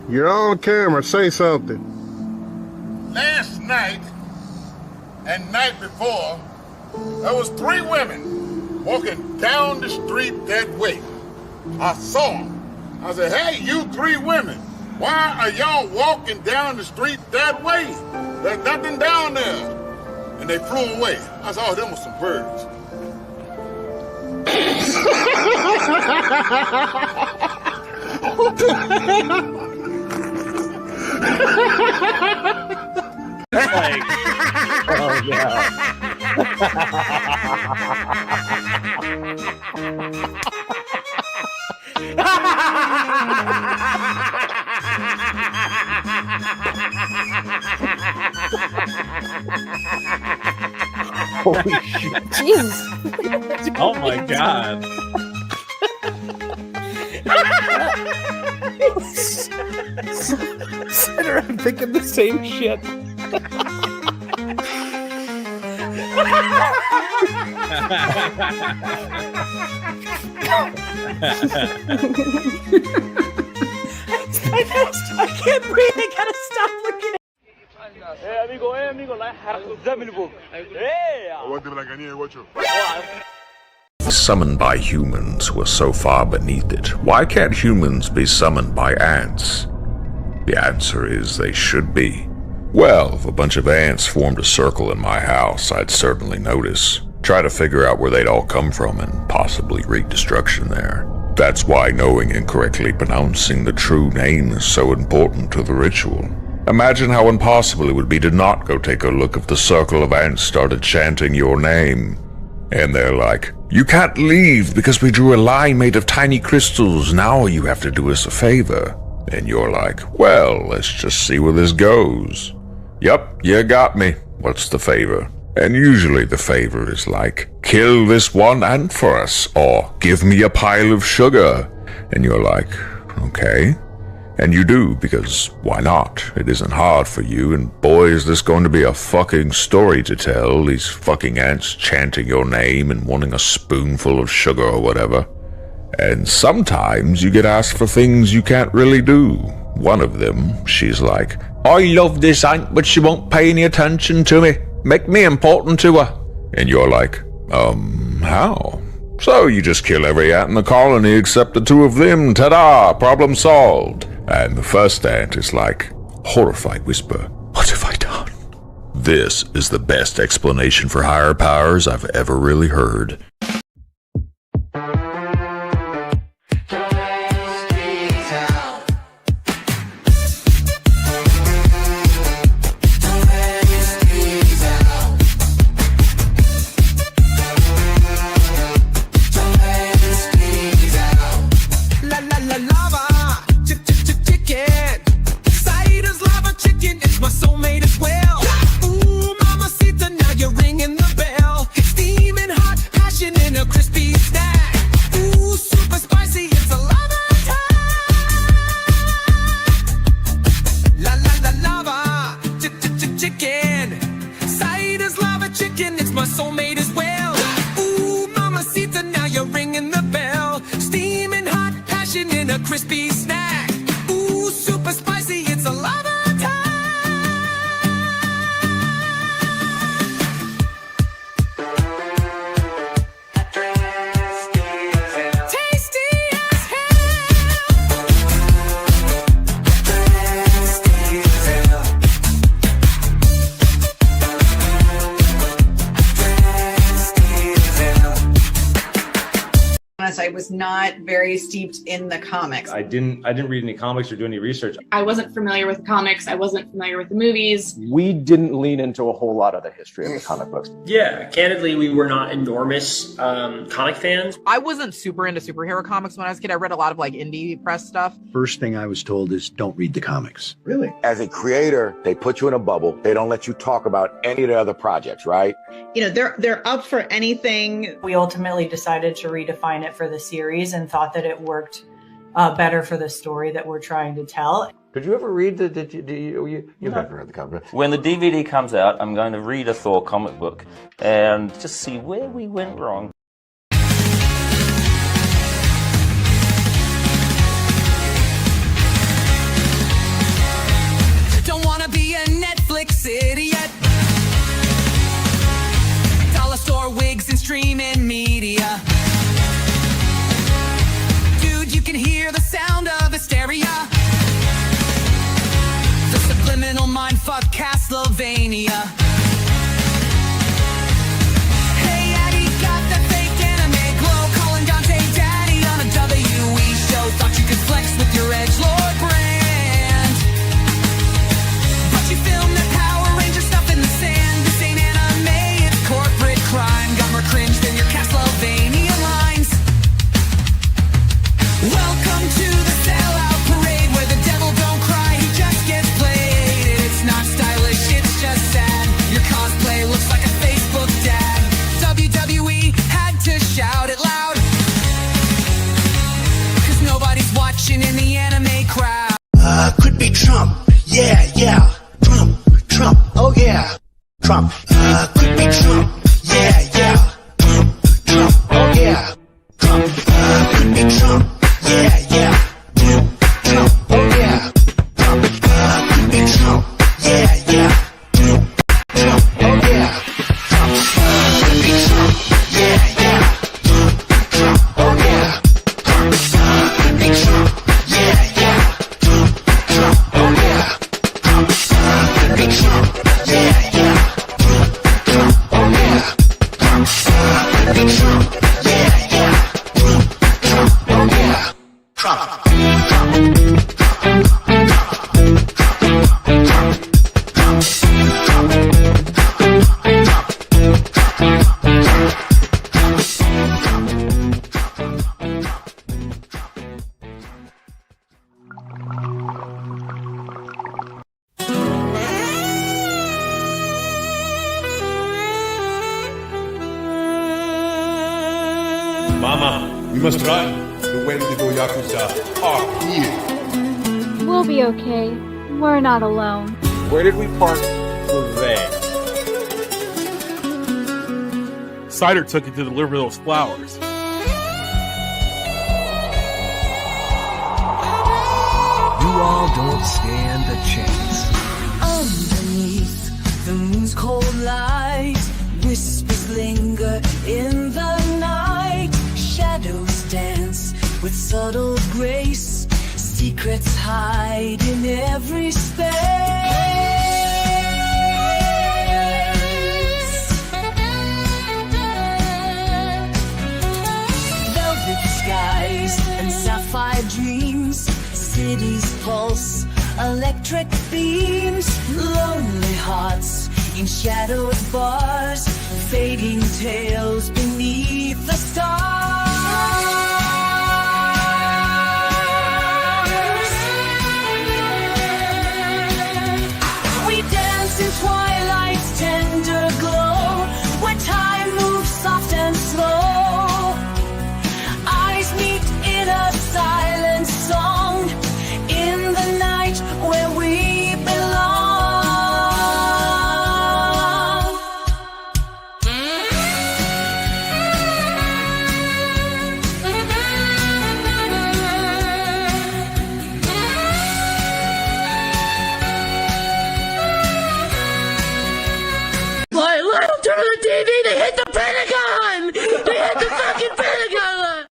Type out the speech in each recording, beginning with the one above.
You're on camera. Say something. Last night and night before, there was 3 women walking down the street that way. I saw them. I said, hey, you 3 women, why are y'all walking down the street that way? There's nothing down there. And they flew away. I said, oh, them were some birds. Like, oh yeah. Holy shit. Jesus. Oh my god. Sit around thinking the same shit. I can't breathe. I gotta stop looking at. Summoned by humans who are so far beneath it. Why can't humans be summoned by ants? The answer is they should be. Well, if a bunch of ants formed a circle in my house, I'd certainly notice. Try to figure out where they'd all come from and possibly wreak destruction there. That's why knowing and correctly pronouncing the true name is so important to the ritual. Imagine how impossible it would be to not go take a look if the circle of ants started chanting your name. And they're like, you can't leave because we drew a line made of tiny crystals. Now you have to do us a favor. And you're like, well, let's just see where this goes. Yup, you got me. What's the favor? And usually the favor is like, kill this one ant for us, or give me a pile of sugar. And you're like, okay. And you do, because why not? It isn't hard for you, and boy is this going to be a fucking story to tell, these fucking ants chanting your name and wanting a spoonful of sugar or whatever. And sometimes you get asked for things you can't really do. One of them, she's like, I love this ant, but she won't pay any attention to me. Make me important to her. And you're like, how? So you just kill every ant in the colony except the 2 of them. Ta-da! Problem solved. And the first ant is like, horrified whisper, what have I done? This is the best explanation for higher powers I've ever really heard. Crispy snack. Ooh, super spicy. It's a lava I was not very steeped in the comics. I didn't read any comics or do any research. I wasn't familiar with the comics. I wasn't familiar with the movies. We didn't lean into a whole lot of the history of the comic books. Yeah, candidly, we were not enormous comic fans. I wasn't super into superhero comics when I was a kid. I read a lot of like indie press stuff. First thing I was told is don't read the comics. Really? As a creator, they put you in a bubble. They don't let you talk about any of the other projects, right? You know, they're up for anything. We ultimately decided to redefine it for the series and thought that it worked better for the story that we're trying to tell. Did you ever read you've never read the comic? When the DVD comes out, I'm going to read a Thor comic book and just see where we went wrong. Trump, could be Trump. Yeah, yeah. Trump, oh yeah. Trump, could be Trump. Yeah, yeah. Trump, oh yeah. Trump, could be Trump. Yeah, yeah. Trump, oh yeah. Trump, could be Trump. Yeah, yeah. Trump, oh yeah. Trump, could be Trump. Yeah, yeah. Trump, oh yeah. Trump, could be Trump. Yeah, yeah. Trump, oh yeah. Trump, could be Trump. Yeah, yeah. Trump, oh yeah. Trump. Mama, we must run. The Wendigo Yakuza are here. We'll be okay. We're not alone. Where did we park for there? Cider took it to deliver those flowers. You all don't stand a chance. Underneath the moon's cold light, whispers linger in the night. Shadows dance with subtle grace. Secrets hide in every space. Velvet skies and sapphire dreams. Cities pulse, electric beams. Lonely hearts in shadowed bars. Fading tales beneath the stars. We dance in twilight's tender glow, where time moves soft and slow. Eyes meet in a silent song, in the night where we belong. Boy, little turn on the TV, they hit the Pentagon! They hit the fucking Pentagon!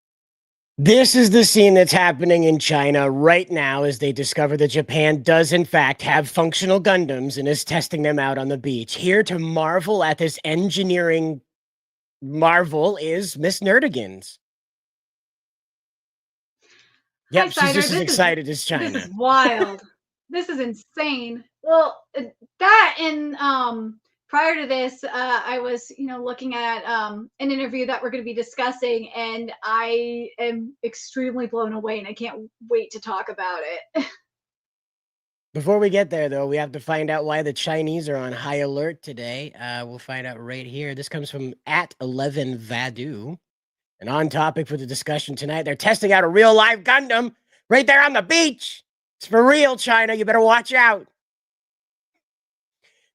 This is the scene that's happening in China right now as they discover that Japan does in fact have functional Gundams and is testing them out on the beach. Here to marvel at this engineering marvel is Miss Nerdigans. Yep, Hi, she's Cider. just as This excited as China. This is wild. This is insane. Well, that and prior to this, I was, looking at an interview that we're going to be discussing, and I am extremely blown away, and I can't wait to talk about it. Before we get there, though, we have to find out why the Chinese are on high alert today. We'll find out right here. This comes from @11vadu. And on topic for the discussion tonight, they're testing out a real live Gundam right there on the beach. It's for real, China. You better watch out.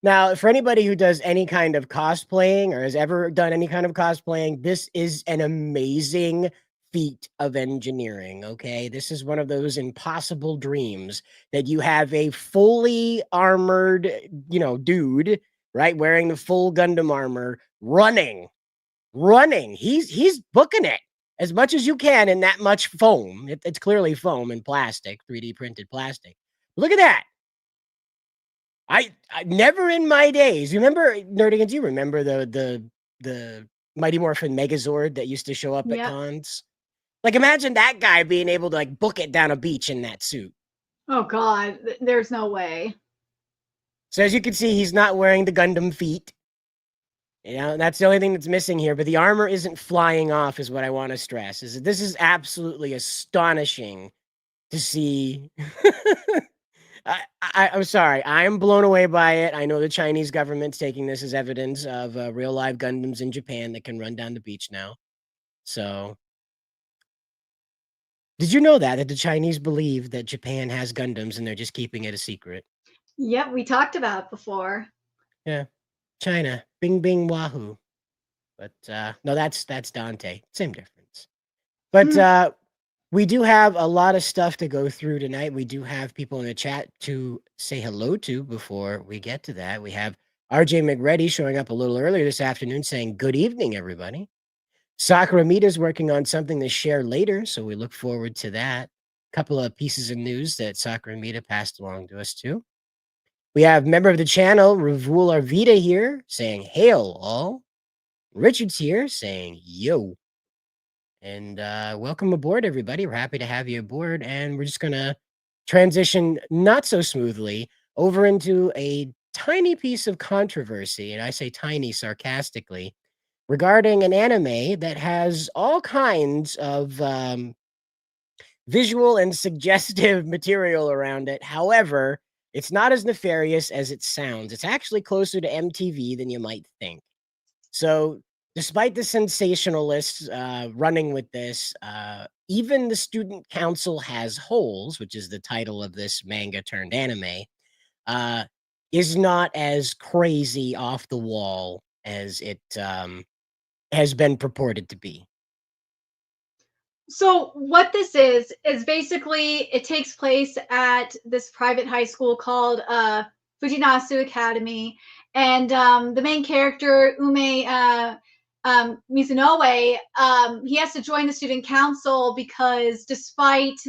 Now, for anybody who does any kind of cosplaying or has ever done any kind of cosplaying, this is an amazing feat of engineering, okay? This is one of those impossible dreams that you have a fully armored, dude, right, wearing the full Gundam armor, running. He's booking it as much as you can in that much foam. It's clearly foam and plastic, 3D printed plastic. Look at that. I never in my days, remember, Nerdigans, you remember the Mighty Morphin Megazord that used to show up at cons? Like, imagine that guy being able to, like, book it down a beach in that suit. Oh, God. There's no way. So as you can see, he's not wearing the Gundam feet. That's the only thing that's missing here. But the armor isn't flying off is what I want to stress. This is absolutely astonishing to see. I'm sorry. I'm blown away by it. I know the Chinese government's taking this as evidence of real live Gundams in Japan that can run down the beach now. So, did you know that the Chinese believe that Japan has Gundams and they're just keeping it a secret? Yep, we talked about it before. Yeah. China. Bing bing wahoo. But no, that's Dante. Same difference. But we do have a lot of stuff to go through tonight. We do have people in the chat to say hello to before we get to that. We have RJ McReady showing up a little earlier this afternoon saying, "Good evening, everybody." Sakura Mita's working on something to share later, so we look forward to that. A couple of pieces of news that Sakura Mita passed along to us too. We have member of the channel, Ravul Arvita here saying, "Hail all." Richard's here saying, "Yo." And welcome aboard, everybody. We're happy to have you aboard. And we're just going to transition not so smoothly over into a tiny piece of controversy. And I say tiny sarcastically, regarding an anime that has all kinds of visual and suggestive material around it. However, it's not as nefarious as it sounds. It's actually closer to MTV than you might think. So, despite the sensationalists running with this, even the Student Council Has Holes, which is the title of this manga turned anime, is not as crazy off the wall as it has been purported to be. So what this is basically it takes place at this private high school called Fujinasu Academy, and the main character Ume Mizunoe, he has to join the student council because despite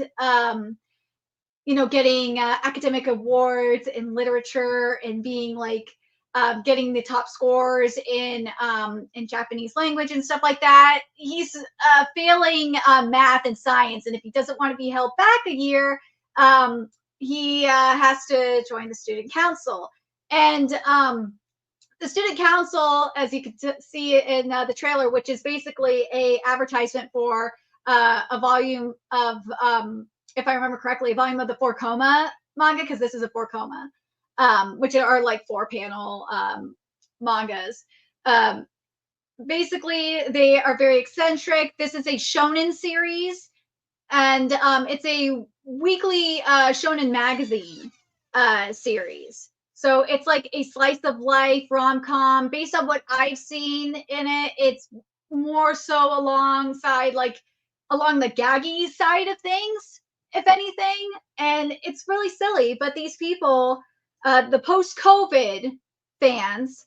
getting academic awards in literature and being like getting the top scores in Japanese language and stuff like that, he's failing math and science. And if he doesn't want to be held back a year, he has to join the student council. And the student council, as you can see in the trailer, which is basically a advertisement for a volume of, if I remember correctly, a volume of the 4-Koma manga, because this is a 4-Koma. Which are like 4-panel mangas. Basically, they are very eccentric. This is a shonen series, and it's a weekly shonen magazine series. So it's like a slice of life rom-com. Based on what I've seen in it, it's more so along the gaggy side of things, if anything. And it's really silly, but these people, the post-COVID fans,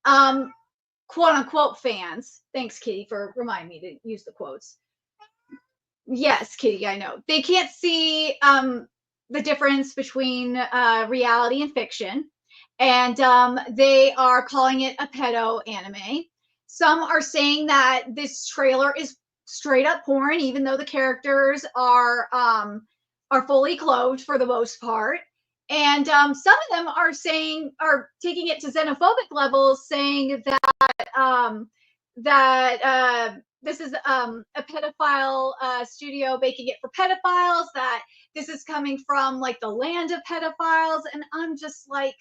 quote unquote fans. Thanks, Kitty, for reminding me to use the quotes. Yes, Kitty, I know. They can't see the difference between reality and fiction. And they are calling it a pedo anime. Some are saying that this trailer is straight up porn, even though the characters are fully clothed for the most part. And some of them are taking it to xenophobic levels, saying that this is a pedophile studio making it for pedophiles, that this is coming from like the land of pedophiles. And I'm just like,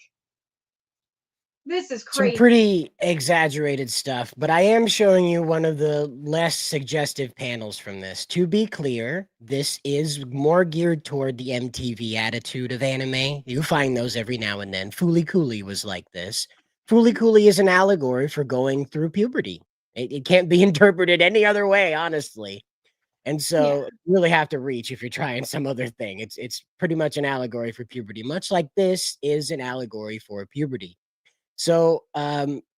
this is crazy. Some pretty exaggerated stuff, but I am showing you one of the less suggestive panels from this. To be clear, this is more geared toward the MTV attitude of anime. You find those every now and then. Fooly Cooly was like this. Fooly Cooly is an allegory for going through puberty. It can't be interpreted any other way, honestly. And so you really have to reach if you're trying some other thing. It's pretty much an allegory for puberty, much like this is an allegory for puberty. So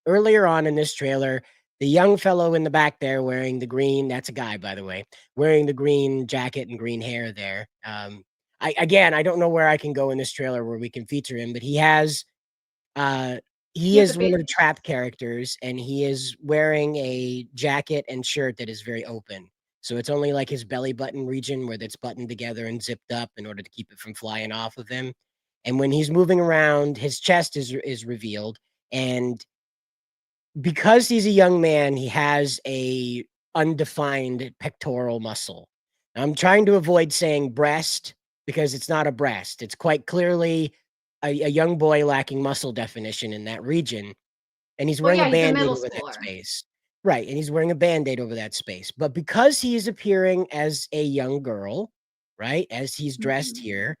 earlier on in this trailer, the young fellow in the back there wearing the green, that's a guy, by the way, wearing the green jacket and green hair there. I don't know where I can go in this trailer where we can feature him, but he is one of the trap characters, and he is wearing a jacket and shirt that is very open. So it's only like his belly button region where that's buttoned together and zipped up in order to keep it from flying off of him. And when he's moving around, his chest is revealed. And because he's a young man, he has a undefined pectoral muscle. Now, I'm trying to avoid saying breast because it's not a breast. It's quite clearly a young boy lacking muscle definition in that region. And he's wearing a Band-Aid over that space. Right, and he's wearing a Band-Aid over that space. But because he is appearing as a young girl, right, as he's dressed here,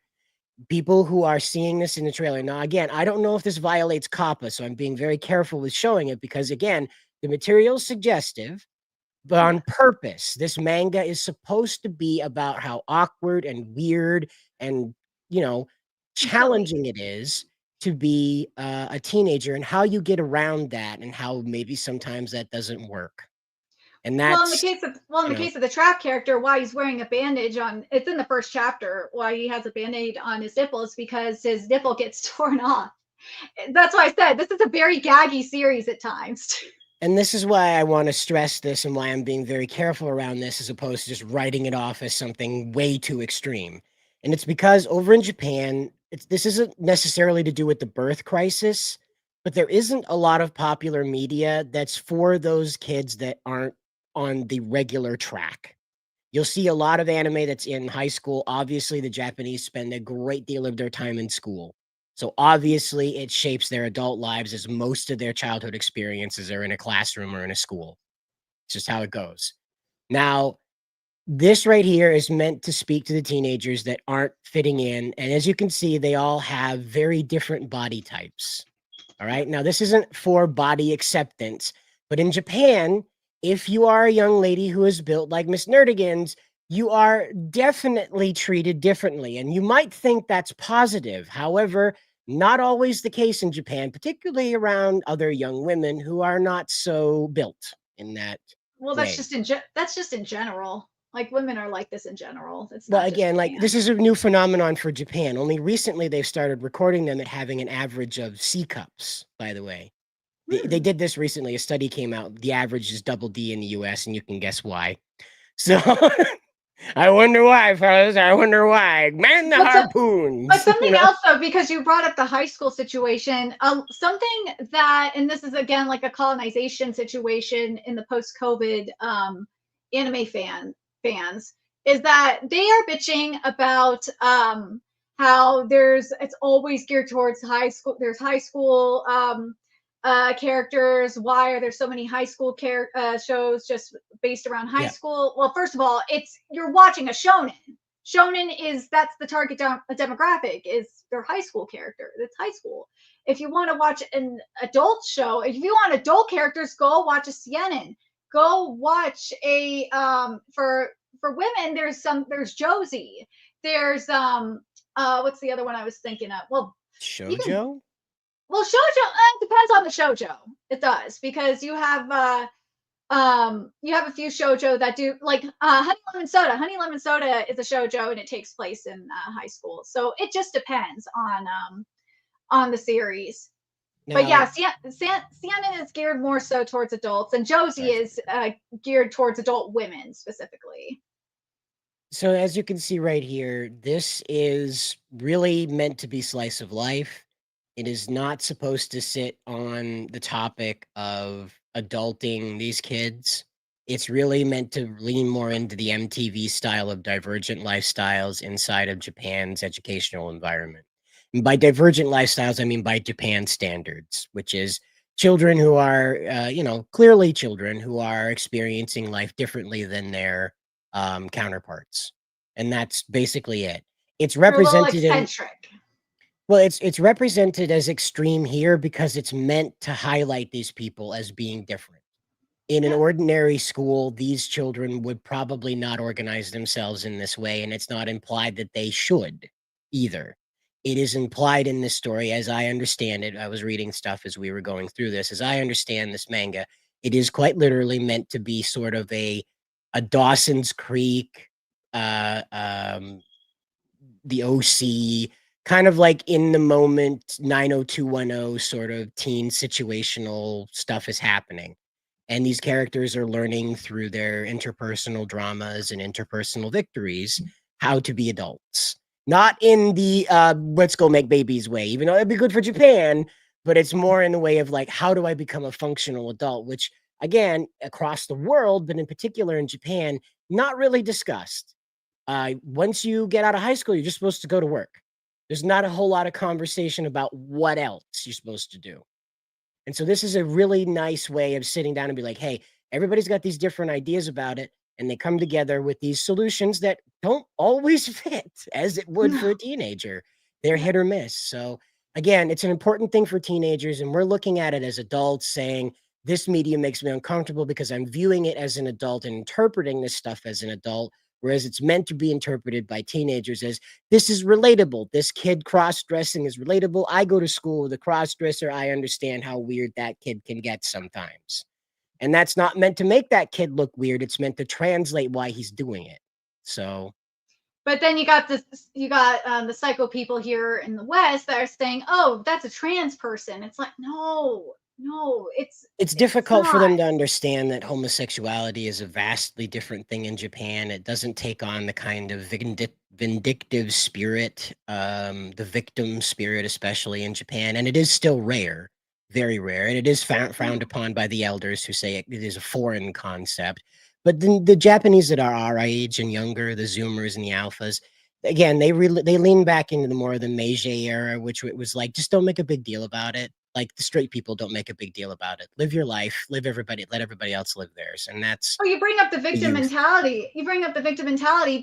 people who are seeing this in the trailer. Now, again, I don't know if this violates COPPA, so I'm being very careful with showing it because, again, the material is suggestive, but on purpose. This manga is supposed to be about how awkward and weird and, challenging it is to be a teenager and how you get around that and how maybe sometimes that doesn't work. And Well, in the that's case of the trap character, why he's wearing a bandage on, it's in the first chapter, why he has a band-aid on his nipple is because his nipple gets torn off. That's why I said this is a very gaggy series at times. And this is why I want to stress this and why I'm being very careful around this as opposed to just writing it off as something way too extreme. And it's because over in Japan, this isn't necessarily to do with the birth crisis, but there isn't a lot of popular media that's for those kids that aren't on the regular track. You'll see a lot of anime that's in high school. Obviously, the Japanese spend a great deal of their time in school. So obviously, it shapes their adult lives as most of their childhood experiences are in a classroom or in a school. It's just how it goes. Now, this right here is meant to speak to the teenagers that aren't fitting in. And as you can see, they all have very different body types. All right. Now, this isn't for body acceptance, but in Japan, if you are a young lady who is built like Miss Nerdigans, you are definitely treated differently. And you might think that's positive. However, not always the case in Japan, particularly around other young women who are not so built in that Well, way. that's just in general. Like women are like this in general. It's Well, not just again, like Japan. this is a new phenomenon for Japan. Only recently they've started recording them at having an average of C cups, by the way. They did this recently. A study came out. The average is double D in the US, and you can guess why. So I wonder why, fellas. I wonder why. Man the harpoons. But something else, though, because you brought up the high school situation, something that, and this is again like a colonization situation in the post-COVID anime fans, is that they are bitching about how it's always geared towards high school. There's high school characters. Why are there so many high school shows just based around high school? Well, first of all, you're watching a shonen. Shonen that's the target demographic is their high school character. It's high school. If you want to watch an adult show, if you want adult characters, go watch a seinen. Go watch a for women. There's Josie. There's what's the other one I was thinking of? Well, Shoujo. Well, shoujo depends on the shoujo. It does because you have a few shoujo that do like Honey Lemon Soda. Honey Lemon Soda is a shoujo and it takes place in high school. So it just depends on the series. Now, but yeah, Sienna is geared more so towards adults, and Josie is geared towards adult women specifically. So as you can see right here, this is really meant to be slice of life. It is not supposed to sit on the topic of adulting these kids. It's really meant to lean more into the MTV style of divergent lifestyles inside of Japan's educational environment. And by divergent lifestyles, I mean by Japan standards, which is children who are, clearly children who are experiencing life differently than their counterparts. And that's basically it. It's represented in... Well, it's represented as extreme here because it's meant to highlight these people as being different. In an ordinary school, these children would probably not organize themselves in this way, and it's not implied that they should either. It is implied in this story, as I understand it. I was reading stuff as we were going through this. As I understand this manga, it is quite literally meant to be sort of a Dawson's Creek, the OC, kind of like in the moment 90210 sort of teen situational stuff is happening. And these characters are learning through their interpersonal dramas and interpersonal victories how to be adults. Not in the let's go make babies way, even though it'd be good for Japan, but it's more in the way of like, how do I become a functional adult? Which, again, across the world, but in particular in Japan, not really discussed. Once you get out of high school, you're just supposed to go to work. There's not a whole lot of conversation about what else you're supposed to do. And so this is a really nice way of sitting down and be like, hey, everybody's got these different ideas about it, and they come together with these solutions that don't always fit as it would for a teenager. They're hit or miss. So again, it's an important thing for teenagers, and we're looking at it as adults saying, this medium makes me uncomfortable because I'm viewing it as an adult and interpreting this stuff as an adult, whereas it's meant to be interpreted by teenagers as, this is relatable. This kid cross-dressing is relatable. I go to school with a cross-dresser. I understand how weird that kid can get sometimes. And that's not meant to make that kid look weird. It's meant to translate why he's doing it. So... But then you got the psycho people here in the West that are saying, "Oh, that's a trans person." It's like, no, it's difficult for them to understand that homosexuality is a vastly different thing in Japan. It doesn't take on the kind of vindictive spirit, the victim spirit, especially in Japan, and it is still rare, very rare, and it is frowned upon by the elders who say it is a foreign concept. But the Japanese that are our age and younger, the Zoomers and the Alphas, again, they lean back into the more of the Meiji era, which it was like, just don't make a big deal about it. Like the straight people don't make a big deal about it. Live your life, let everybody else live theirs. And that's... Oh, you bring up the victim mentality.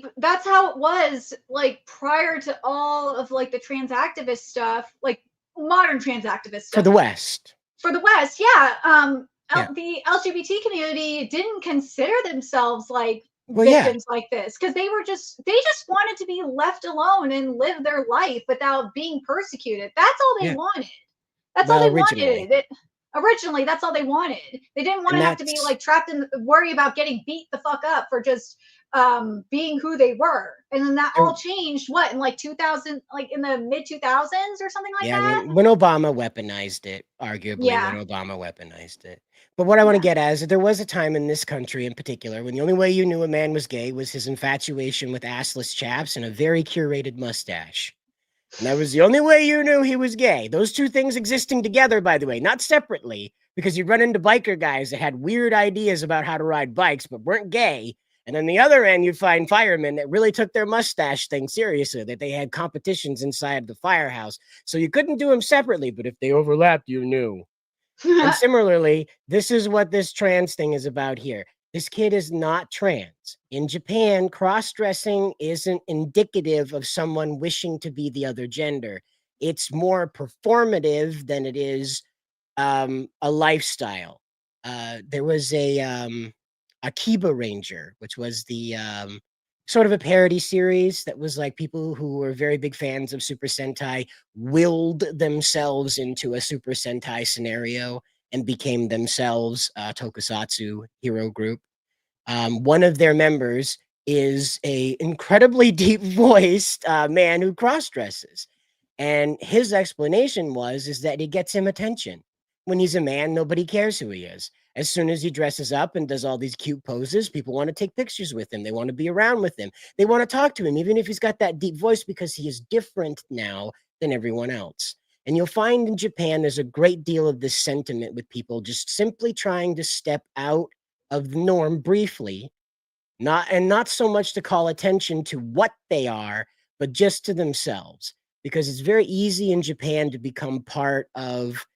But that's how it was like prior to all of like the trans activist stuff, like modern trans activist stuff. For the West. Yeah. The LGBT community didn't consider themselves like victims like this because they just wanted to be left alone and live their life without being persecuted. That's all they wanted. That's all they wanted. Originally, that's all they wanted. They didn't want to have to be like trapped in worry about getting beat the fuck up for just being who they were. And then that all changed in like 2000, like in the mid 2000s or something like that. When Obama weaponized it, arguably when Obama weaponized it. But what I want to get at is that there was a time in this country in particular when the only way you knew a man was gay was his infatuation with assless chaps and a very curated mustache. And that was the only way you knew he was gay. Those two things existing together, by the way, not separately, because you'd run into biker guys that had weird ideas about how to ride bikes but weren't gay. And on the other end, you'd find firemen that really took their mustache thing seriously, that they had competitions inside the firehouse. So you couldn't do them separately, but if they overlapped, you knew. And similarly, this is what this trans thing is about here. This kid is not trans. In Japan, cross-dressing isn't indicative of someone wishing to be the other gender. It's more performative than it is a lifestyle. There was a Akiba Ranger, which was the sort of a parody series that was like people who were very big fans of Super Sentai willed themselves into a Super Sentai scenario and became themselves a tokusatsu hero group. One of their members is a incredibly deep-voiced man who cross-dresses. And his explanation is that it gets him attention. When he's a man, nobody cares who he is. As soon as he dresses up and does all these cute poses, people want to take pictures with him. They want to be around with him. They want to talk to him, even if he's got that deep voice, because he is different now than everyone else. And you'll find in Japan, there's a great deal of this sentiment with people just simply trying to step out of the norm briefly, not so much to call attention to what they are, but just to themselves. Because it's very easy in Japan to become part of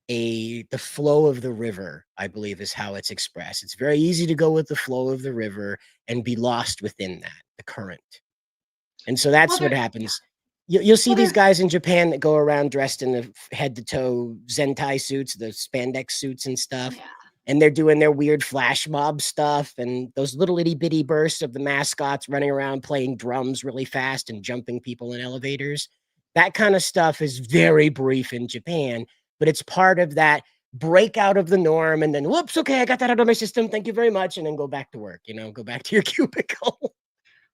the flow of the river, I believe is how it's expressed. It's very easy to go with the flow of the river and be lost within that, the current. And so that's what happens. You'll see these guys in Japan that go around dressed in the head to toe Zentai suits, the spandex suits and stuff. Yeah. And they're doing their weird flash mob stuff and those little itty bitty bursts of the mascots running around playing drums really fast and jumping people in elevators. That kind of stuff is very brief in Japan. But it's part of that break out of the norm and then, whoops, okay, I got that out of my system. Thank you very much. And then go back to work, go back to your cubicle.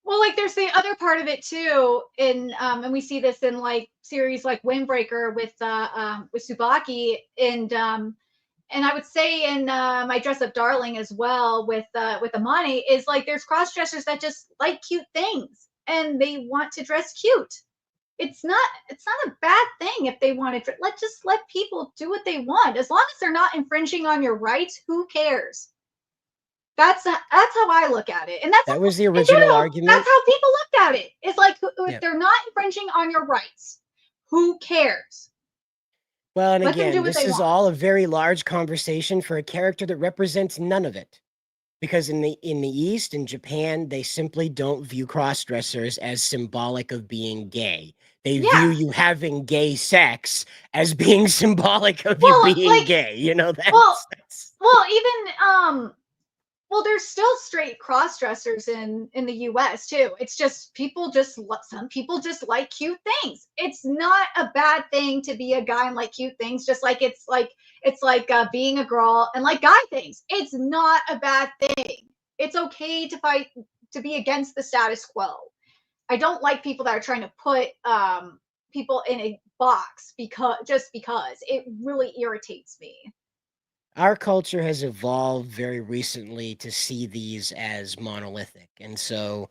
Well, like there's the other part of it too. And we see this in like series like Windbreaker with Tsubaki and I would say in My Dress Up Darling as well with Amani is like there's cross dressers that just like cute things and they want to dress cute. It's not a bad thing if they want to. Just let people do what they want. As long as they're not infringing on your rights, who cares? That's how I look at it. And that was the original argument. That's how people looked at it. It's like if they're not infringing on your rights, who cares? Well, and again, this is all a very large conversation for a character that represents none of it. because in the East, in Japan, they simply don't view cross-dressers as symbolic of being gay. They view Yeah. you having gay sex as being symbolic of you Well, being like, gay. You know, well, that's well, even well, there's still straight cross dressers in the U.S. too. It's just people just some people just like cute things. It's not a bad thing to be a guy and like cute things. Just like it's like being a girl and like guy things. It's not a bad thing. It's okay to fight to be against the status quo. I don't like people that are trying to put people in a box because it really irritates me. our culture has evolved very recently to see these as monolithic. And so,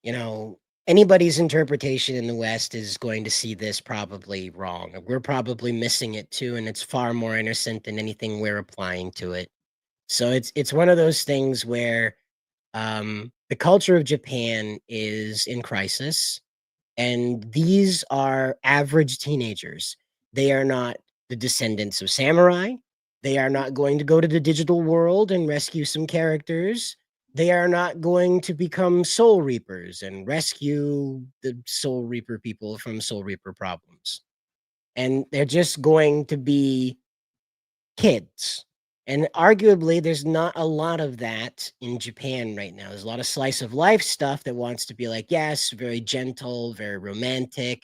you know, anybody's interpretation in the West is going to see this probably wrong. We're probably missing it too, and it's far more innocent than anything we're applying to it. So it's one of those things where the culture of Japan is in crisis, and these are average teenagers. They are not the descendants of samurai. They are not going to go to the digital world and rescue some characters. They are not going to become soul reapers and rescue the soul reaper people from soul reaper problems. And they're just going to be kids. And arguably, there's not a lot of that in Japan right now. There's a lot of slice of life stuff that wants to be like, yes, very gentle, very romantic,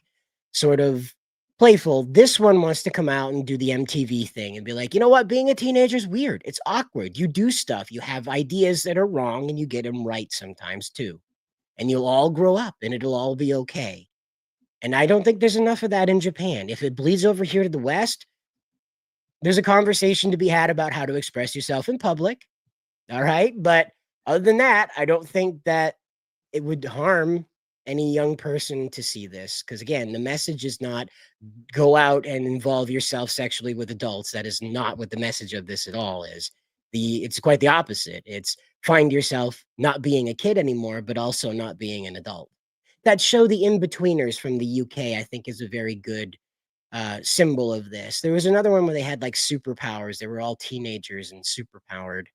sort of playful. This one wants to come out and do the MTV thing and be like, you know what? Being a teenager is weird. It's awkward. You do stuff. You have ideas that are wrong and you get them right sometimes too. And you'll all grow up and it'll all be okay. And I don't think there's enough of that in Japan. If it bleeds over here to the West, there's a conversation to be had about how to express yourself in public. All right. But other than that, I don't think that it would harm any young person to see this. Because again, the message is not go out and involve yourself sexually with adults. That is not what the message of this at all is. It's quite the opposite. It's find yourself not being a kid anymore, but also not being an adult. That show, The In-Betweeners from the UK, I think is a very good symbol of this. There was another one where they had like superpowers. They were all teenagers and superpowered.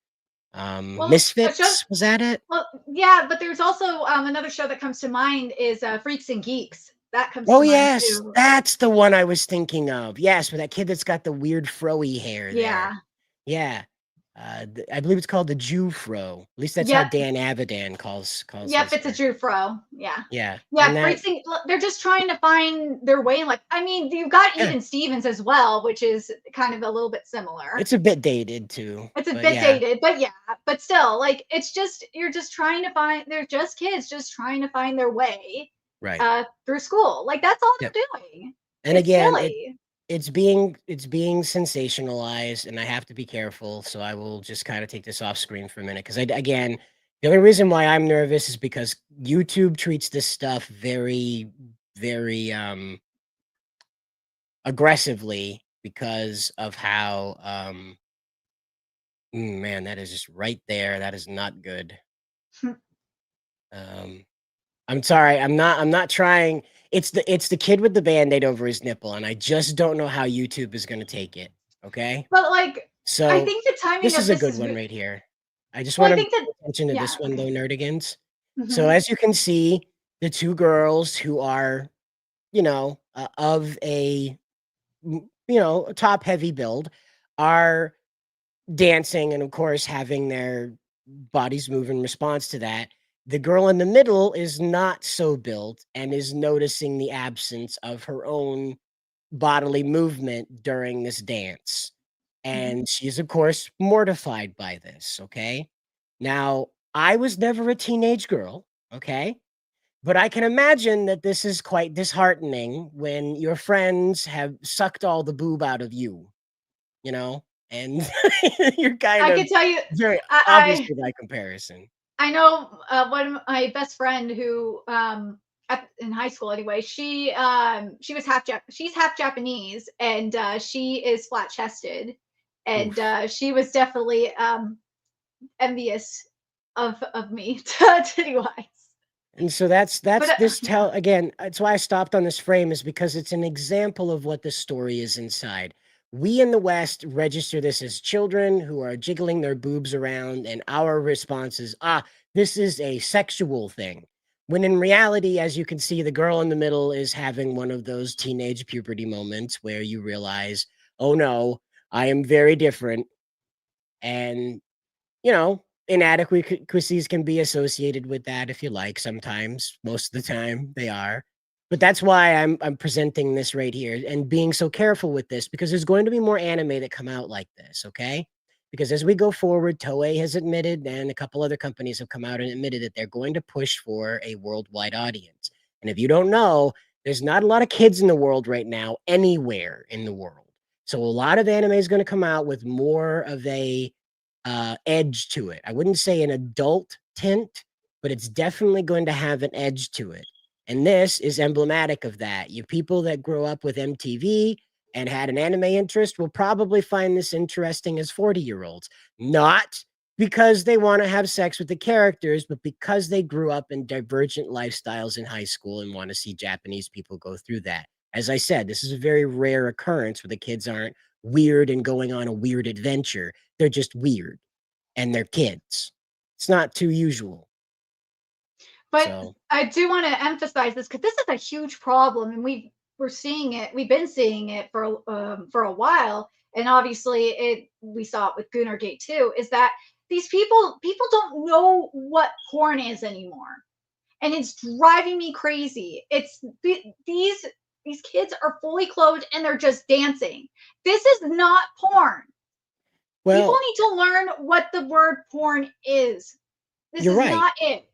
Well, Misfits, was that it? Well, yeah, but there's also another show that comes to mind is Freaks and Geeks. That comes Oh to mind yes, too. that's the one I was thinking of. Yes, with that kid that's got the weird froey hair there. Yeah. Yeah. I believe it's called the Jew Fro. At least that's how Yep. Dan Avidan calls Yep, his it's a hair. Drew Fro. Yeah. Yeah. Yeah, And that, Freaks and they're just trying to find their way. Like, I mean, you've got Yeah. Even Stevens as well, which is kind of a little bit similar. it's a bit dated too. It's a but bit yeah. dated, but yeah, but still, like, it's just you're just trying to find. They're just kids, just trying to find their way Right. through school. Like that's all Yep. they're doing. And It's again, silly. it's being sensationalized, and I have to be careful. So I will just kind of take this off screen for a minute because again, the only reason why I'm nervous is because YouTube treats this stuff very, very aggressively because of how man, that is just right there. That is not good. I'm sorry. I'm not trying. It's the kid with the band-aid over his nipple, and I just don't know how YouTube is gonna take it. Okay. But like, So I think the timing this of is a this good is one right here. I just Well, I want to think that pay attention to this yeah, one though, okay. nerdigans. So Mhm. as you can see, the two girls who are, of a a top heavy build are dancing and of course having their bodies move in response to that. The girl in the middle is not so built and is noticing the absence of her own bodily movement during this dance. And she's, of course, mortified by this. Okay. Now, I was never a teenage girl. Okay. But I can imagine that this is quite disheartening when your friends have sucked all the boob out of you, and you're kind I of can tell you, very I obviously by comparison. I know one of my best friend who in high school anyway. She was she's half Japanese and she is flat chested, and she was definitely envious of me titty wise. And so that's But this tell again, that's why I stopped on this frame is because it's an example of what the story is inside. we in the West register this as children who are jiggling their boobs around, and our response is, this is a sexual thing. When in reality, as you can see, the girl in the middle is having one of those teenage puberty moments where you realize, oh no, I am very different. And, inadequacies can be associated with that if you like, sometimes, most of the time they are. But that's why I'm presenting this right here and being so careful with this, because there's going to be more anime that come out like this, okay? Because as we go forward, Toei has admitted, and a couple other companies have come out and admitted that they're going to push for a worldwide audience. And if you don't know, there's not a lot of kids in the world right now, anywhere in the world. So a lot of anime is going to come out with more of a edge to it. I wouldn't say an adult tint, but it's definitely going to have an edge to it. And this is emblematic of that. You people that grow up with MTV and had an anime interest will probably find this interesting as 40-year-olds. Not because they want to have sex with the characters, but because they grew up in divergent lifestyles in high school and want to see Japanese people go through that. As I said, this is a very rare occurrence where the kids aren't weird and going on a weird adventure. They're just weird and they're kids. It's not too usual. But So, I do want to emphasize this because this is a huge problem, and we're seeing it. We've been seeing it for a while, and obviously we saw it with Goonergate too. Is that these people don't know what porn is anymore, and it's driving me crazy. It's these kids are fully clothed and they're just dancing. This is not porn. well, People need to learn what the word porn is. This you're is right. not it.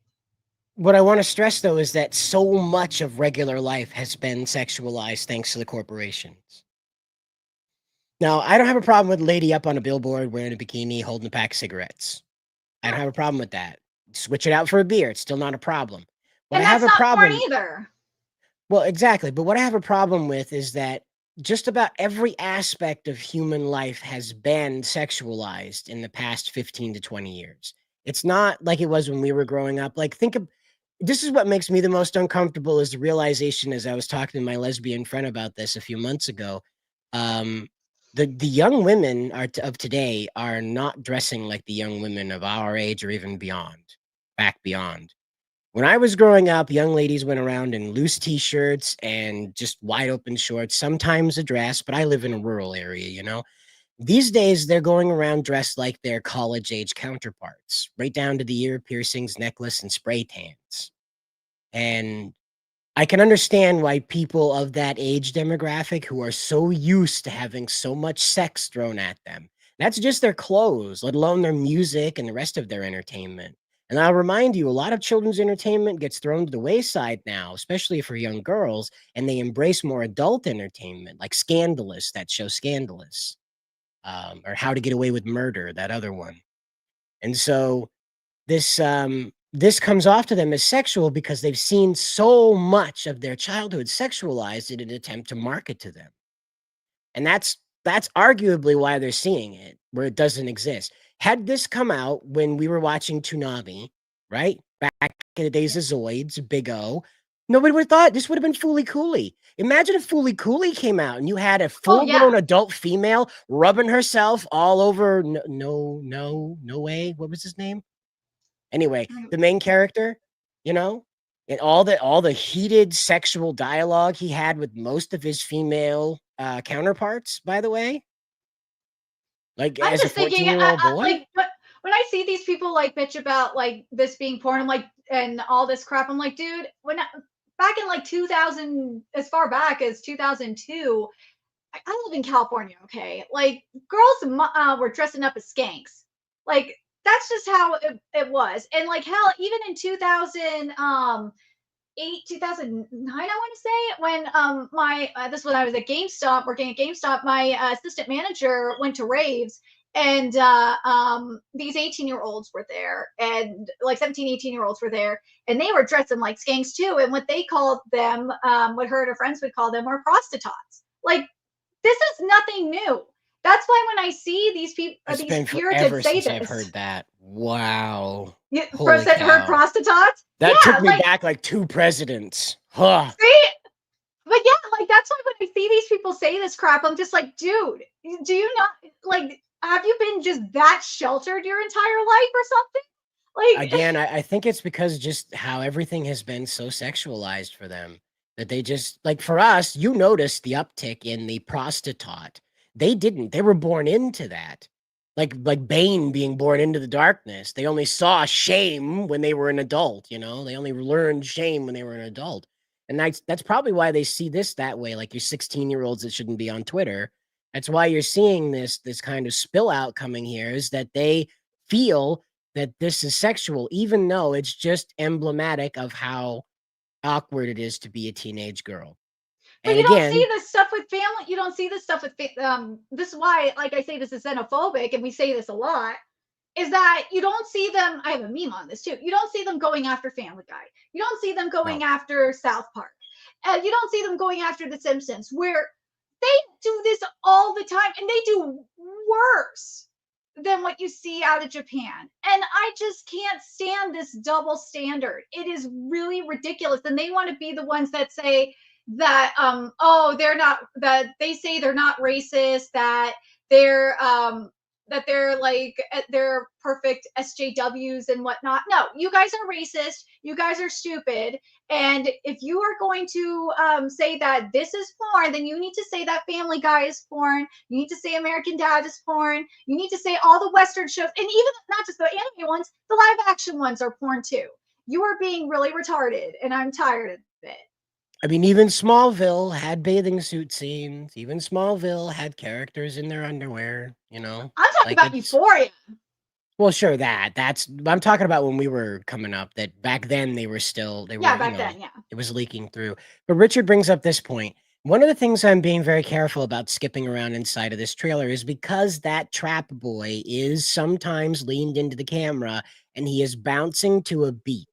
What I want to stress, though, is that so much of regular life has been sexualized thanks to the corporations. Now, I don't have a problem with a lady up on a billboard wearing a bikini, holding a pack of cigarettes. I don't have a problem with that. Switch it out for a beer. It's still not a problem. And that's not porn either. Well, exactly. But what I have a problem with is that just about every aspect of human life has been sexualized in the past 15 to 20 years. It's not like it was when we were growing up. Like, this is what makes me the most uncomfortable, is the realization, as I was talking to my lesbian friend about this a few months ago. The young women of today are not dressing like the young women of our age or even back beyond. When I was growing up, young ladies went around in loose t-shirts and just wide open shorts, sometimes a dress, but I live in a rural area, These days, they're going around dressed like their college-age counterparts, right down to the ear piercings, necklace, and spray tans. And I can understand why people of that age demographic who are so used to having so much sex thrown at them, that's just their clothes, let alone their music and the rest of their entertainment. And I'll remind you, a lot of children's entertainment gets thrown to the wayside now, especially for young girls, and they embrace more adult entertainment, like Scandalous, that show Scandalous, or How to Get Away with Murder, that other one. And so this comes off to them as sexual because they've seen so much of their childhood sexualized in an attempt to market to them. And that's arguably why they're seeing it, where it doesn't exist. Had this come out when we were watching Toonami, right? Back in the days of Zoids, Big O, nobody would have thought this would have been Fooly Cooley. Imagine if Fooly Cooley came out and you had a full-grown adult female rubbing herself all over no way. What was his name? Anyway, the main character, and all the heated sexual dialogue he had with most of his female counterparts, by the way. Like, I'm as a just thinking, 14-year-old boy? when I see these people like bitch about like this being porn, I'm like, and all this crap, I'm like, dude, back in like 2000, as far back as 2002, I live in California, okay? Like, girls were dressing up as skanks. Like, that's just how it was. And like, hell, even in 2009, I want to say, when this was when I was at GameStop, working at GameStop, my assistant manager went to raves, and these 18-year-olds were there, and like 17, 18-year-olds were there, and they were dressing like skanks too. And what they called them, what her and her friends would call them, were prostitutes. Like, this is nothing new. That's why when I see these people, It's these been spirited forever say since this, I've heard that. Wow. First that heard prostitutes. That took me back like 2 presidents. Huh. See, But yeah, like that's why when I see these people say this crap, I'm just like, dude, do you not like? Have you been just that sheltered your entire life or something? Like, Again, I think it's because just how everything has been so sexualized for them that they just like for us, you noticed the uptick in the prostitute. They didn't. They were born into that. Like Bane being born into the darkness. They only saw shame when they were an adult, you know? They only learned shame when they were an adult. And that's probably why they see this that way, like your 16-year-olds that shouldn't be on Twitter. That's why you're seeing this kind of spill out coming here is that they feel that this is sexual, even though it's just emblematic of how awkward it is to be a teenage girl. but And you don't see again, this stuff with family. You don't see this stuff with this is why, like I say, this is xenophobic, and we say this a lot. Is that you don't see them? I have a meme on this too. You don't see them going after Family Guy. You don't see them going after South Park. You don't see them going after The Simpsons, where they do this all the time, and they do worse than what you see out of Japan. And I just can't stand this double standard. It is really ridiculous. And they want to be the ones that say that oh, they're not, that they say they're not racist, that they're like they're perfect SJWs and whatnot. No, you guys are racist. You guys are stupid. And if you are going to say that this is porn, then you need to say that Family Guy is porn. You need to say American Dad is porn. You need to say all the Western shows, and even not just the anime ones, the live action ones are porn too. You are being really retarded, and I'm tired of it. I mean, even Smallville had bathing suit scenes. Even Smallville had characters in their underwear, you know? I'm talking Like about Euphoria. well, sure, that's I'm talking about when we were coming up, that back then they were, Yeah, you back know, then, yeah. it was leaking through. But Richard brings up this point. One of the things I'm being very careful about skipping around inside of this trailer is because that trap boy is sometimes leaned into the camera and he is bouncing to a beat.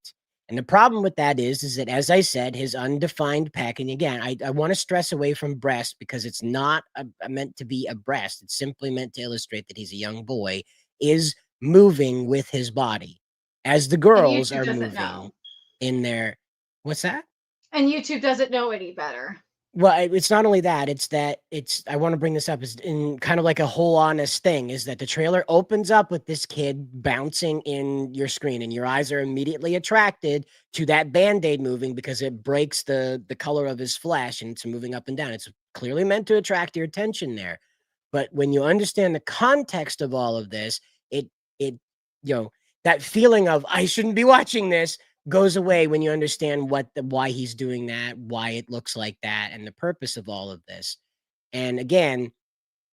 And the problem with that is that, as I said, his undefined peck, and again, I want to stress away from breast because it's not meant to be a breast. It's simply meant to illustrate that he's a young boy, is moving with his body as the And girls YouTube are doesn't moving know. in their what's that? And YouTube doesn't know any better. Well, it's not only that, it's I want to bring this up is in kind of like a whole honest thing is that the trailer opens up with this kid bouncing in your screen and your eyes are immediately attracted to that band-aid moving because it breaks the color of his flesh and it's moving up and down. It's clearly meant to attract your attention there. But when you understand the context of all of this, it you know, that feeling of I shouldn't be watching this goes away when you understand why he's doing that, why it looks like that, and the purpose of all of this. And again,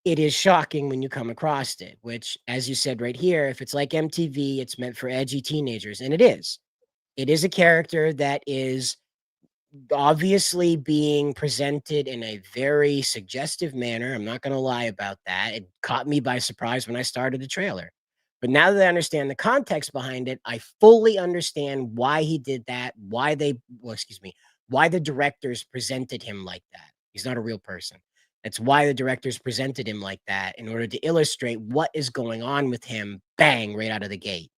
it is shocking when you come across it, which, as you said right here, if it's like MTV, it's meant for edgy teenagers, and it is. It is a character that is obviously being presented in a very suggestive manner. I'm not going to lie about that. It caught me by surprise when I started the trailer. But now that I understand the context behind it, I fully understand why he did that, why why the directors presented him like that. He's not a real person. That's why the directors presented him like that in order to illustrate what is going on with him, bang, right out of the gate.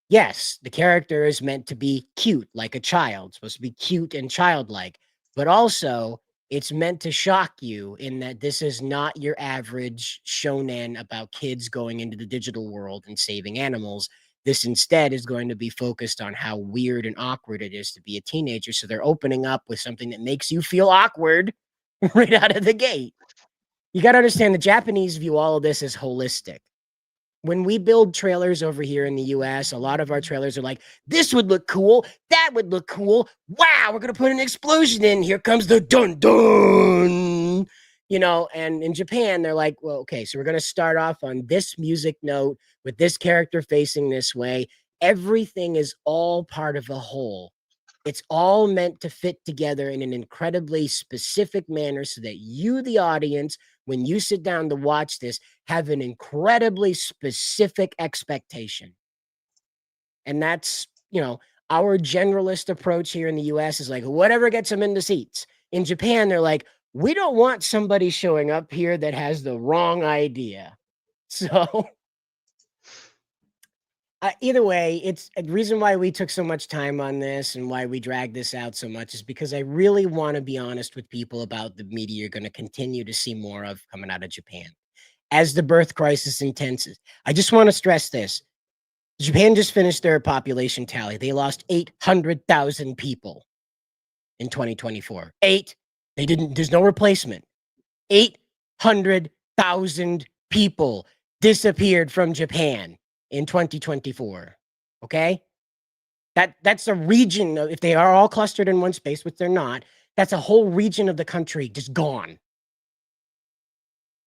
Yes, the character is meant to be cute, like a child, supposed to be cute and childlike, but also it's meant to shock you in that this is not your average shonen about kids going into the digital world and saving animals. This instead is going to be focused on how weird and awkward it is to be a teenager. So they're opening up with something that makes you feel awkward right out of the gate. You got to understand the Japanese view all of this as holistic. When we build trailers over here in the US, a lot of our trailers are like, this would look cool. That would look cool. Wow, we're going to put an explosion in. Here comes the dun dun. You know, and in Japan, they're like, well, okay, so we're going to start off on this music note with this character facing this way. Everything is all part of a whole. It's all meant to fit together in an incredibly specific manner so that you, the audience, when you sit down to watch this, have an incredibly specific expectation. And that's, you know, our generalist approach here in the US is like, whatever gets them into seats. In Japan, they're like, we don't want somebody showing up here that has the wrong idea. So Either way, it's the reason why we took so much time on this and why we dragged this out so much is because I really want to be honest with people about the media you're going to continue to see more of coming out of Japan as the birth crisis intenses. I just want to stress this. Japan just finished their population tally. They lost 800,000 people in 2024. There's no replacement. 800,000 people disappeared from Japan in 2024. Okay? That's a region of, if they are all clustered in one space, which they're not, that's a whole region of the country just gone.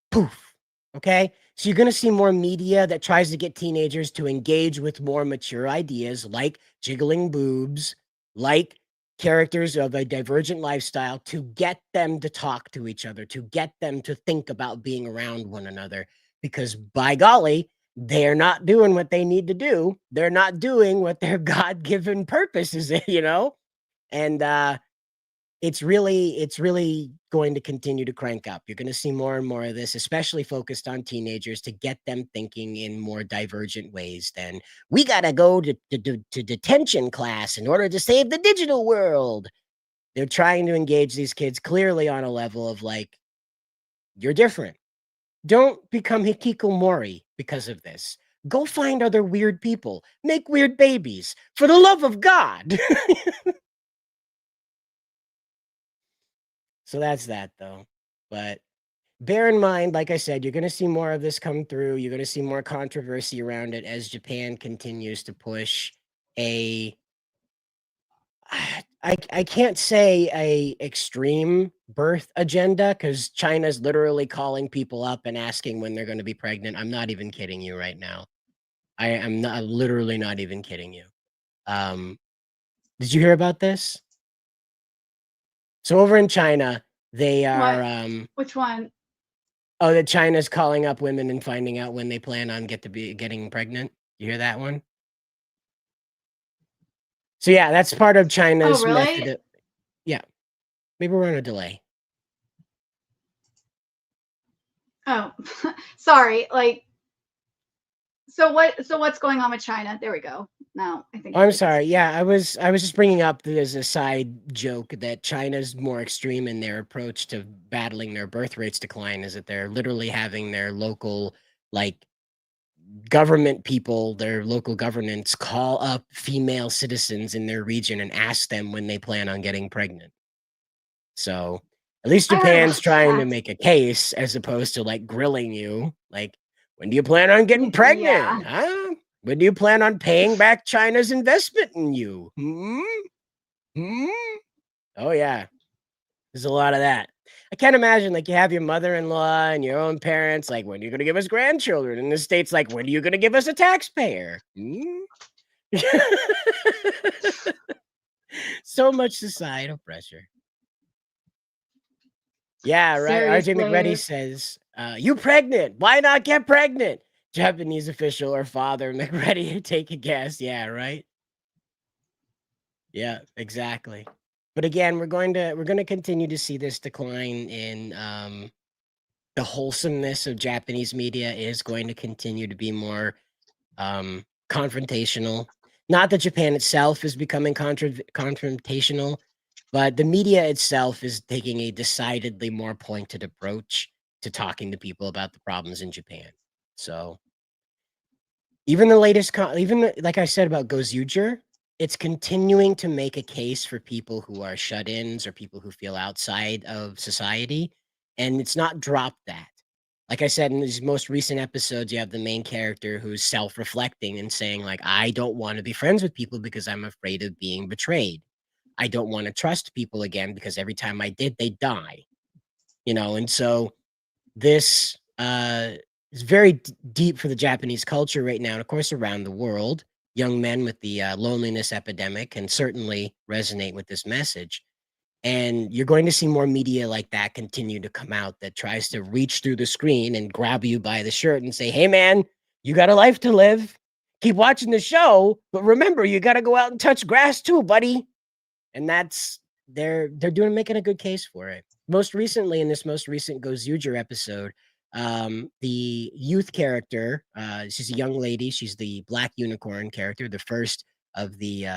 Poof. Okay? So you're going to see more media that tries to get teenagers to engage with more mature ideas like jiggling boobs, like characters of a divergent lifestyle, to get them to talk to each other, to get them to think about being around one another. Because by golly, they're not doing what they need to do. They're not doing what their God-given purpose is, you know? And it's really going to continue to crank up. You're going to see more and more of this, especially focused on teenagers, to get them thinking in more divergent ways than we got to go to detention class in order to save the digital world. They're trying to engage these kids clearly on a level of like, you're different. Don't become hikikomori because of this. Go find other weird people. Make weird babies. For the love of God. So that's that, though. But bear in mind, like I said, you're going to see more of this come through. You're going to see more controversy around it as Japan continues to push a... I can't say a extreme birth agenda, because China's literally calling people up and asking when they're going to be pregnant. I'm not even kidding you right now. I'm literally not even kidding you. Did you hear about this? So over in China, they are Which one? Oh, that China's calling up women and finding out when they plan on getting pregnant. You hear that one? So yeah, that's part of China's method. Yeah. Maybe we're on a delay. Oh, sorry. Like, so what's going on with China? There we go. Now I think. I'm sorry. Yeah, I was just bringing up as a side joke that China's more extreme in their approach to battling their birth rates decline, is that they're literally having their local, like, government people, their local governance, call up female citizens in their region and ask them when they plan on getting pregnant. So at least Japan's trying to make a case as opposed to like grilling you. Like, when do you plan on getting pregnant? Yeah. Huh? When do you plan on paying back China's investment in you? Oh, yeah. There's a lot of that. I can't imagine, like, you have your mother-in-law and your own parents, like, when are you going to give us grandchildren? And the state's like, when are you going to give us a taxpayer? So much societal pressure. Yeah, right. RJ McReady says, you pregnant. Why not get pregnant? Japanese official or father McReady, take a guess. Yeah, right. Yeah, exactly. But again, we're going to continue to see this decline in the wholesomeness of Japanese media is going to continue to be more confrontational. Not that Japan itself is becoming confrontational, but the media itself is taking a decidedly more pointed approach to talking to people about the problems in Japan. So even the latest, like I said about Gozuger, it's continuing to make a case for people who are shut-ins or people who feel outside of society, and it's not dropped that. Like I said, in these most recent episodes, you have the main character who's self-reflecting and saying, like, I don't want to be friends with people because I'm afraid of being betrayed. I don't want to trust people again because every time I did, they die. You know, and so this is very deep for the Japanese culture right now, and of course around the world. Young men with the loneliness epidemic can certainly resonate with this message. And you're going to see more media like that continue to come out that tries to reach through the screen and grab you by the shirt and say, hey, man, you got a life to live. Keep watching the show, but remember, you got to go out and touch grass too, buddy. And that's, they're making a good case for it. Most recently, in this most recent Gozuger episode, The youth character, she's a young lady. She's the Black Unicorn character, the first of the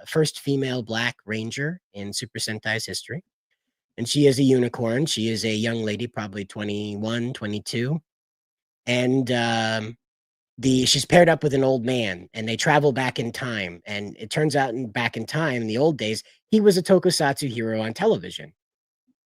first female Black Ranger in Super Sentai's history. And she is a unicorn. She is a young lady, probably 21, 22. And she's paired up with an old man, and they travel back in time. And it turns out back in time, in the old days, he was a tokusatsu hero on television.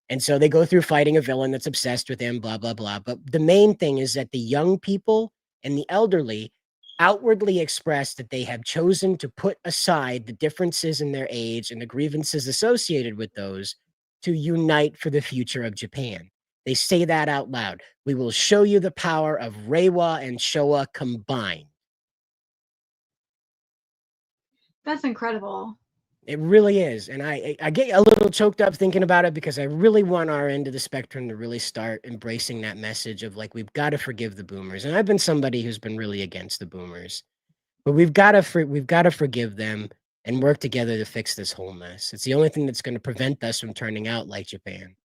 And so they go through fighting a villain that's obsessed with him, blah, blah, blah. But the main thing is that the young people and the elderly outwardly express that they have chosen to put aside the differences in their age and the grievances associated with those to unite for the future of Japan. They say that out loud. We will show you the power of Reiwa and Showa combined. That's incredible. It really is. And I get a little choked up thinking about it because I really want our end of the spectrum to really start embracing that message of like, we've got to forgive the boomers. And I've been somebody who's been really against the boomers, but we've got to forgive them and work together to fix this whole mess. It's the only thing that's going to prevent us from turning out like Japan.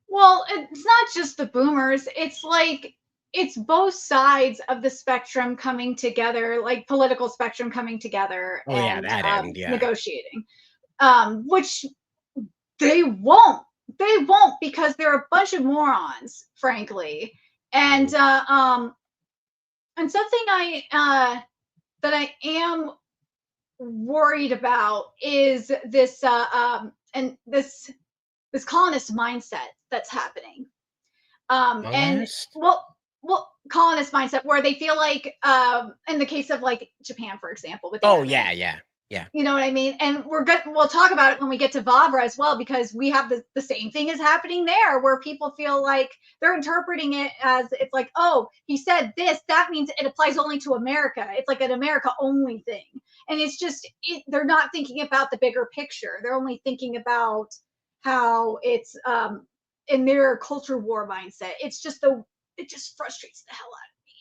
Well, it's not just the boomers. It's like, it's both sides of the spectrum coming together, like political spectrum coming together and negotiating, which they won't because they're a bunch of morons, frankly. And something that I am worried about is this and this colonist mindset that's happening. And colonist mindset where they feel like in the case of like Japan, for example, with anime, yeah, you know what I mean? And we'll talk about it when we get to Vavra as well, because we have the same thing is happening there, where people feel like they're interpreting it as, it's like, oh, he said this, that means it applies only to America. It's like an America only thing. And it's just, they're not thinking about the bigger picture. They're only thinking about how it's in their culture war mindset. It just frustrates the hell out of me.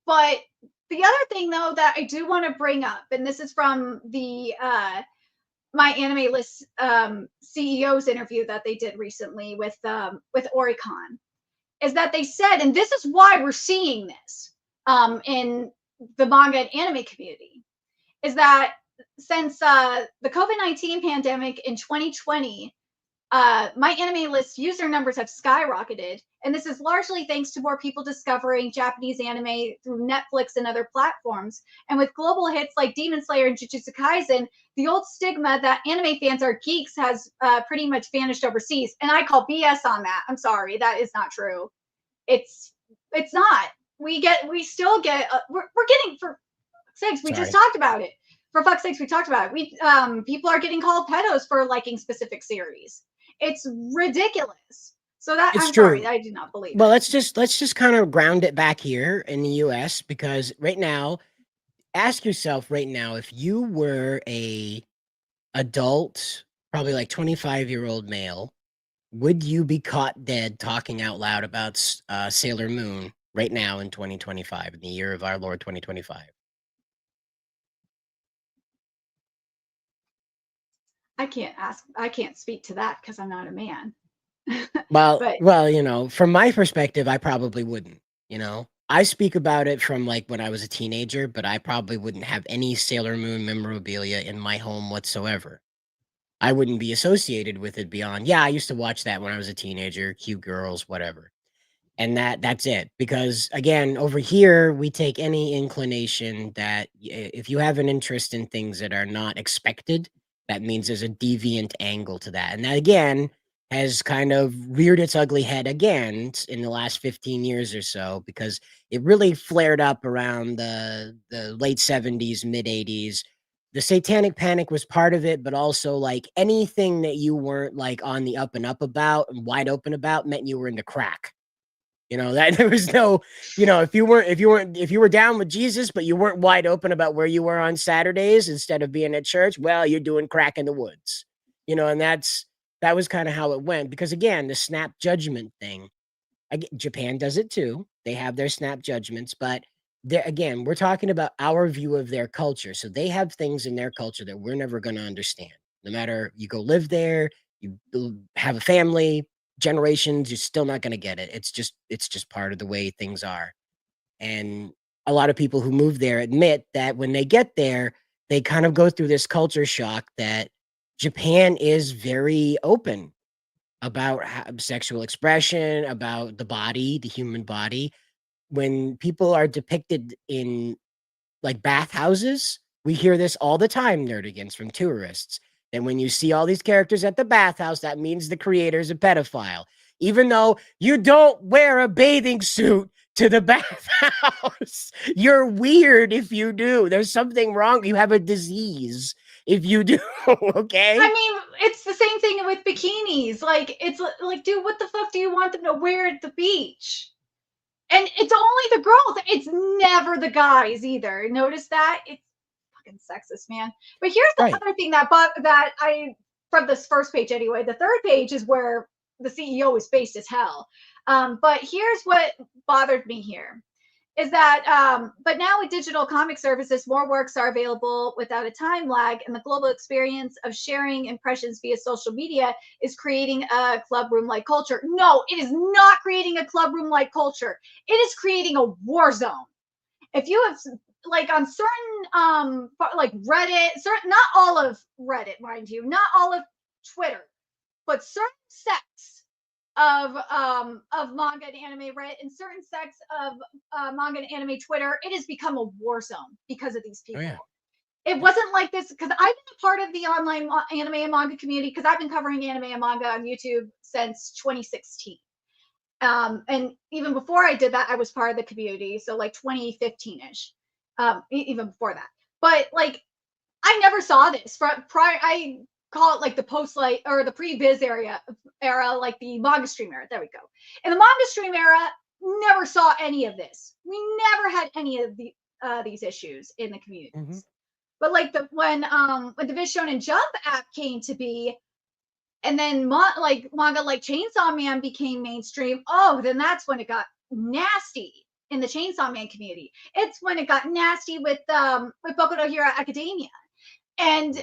But the other thing, though, that I do want to bring up, and this is from the My Anime List CEO's interview that they did recently with Oricon, is that they said, and this is why we're seeing this in the manga and anime community, is that since the COVID-19 pandemic in 2020, My Anime List user numbers have skyrocketed, and this is largely thanks to more people discovering Japanese anime through Netflix and other platforms. And with global hits like Demon Slayer and Jujutsu Kaisen, the old stigma that anime fans are geeks has pretty much vanished overseas. And I call BS on that. I'm sorry, that is not true. It's not. We're getting, for fuck's sakes, we just talked about it. For fuck's sakes, we talked about it. People are getting called pedos for liking specific series. It's ridiculous. So that I'm sorry, I do not believe. Well, let's just kind of ground it back here in the US, because right now, ask yourself right now, if you were a adult, probably like 25-year-old male, would you be caught dead talking out loud about Sailor Moon right now in 2025, in the year of our Lord 2025? I can't speak to that because I'm not a man. Well, you know, from my perspective, I probably wouldn't, you know. I speak about it from like when I was a teenager, but I probably wouldn't have any Sailor Moon memorabilia in my home whatsoever. I wouldn't be associated with it beyond, yeah, I used to watch that when I was a teenager, cute girls, whatever. And that's it. Because again, over here, we take any inclination that if you have an interest in things that are not expected, that means there's a deviant angle to that. And that, again, has kind of reared its ugly head again in the last 15 years or so, because it really flared up around the late 70s, mid 80s. The Satanic Panic was part of it, but also like anything that you weren't like on the up and up about and wide open about meant you were into crack. You know, that there was no, you know, if you were down with Jesus, but you weren't wide open about where you were on Saturdays instead of being at church, well, you're doing crack in the woods, you know, and that was kind of how it went. Because again, the snap judgment thing, Japan does it too. They have their snap judgments, but again, we're talking about our view of their culture. So they have things in their culture that we're never going to understand. No matter you go live there, you have a family, generations, you're still not going to get it. It's just part of the way things are. And a lot of people who move there admit that when they get there, they kind of go through this culture shock that Japan is very open about sexual expression, about the body, the human body. When people are depicted in like bathhouses, we hear this all the time, nerdigans, from tourists. And when you see all these characters at the bathhouse, that means the creator's a pedophile. Even though you don't wear a bathing suit to the bathhouse. You're weird if you do. There's something wrong. You have a disease if you do, okay? I mean, it's the same thing with bikinis. Like, it's like, dude, what the fuck do you want them to wear at the beach? And it's only the girls. It's never the guys either. Notice that? It's fucking sexist, man. But here's the other thing that I, from this first page anyway, the third page is where the CEO is based as hell. But here's what bothered me here. Is that, but now with digital comic services, more works are available without a time lag, and the global experience of sharing impressions via social media is creating a club room-like culture. No, it is not creating a club room-like culture. It is creating a war zone. If you have, like, on certain, like Reddit, certain, not all of Reddit, mind you, not all of Twitter, but certain sects of manga and anime Reddit and certain sects of manga and anime Twitter, it has become a war zone because of these people. It wasn't like this because I've been a part of the online anime and manga community because I've been covering anime and manga on YouTube since 2016. And even before I did that, I was part of the community, so like 2015-ish, even before that. But like, I never saw this from prior. I call it like the post light or the pre-viz era, like the manga stream era. There we go. In the manga stream era, never saw any of this. We never had any of these issues in the communities. But like when the Viz Shonen Jump app came to be, and then like manga like Chainsaw Man became mainstream. Oh, then that's when it got nasty in the Chainsaw Man community. It's when it got nasty with Boku no Hero Academia. And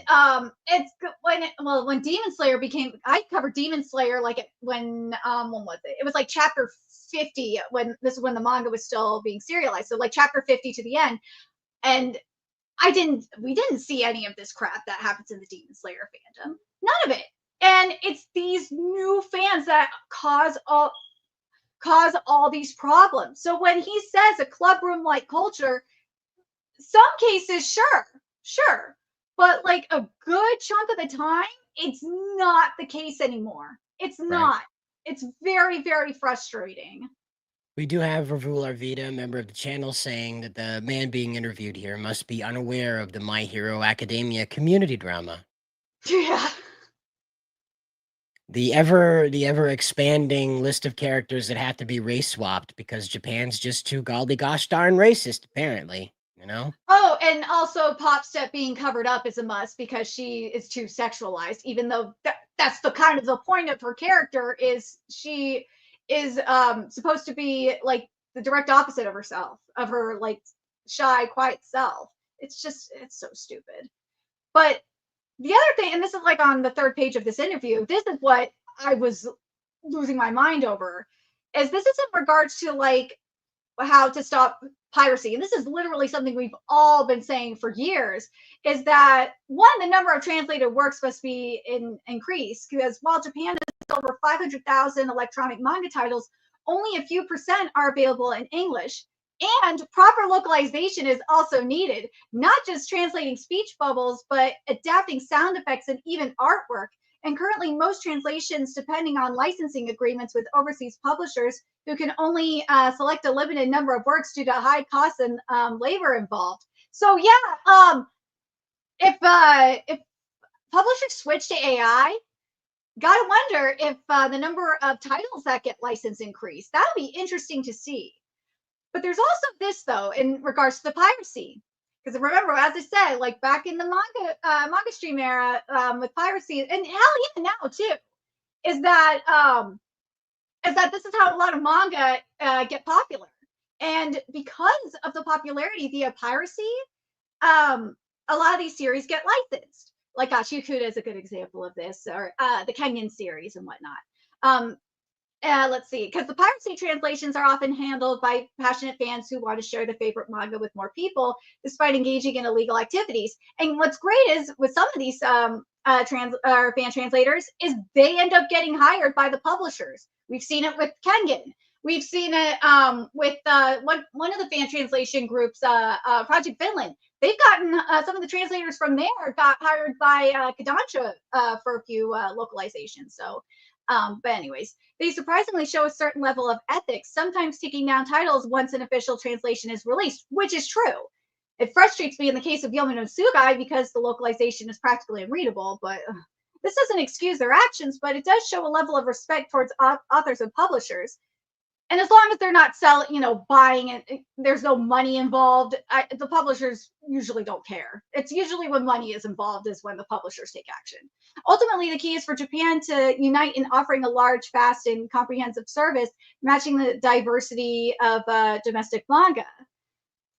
it's when Demon Slayer became, I covered Demon Slayer like when was it? It was like chapter 50 when the manga was still being serialized. So like chapter 50 to the end. And we didn't see any of this crap that happens in the Demon Slayer fandom. None of it. And it's these new fans that cause all these problems. So when he says a club room like culture, some cases, sure. But like a good chunk of the time, it's not the case anymore. It's not. It's very, very frustrating. We do have Ravul Arvita, a member of the channel, saying that the man being interviewed here must be unaware of the My Hero Academia community drama. Yeah. The ever expanding list of characters that have to be race swapped because Japan's just too golly gosh darn racist, apparently. You know? Oh, and also Pop Step being covered up is a must because she is too sexualized, even though that's the kind of the point of her character is she is supposed to be like the direct opposite of herself, of her like shy, quiet self. It's so stupid. But the other thing, and this is like on the third page of this interview, this is what I was losing my mind over, is this is in regards to like how to stop piracy. And this is literally something we've all been saying for years, is that one, the number of translated works must be increased because while Japan has over 500,000 electronic manga titles, only a few % are available in English. And proper localization is also needed, not just translating speech bubbles, but adapting sound effects and even artwork. And currently, most translations, depending on licensing agreements with overseas publishers who can only select a limited number of works due to high costs and labor involved. So yeah, if publishers switch to AI, gotta wonder if the number of titles that get licensed increase. That'll be interesting to see. But there's also this though, in regards to the piracy. Because remember, as I said, like back in the manga stream era with piracy, and hell yeah, now too, is that this is how a lot of manga get popular. And because of the popularity via piracy, a lot of these series get licensed. Like Ashikuda is a good example of this, or the Kenyan series and whatnot. let's see, because the piracy translations are often handled by passionate fans who want to share their favorite manga with more people, despite engaging in illegal activities. And what's great is with some of these fan translators is they end up getting hired by the publishers. We've seen it with Kengan. We've seen it with one of the fan translation groups, Project Finland. They've gotten some of the translators from there got hired by Kodansha for a few localizations. So, but anyways, they surprisingly show a certain level of ethics, sometimes taking down titles once an official translation is released, which is true. It frustrates me in the case of Yomi no Tsugai because the localization is practically unreadable, but this doesn't excuse their actions, but it does show a level of respect towards authors and publishers. And as long as they're not buying it, there's no money involved, the publishers usually don't care. It's usually when money is involved is when the publishers take action. Ultimately, the key is for Japan to unite in offering a large, fast, and comprehensive service, matching the diversity of domestic manga.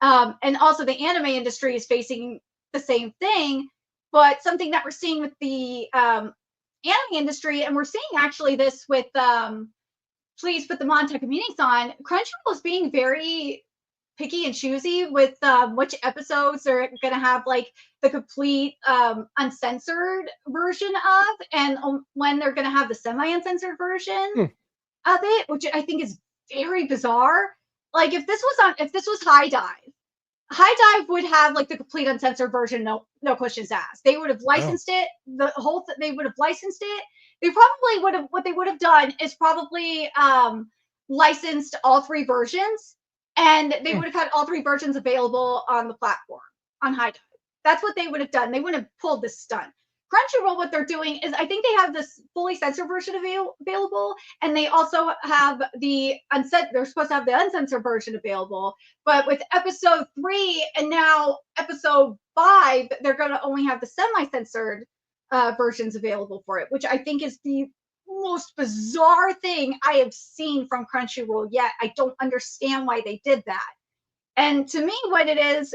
And also the anime industry is facing the same thing, but something that we're seeing with the anime industry, and we're seeing actually this with Please Put the Montague Meetings on. Crunchyroll is being very picky and choosy with which episodes they're going to have like the complete uncensored version of, and when they're going to have the semi-uncensored version of it, which I think is very bizarre. Like if this was High Dive would have like the complete uncensored version, no questions asked. They would have licensed it. They would have licensed it. They probably would have. What they would have done is probably licensed all three versions, and they would have had all three versions available on the platform on High Dive. That's what they would have done. They wouldn't have pulled this stunt. Crunchyroll, what they're doing is, I think they have this fully censored version available, and they also have the they're supposed to have the uncensored version available. But with episode 3 and now episode 5, they're going to only have the semi-censored versions available for it, which I think is the most bizarre thing I have seen from Crunchyroll yet. I don't understand why they did that. And to me, what it is,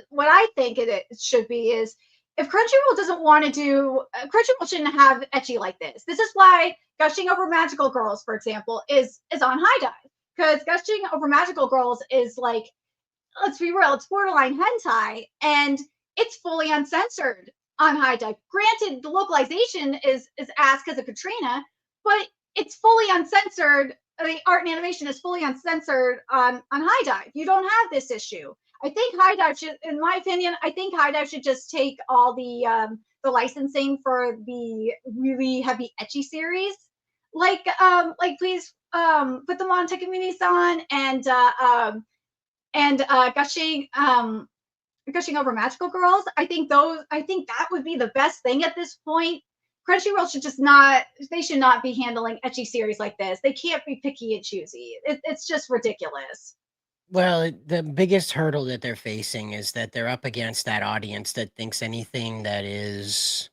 what I think it should be is, if Crunchyroll doesn't want to do, Crunchyroll shouldn't have ecchi like this. This is why Gushing Over Magical Girls, for example, is on High Dive. Because Gushing Over Magical Girls is like, let's be real, it's borderline hentai, and it's fully uncensored on High Dive. Granted, the localization is asked because of Katrina, but it's fully uncensored. The art and animation is fully uncensored on High Dive. You don't have this issue. I think High Dive should, in my opinion, High Dive should just take all the licensing for the really heavy ecchi series, like Please Put the Montague Meetings on and Gushing Over Magical Girls. I think that would be the best thing at this point. Crunchyroll should they should not be handling ecchi series like this. They can't be picky and choosy. It's just ridiculous. Well, the biggest hurdle that they're facing is that they're up against that audience that thinks anything that is,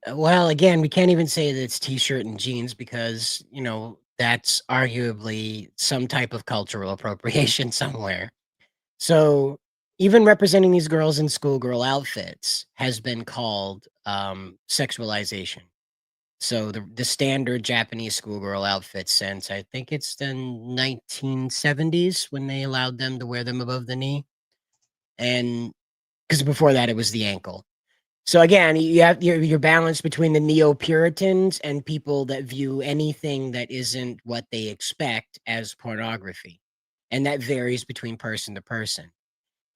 well, again, we can't even say that it's t-shirt and jeans because, that's arguably some type of cultural appropriation somewhere. So even representing these girls in schoolgirl outfits has been called sexualization. So the standard Japanese schoolgirl outfit since, I think it's the 1970s when they allowed them to wear them above the knee. And because before that it was the ankle. So again, you have your balance between the neo-Puritans and people that view anything that isn't what they expect as pornography. And that varies between person to person.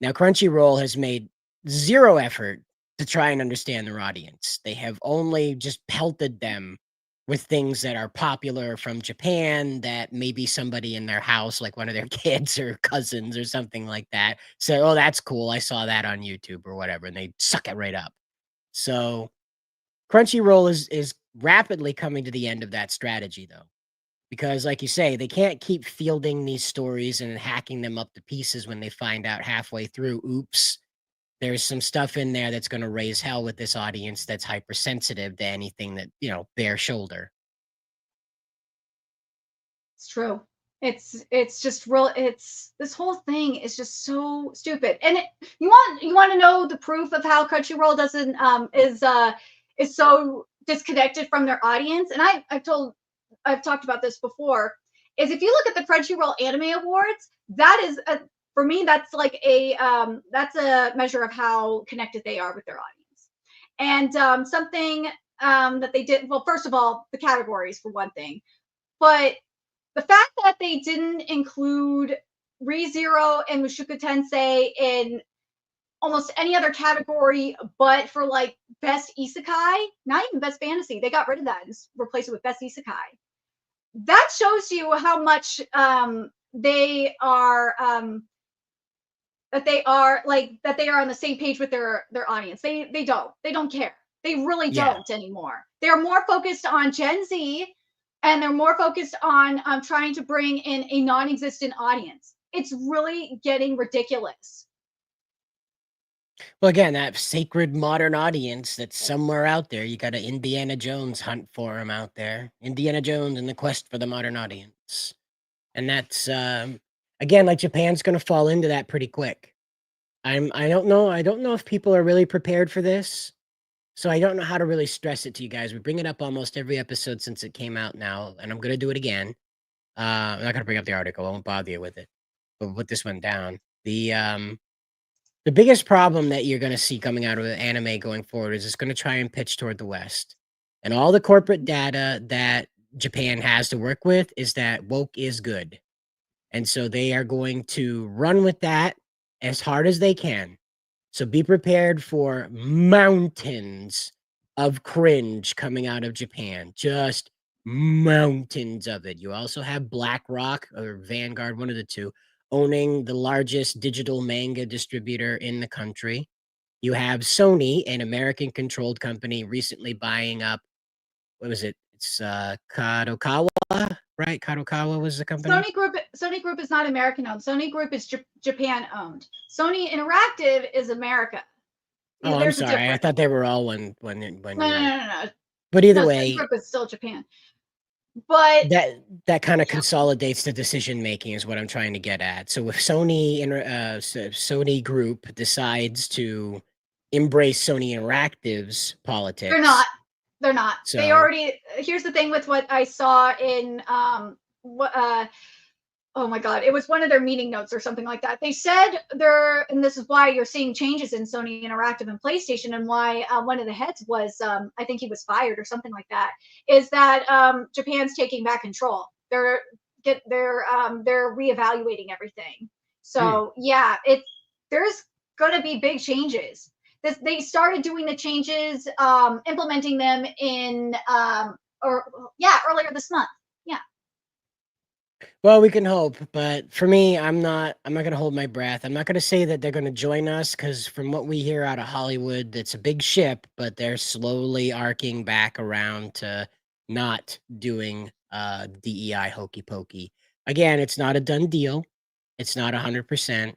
Now, Crunchyroll has made zero effort to try and understand their audience. They have only just pelted them with things that are popular from Japan that maybe somebody in their house, like one of their kids or cousins or something like that, say, oh, that's cool. I saw that on YouTube or whatever. And they suck it right up. So Crunchyroll is rapidly coming to the end of that strategy, though. Because like you say, they can't keep fielding these stories and hacking them up to pieces when they find out halfway through, oops, there's some stuff in there that's going to raise hell with this audience that's hypersensitive to anything that, bare shoulder. It's true. It's just real. This whole thing is just so stupid. And you want to know the proof of how Crunchyroll doesn't is so disconnected from their audience. And I've told I've talked about this before, is if you look at the Crunchyroll Anime Awards, that is for me that's like that's a measure of how connected they are with their audience. And something that they did, well, first of all, the categories for one thing, but the fact that they didn't include ReZero and Mushoku Tensei in almost any other category but for like best isekai, not even best fantasy, they got rid of that and replaced it with best isekai. That shows you how much they are that they are on the same page with their audience. They don't care. They really don't anymore. They're more focused on Gen Z, and they're more focused on trying to bring in a non-existent audience. It's really getting ridiculous. Well, again, that sacred modern audience that's somewhere out there. You got to Indiana Jones hunt for him out there. Indiana Jones and the quest for the modern audience. And that's, again, like Japan's going to fall into that pretty quick. I don't know. I don't know if people are really prepared for this. So I don't know how to really stress it to you guys. We bring it up almost every episode since it came out now, and I'm going to do it again. I'm not going to bring up the article. I won't bother you with it. But we'll put this one down. The biggest problem that you're going to see coming out of anime going forward is it's going to try and pitch toward the West. And all the corporate data that Japan has to work with is that woke is good. And so they are going to run with that as hard as they can. So be prepared for mountains of cringe coming out of Japan. Just mountains of it. You also have BlackRock or Vanguard, one of the two, owning the largest digital manga distributor in the country. You have Sony, an American-controlled company, recently buying up, what was it? It's Kadokawa, right? Kadokawa was the company? Sony Group is not American owned. Sony Group is Japan owned. Sony Interactive is America. Oh, I'm sorry. I thought they were all one. No. But either way, Sony Group is still Japan. But that kind of consolidates the decision making is what I'm trying to get at. So if Sony Group decides to embrace Sony Interactive's politics, they're not. So, they already. Here's the thing with what I saw in oh my god, it was one of their meeting notes or something like that. They said and this is why you're seeing changes in Sony Interactive and PlayStation, and why one of the heads was, I think he was fired or something like that, is that Japan's taking back control. They're reevaluating everything. So yeah, there's going to be big changes. They started doing the changes, implementing them in earlier this month. Yeah. Well, we can hope, but for me, I'm not going to hold my breath. I'm not going to say that they're going to join us, because from what we hear out of Hollywood, it's a big ship, but they're slowly arcing back around to not doing DEI hokey pokey. Again, it's not a done deal. It's not 100%,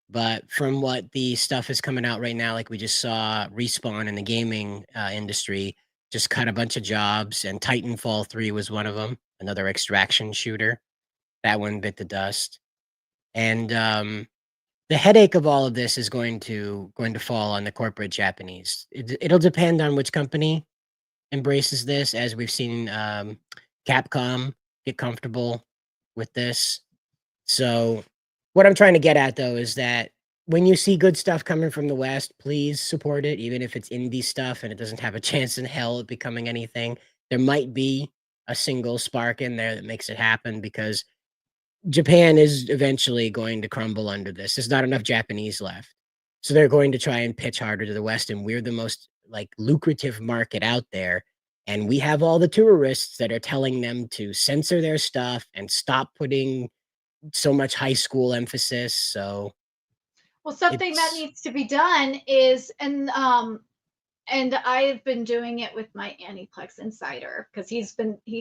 but from what the stuff is coming out right now, like we just saw Respawn in the gaming industry just cut a bunch of jobs, and Titanfall 3 was one of them, another extraction shooter. That one bit the dust. And the headache of all of this is going to fall on the corporate Japanese. It'll depend on which company embraces this, as we've seen Capcom get comfortable with this. So what I'm trying to get at, though, is that when you see good stuff coming from the West, please support it, even if it's indie stuff and it doesn't have a chance in hell of becoming anything. There might be a single spark in there that makes it happen, because Japan is eventually going to crumble under this. There's not enough Japanese left. So they're going to try and pitch harder to the West, and we're the most lucrative market out there. And we have all the tourists that are telling them to censor their stuff and stop putting so much high school emphasis. So something that needs to be done is, and I've been doing it with my Aniplex insider, because he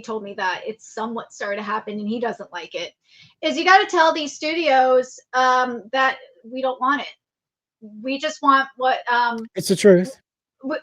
told me that it's somewhat started to happen and he doesn't like it, is you got to tell these studios that we don't want it. We just want what it's the truth.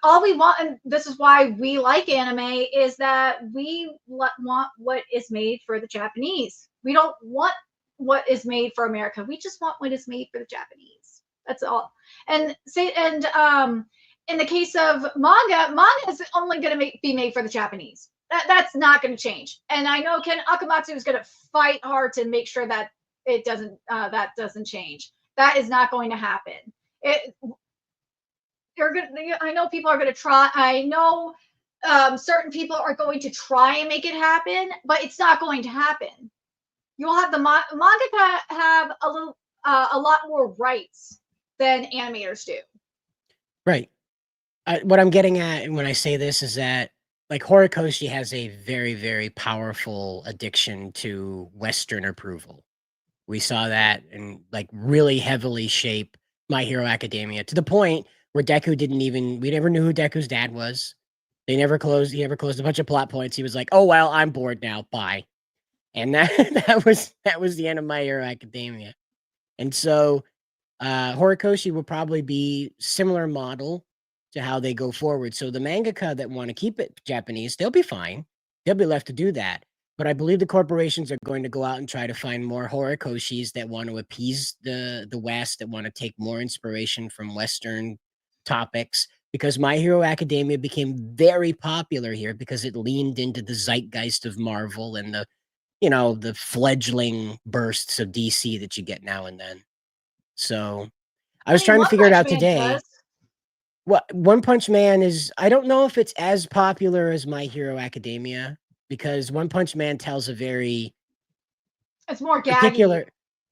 All we want, and this is why we like anime, is that we want what is made for the Japanese. We don't want what is made for America. We just want what is made for the Japanese. That's all. And in the case of manga is only going to be made for the Japanese. That's not going to change. And I know Ken Akamatsu is going to fight hard to make sure that it doesn't that doesn't change. That is not going to happen. I know people are going to try. I know certain people are going to try and make it happen, but it's not going to happen. You'll have the mangaka have a lot more rights than animators do. Right. What I'm getting at when I say this is that, like, Horikoshi has a very, very powerful addiction to Western approval. We saw that and like really heavily shape My Hero Academia to the point where Deku we never knew who Deku's dad was. He never closed a bunch of plot points. He was like, "Oh well, I'm bored now. Bye." And that was the end of My Hero Academia. And so Horikoshi will probably be similar model to how they go forward. So the mangaka that want to keep it Japanese, they'll be fine. They'll be left to do that. But I believe the corporations are going to go out and try to find more Horikoshis that want to appease the West, that want to take more inspiration from Western topics. Because My Hero Academia became very popular here because it leaned into the zeitgeist of Marvel and the fledgling bursts of DC that you get now and then. So I was trying to figure it out today. What One Punch Man is, I don't know if it's as popular as My Hero Academia, because One Punch Man tells a very It's more particular, gaggy.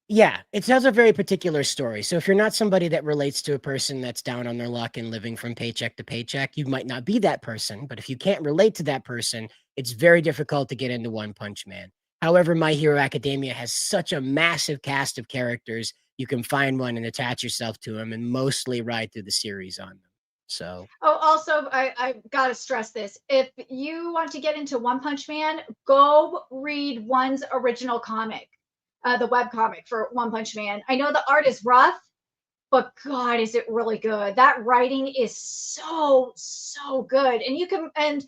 yeah, it tells a very particular story. So if you're not somebody that relates to a person that's down on their luck and living from paycheck to paycheck, you might not be that person. But if you can't relate to that person, it's very difficult to get into One Punch Man. However, My Hero Academia has such a massive cast of characters, you can find one and attach yourself to them and mostly ride through the series on them. So Oh, also, I gotta stress this. If you want to get into One Punch Man, go read One's original comic, the web comic for One Punch Man. I know the art is rough, but God, is it really good. That writing is so good. And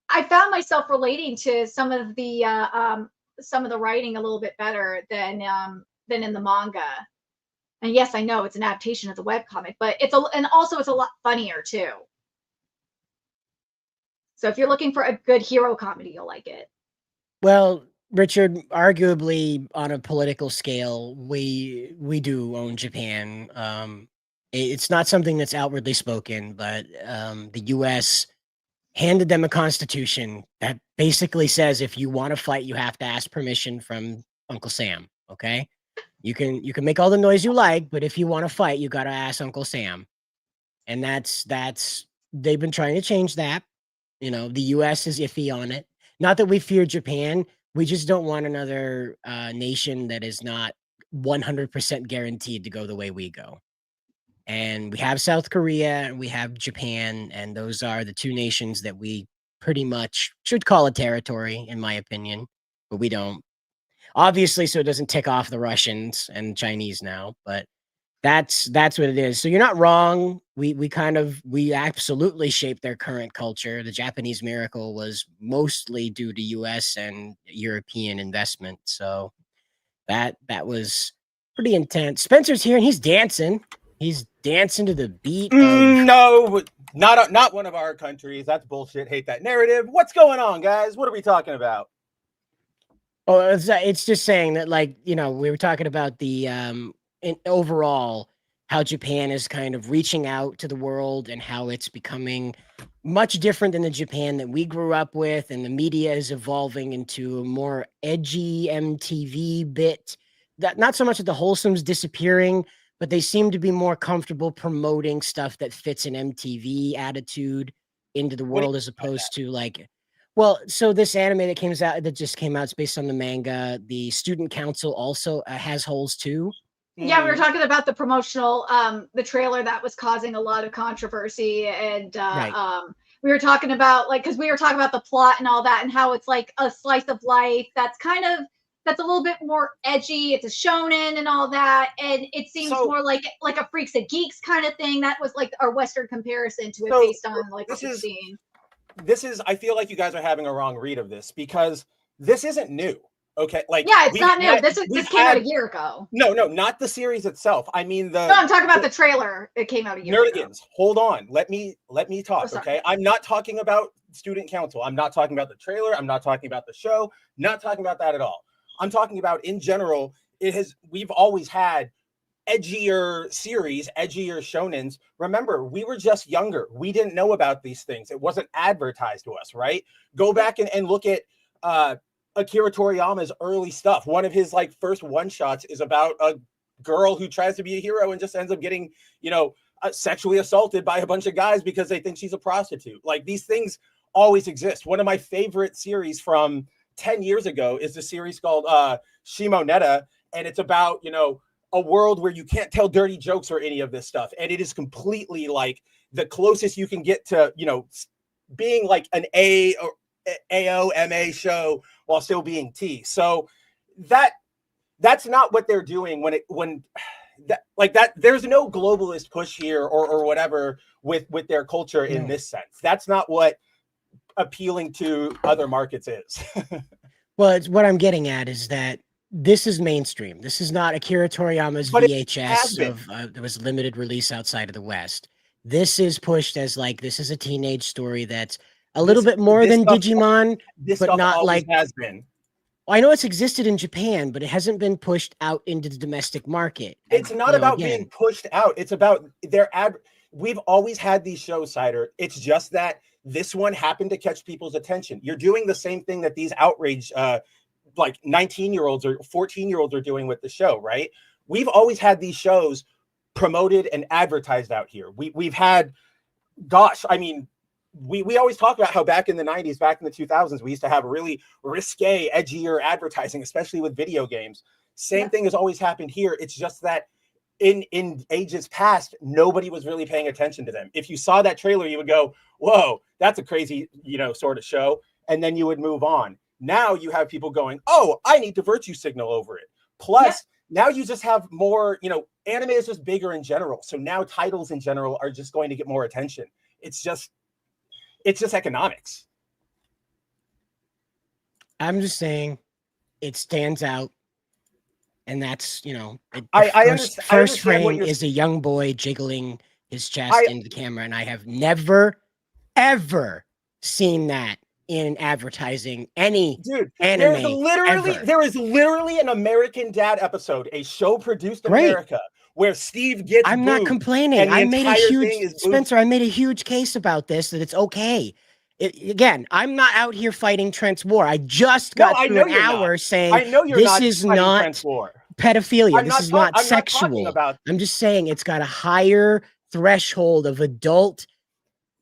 I found myself relating to some of the writing a little bit better than in the manga. And yes, I know it's an adaptation of the webcomic, but it's a lot funnier too. So if you're looking for a good hero comedy, you'll like it. well, Richard, arguably on a political scale, we do own Japan. It's not something that's outwardly spoken, but the U.S. handed them a constitution that basically says if you want to fight, you have to ask permission from Uncle Sam. Okay, you can make all the noise you like, but if you want to fight, you got to ask Uncle Sam. And that's they've been trying to change that. The U.S. is iffy on it. Not that we fear Japan. We just don't want another nation that is not 100% guaranteed to go the way we go. And we have South Korea and we have Japan, and those are the two nations that we pretty much should call a territory, in my opinion, but we don't. Obviously, so it doesn't tick off the Russians and Chinese now, but that's what it is. So you're not wrong. We absolutely shaped their current culture. The Japanese miracle was mostly due to US and European investment. So that was pretty intense. Spencer's here and he's dancing. He's dancing to the beat of No, not one of our countries. That's bullshit. Hate that narrative. What's going on, guys? What are we talking about? Oh, it's just saying that, like, we were talking about the overall how Japan is kind of reaching out to the world and how it's becoming much different than the Japan that we grew up with, and the media is evolving into a more edgy MTV bit. That not so much that the wholesome's disappearing, but they seem to be more comfortable promoting stuff that fits an MTV attitude into the world as opposed to like. Well, so this anime that just came out, it's based on the manga. The student council also has holes too. Yeah, we were talking about the promotional, the trailer that was causing a lot of controversy, and we were talking about because we were talking about the plot and all that, and how it's like a slice of life that's a little bit more edgy. It's a shonen and all that, and it seems more like a Freaks and Geeks kind of thing. That was like our Western comparison to it, based on like what we've seen. I feel like you guys are having a wrong read of this, because this isn't new. Okay, it's not new. This came out a year ago. No, not the series itself. I mean No, I'm talking about the trailer. It came out a year ago. Hold on. Let me talk. Okay, I'm not talking about student council. I'm not talking about the trailer. I'm not talking about the show. Not talking about that at all. I'm talking about in general. We've always had edgier series, edgier shonens. Remember, we were just younger. We didn't know about these things. It wasn't advertised to us, right? Go back and look at Akira Toriyama's early stuff. One of his like first one-shots is about a girl who tries to be a hero and just ends up getting, sexually assaulted by a bunch of guys because they think she's a prostitute. Like, these things always exist. One of my favorite series from 10 years ago is the series called Shimonetta, and it's about, a world where you can't tell dirty jokes or any of this stuff. And it is completely like the closest you can get to, being like an AOMA show while still being T. So that's not what they're doing there's no globalist push here or whatever with their culture in this sense. That's not what appealing to other markets is. Well, it's what I'm getting at is that this is mainstream. This is not Akira Toriyama's VHS there was limited release outside of the West. This is pushed as like, this is a teenage story that's a little bit more than Digimon, but not like has been. I know it's existed in Japan, but it hasn't been pushed out into the domestic market. It's not about being pushed out. It's about we've always had these shows, Cider. It's just that this one happened to catch people's attention. You're doing the same thing that these outrage like 19-year-olds or 14-year-olds are doing with the show, right? We've always had these shows promoted and advertised out here. We've had, gosh, I mean, we always talk about how back in the 90s, back in the 2000s, we used to have really risque, edgier advertising, especially with video games. Same thing has always happened here. It's just that in ages past, nobody was really paying attention to them. If you saw that trailer, you would go, whoa, that's a crazy, sort of show. And then you would move on. Now you have people going, oh, I need to virtue signal over it. Plus, now you just have more, anime is just bigger in general. So now titles in general are just going to get more attention. It's just economics. I'm just saying it stands out. And that's, first frame is a young boy jiggling his chest into the camera. And I have never, ever seen that in advertising any anime. There is literally an American Dad episode, a show produced in America, where Steve gets I'm not complaining. I made I made a huge case about this, that it's okay. Again, I'm not out here fighting Trent's war. I just got through an hour saying this is not pedophilia. This is not sexual. I'm just saying it's got a higher threshold of adult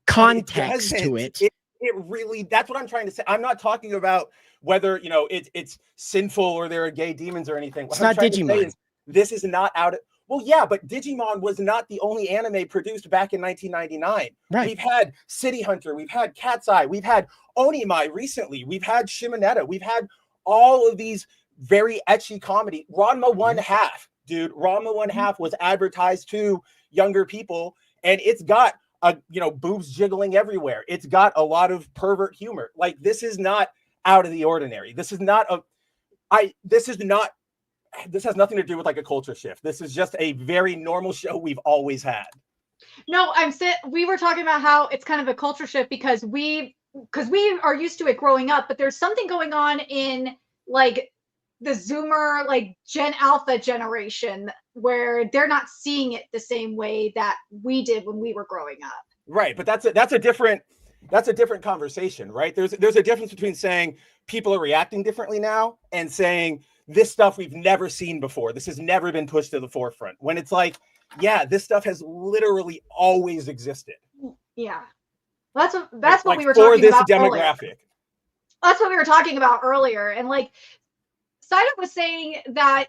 context to it. It really, that's what I'm trying to say. I'm not talking about whether, it's sinful or there are gay demons or anything. It's not Digimon. This is not out of, well, yeah, but Digimon was not the only anime produced back in 1999. Right. We've had City Hunter, we've had Cat's Eye, we've had Onimai recently, we've had Shimonetta, we've had all of these very ecchi comedy. Ranma 1/2, dude. Ranma 1/2 was advertised to younger people, and it's got boobs jiggling everywhere. It's got a lot of pervert humor. Like, this is not out of the ordinary. This has nothing to do with like a culture shift. This is just a very normal show we've always had. No, we were talking about how it's kind of a culture shift because we are used to it growing up, but there's something going on in like the Zoomer, like Gen Alpha generation, where they're not seeing it the same way that we did when we were growing up. Right, but that's a different conversation, right? There's a difference between saying people are reacting differently now and saying this stuff we've never seen before. This has never been pushed to the forefront. When it's like, yeah, this stuff has literally always existed. Yeah, that's what we were talking about demographic. Earlier. That's what we were talking about earlier, and like Cider was saying that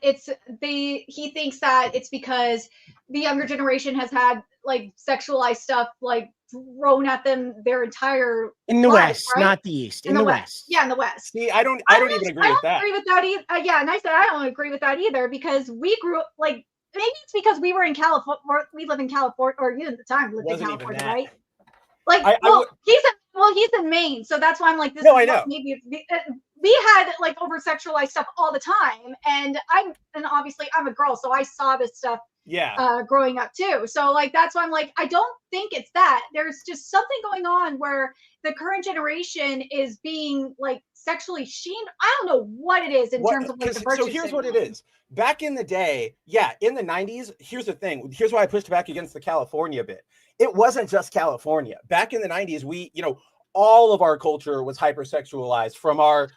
he thinks that it's because the younger generation has had like sexualized stuff like thrown at them their entire in the life, West, right? not the East. In the West. Yeah, in the West. See, I don't even agree with that. I don't agree with that either. Yeah, and I said I don't agree with that either because we grew up like maybe it's because we were in California. We live in California, or you at the time lived in California, right? Like, he's in Maine, so that's why I'm like this. No, I know. Maybe we had like over sexualized stuff all the time, and obviously I'm a girl, so I saw this stuff Yeah. growing up too. So like that's why I'm like, I don't think it's that. There's just something going on where the current generation is being like sexually shamed. I don't know what it is in terms of like the virtue So here's what it signaling. is. Back in the day, yeah, in the 90s, here's the thing. Here's why I pushed back against the California bit. It wasn't just California. Back in the 90s, we, all of our culture was hypersexualized, from our,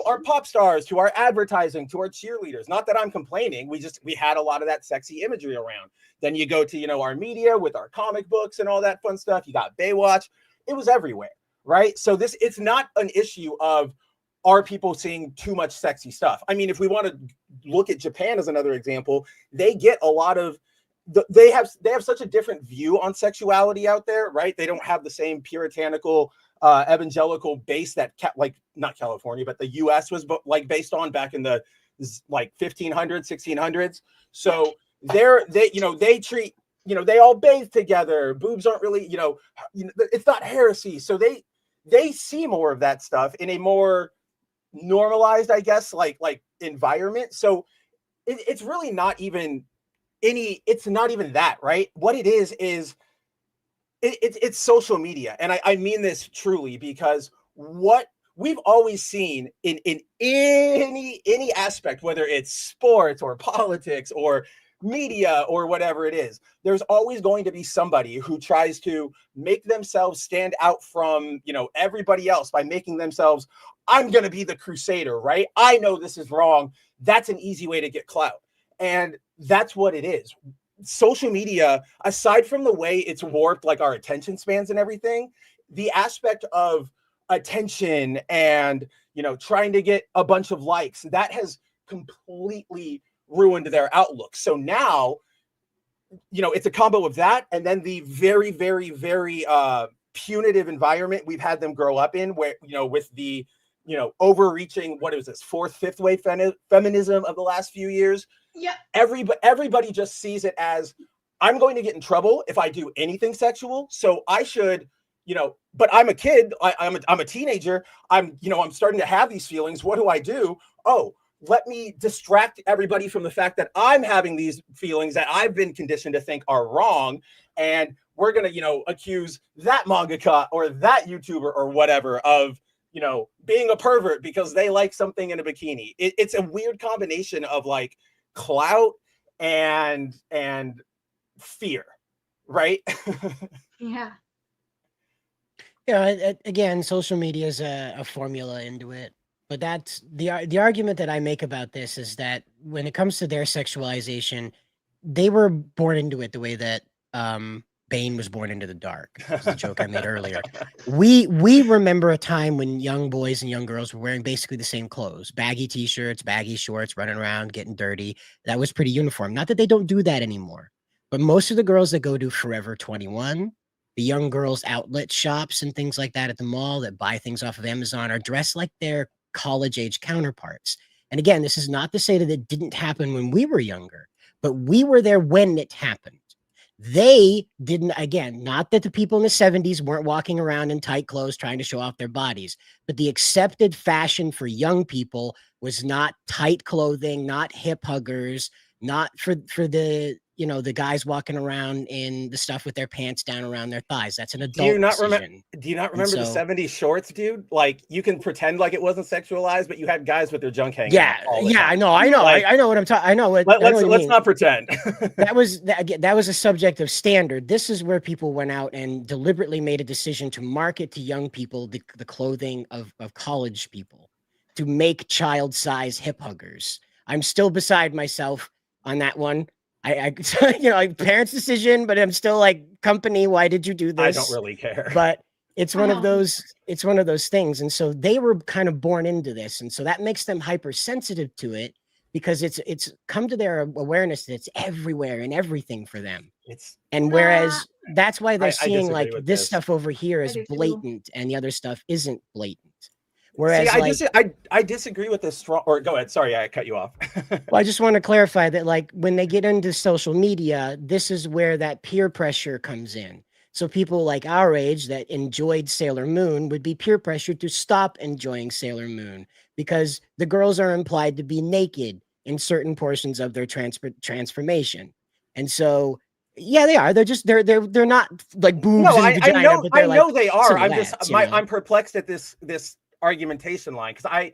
our pop stars to our advertising to our cheerleaders. Not that I'm complaining. We had a lot of that sexy imagery around. Then you go to, our media with our comic books and all that fun stuff. You got Baywatch. It was everywhere, right? So it's not an issue of, are people seeing too much sexy stuff? I mean, if we want to look at Japan as another example, they get a lot of, they have such a different view on sexuality out there, right? They don't have the same puritanical evangelical base that like not California, but the US was like based on back in the like 1500s, 1600s. So they treat, they all bathe together. Boobs aren't really, it's not heresy. So they see more of that stuff in a more normalized, I guess, like environment. So it's really not even it's not even that, right? What it is it's social media. And I mean this truly, because what we've always seen in any aspect, whether it's sports or politics or media or whatever it is, there's always going to be somebody who tries to make themselves stand out from, everybody else by making themselves, I'm going to be the crusader, right? I know this is wrong. That's an easy way to get clout. And that's what it is. Social media, aside from the way it's warped like our attention spans and everything, the aspect of attention and trying to get a bunch of likes, that has completely ruined their outlook. So now it's a combo of that, and then the very, very, very punitive environment we've had them grow up in, where with the overreaching, what is this, fourth, fifth wave feminism of the last few years. Yeah. Everybody just sees it as, I'm going to get in trouble if I do anything sexual. So I should, but I'm a kid. I'm a teenager. I'm starting to have these feelings. What do? Oh, let me distract everybody from the fact that I'm having these feelings that I've been conditioned to think are wrong. And we're going to, accuse that mangaka or that YouTuber or whatever of, being a pervert because they like something in a bikini. It's a weird combination of like clout and fear, right? Yeah. Again, social media is a formula into it. But that's the argument that I make about this, is that when it comes to their sexualization, they were born into it the way that Bane was born into the dark. That's the joke I made earlier. We remember a time when young boys and young girls were wearing basically the same clothes, baggy t-shirts, baggy shorts, running around, getting dirty. That was pretty uniform. Not that they don't do that anymore, but most of the girls that go to Forever 21, the young girls outlet shops and things like that at the mall that buy things off of Amazon, are dressed like their college age counterparts. And again, this is not to say that it didn't happen when we were younger, but we were there when it happened. They didn't, again, not that the people in the 70s weren't walking around in tight clothes trying to show off their bodies, but the accepted fashion for young people was not tight clothing, not hip huggers, not for the, the guys walking around in the stuff with their pants down around their thighs. That's an adult Do you not decision. remember the 70s shorts, dude? Like, you can pretend like it wasn't sexualized, but you had guys with their junk hanging out all the time. I know. Like, I know what I'm talking. I know what. Let's not pretend. that was a subject of standard. This is where people went out and deliberately made a decision to market to young people the clothing of college people, to make child size hip huggers. I'm still beside myself on that one. I parents' decision, but I'm still like, company, why did you do this? I don't really care. But it's one of those things. And so they were kind of born into this. And so that makes them hypersensitive to it, because it's come to their awareness that it's everywhere and everything for them. Whereas that's why they're seeing like this stuff over here is blatant and the other stuff isn't blatant. Whereas I disagree with this strong, or go ahead. Sorry, I cut you off. Well, I just want to clarify that, like, when they get into social media, this is where that peer pressure comes in. So people like our age that enjoyed Sailor Moon would be peer pressured to stop enjoying Sailor Moon, because the girls are implied to be naked in certain portions of their transformation. And so, yeah, they are. They're not like boobs No, and vagina, I know, but they're I know like they are. I'm just silhouettes, you know? I'm perplexed at this argumentation line because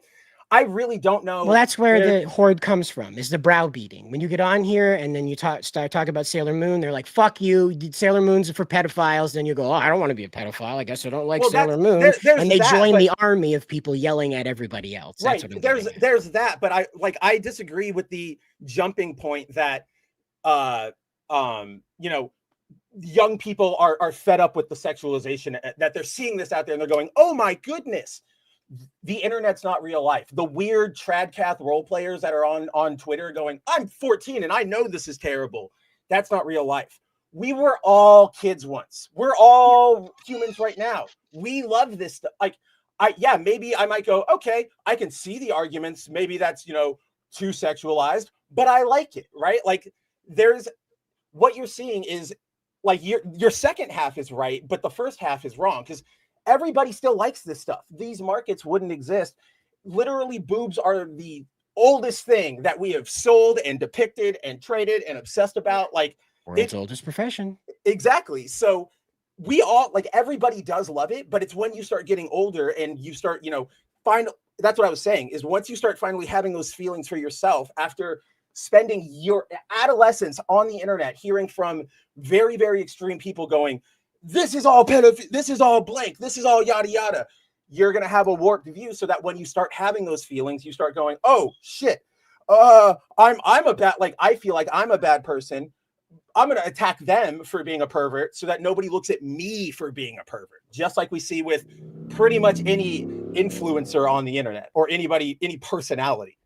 I really don't know. Well, that's where the horde comes from, is the browbeating. When you get on here and then you start talking about Sailor Moon, they're like, fuck you, Sailor Moon's for pedophiles. Then you go, oh, I don't want to be a pedophile. I guess I don't like Sailor Moon. And they join the army of people yelling at everybody else. That's Right. what I'm There's that, but I disagree with the jumping point that you know, young people are fed up with the sexualization, that they're seeing this out there and they're going, oh my goodness. The internet's not real life. The weird tradcath role players that are on Twitter going, I'm 14 and I know this is terrible. That's not real life. We were all kids once. We're all humans right now. We love this stuff. Like, maybe I might go, okay, I can see the arguments. Maybe that's, you know, too sexualized, but I like it, right? Like, there's what you're seeing is like your second half is right, but the first half is wrong because everybody still likes this stuff. These markets wouldn't exist. Literally, boobs are the oldest thing that we have sold and depicted and traded and obsessed about. Like, world's oldest profession. Exactly. So we all, like, everybody does love it, but it's when you start getting older and you start, you know, that's what I was saying, is once you start finally having those feelings for yourself after spending your adolescence on the internet, hearing from very, very extreme people going, this is all this is all blank, this is all yada yada, you're going to have a warped view, so that when you start having those feelings, you start going, oh shit, I'm a bad, like, I feel like I'm a bad person, I'm going to attack them for being a pervert so that nobody looks at me for being a pervert. Just like we see with pretty much any influencer on the internet or anybody, any personality.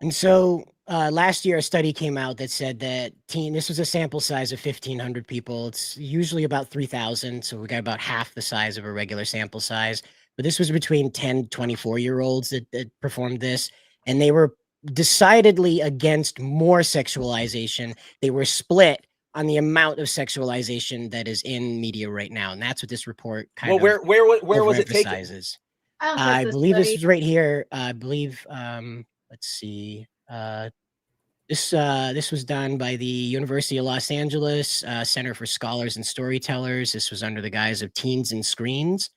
And so last year, a study came out that said that this was a sample size of 1,500 people. It's usually about 3,000. So we got about half the size of a regular sample size. But this was between 10 to 24-year-olds that performed this. And they were decidedly against more sexualization. They were split on the amount of sexualization that is in media right now. And that's what this report kind of where was it taken? I believe this was right here. I believe, let's see. This was done by the University of Los Angeles Center for Scholars and Storytellers. This was under the guise of Teens and Screens.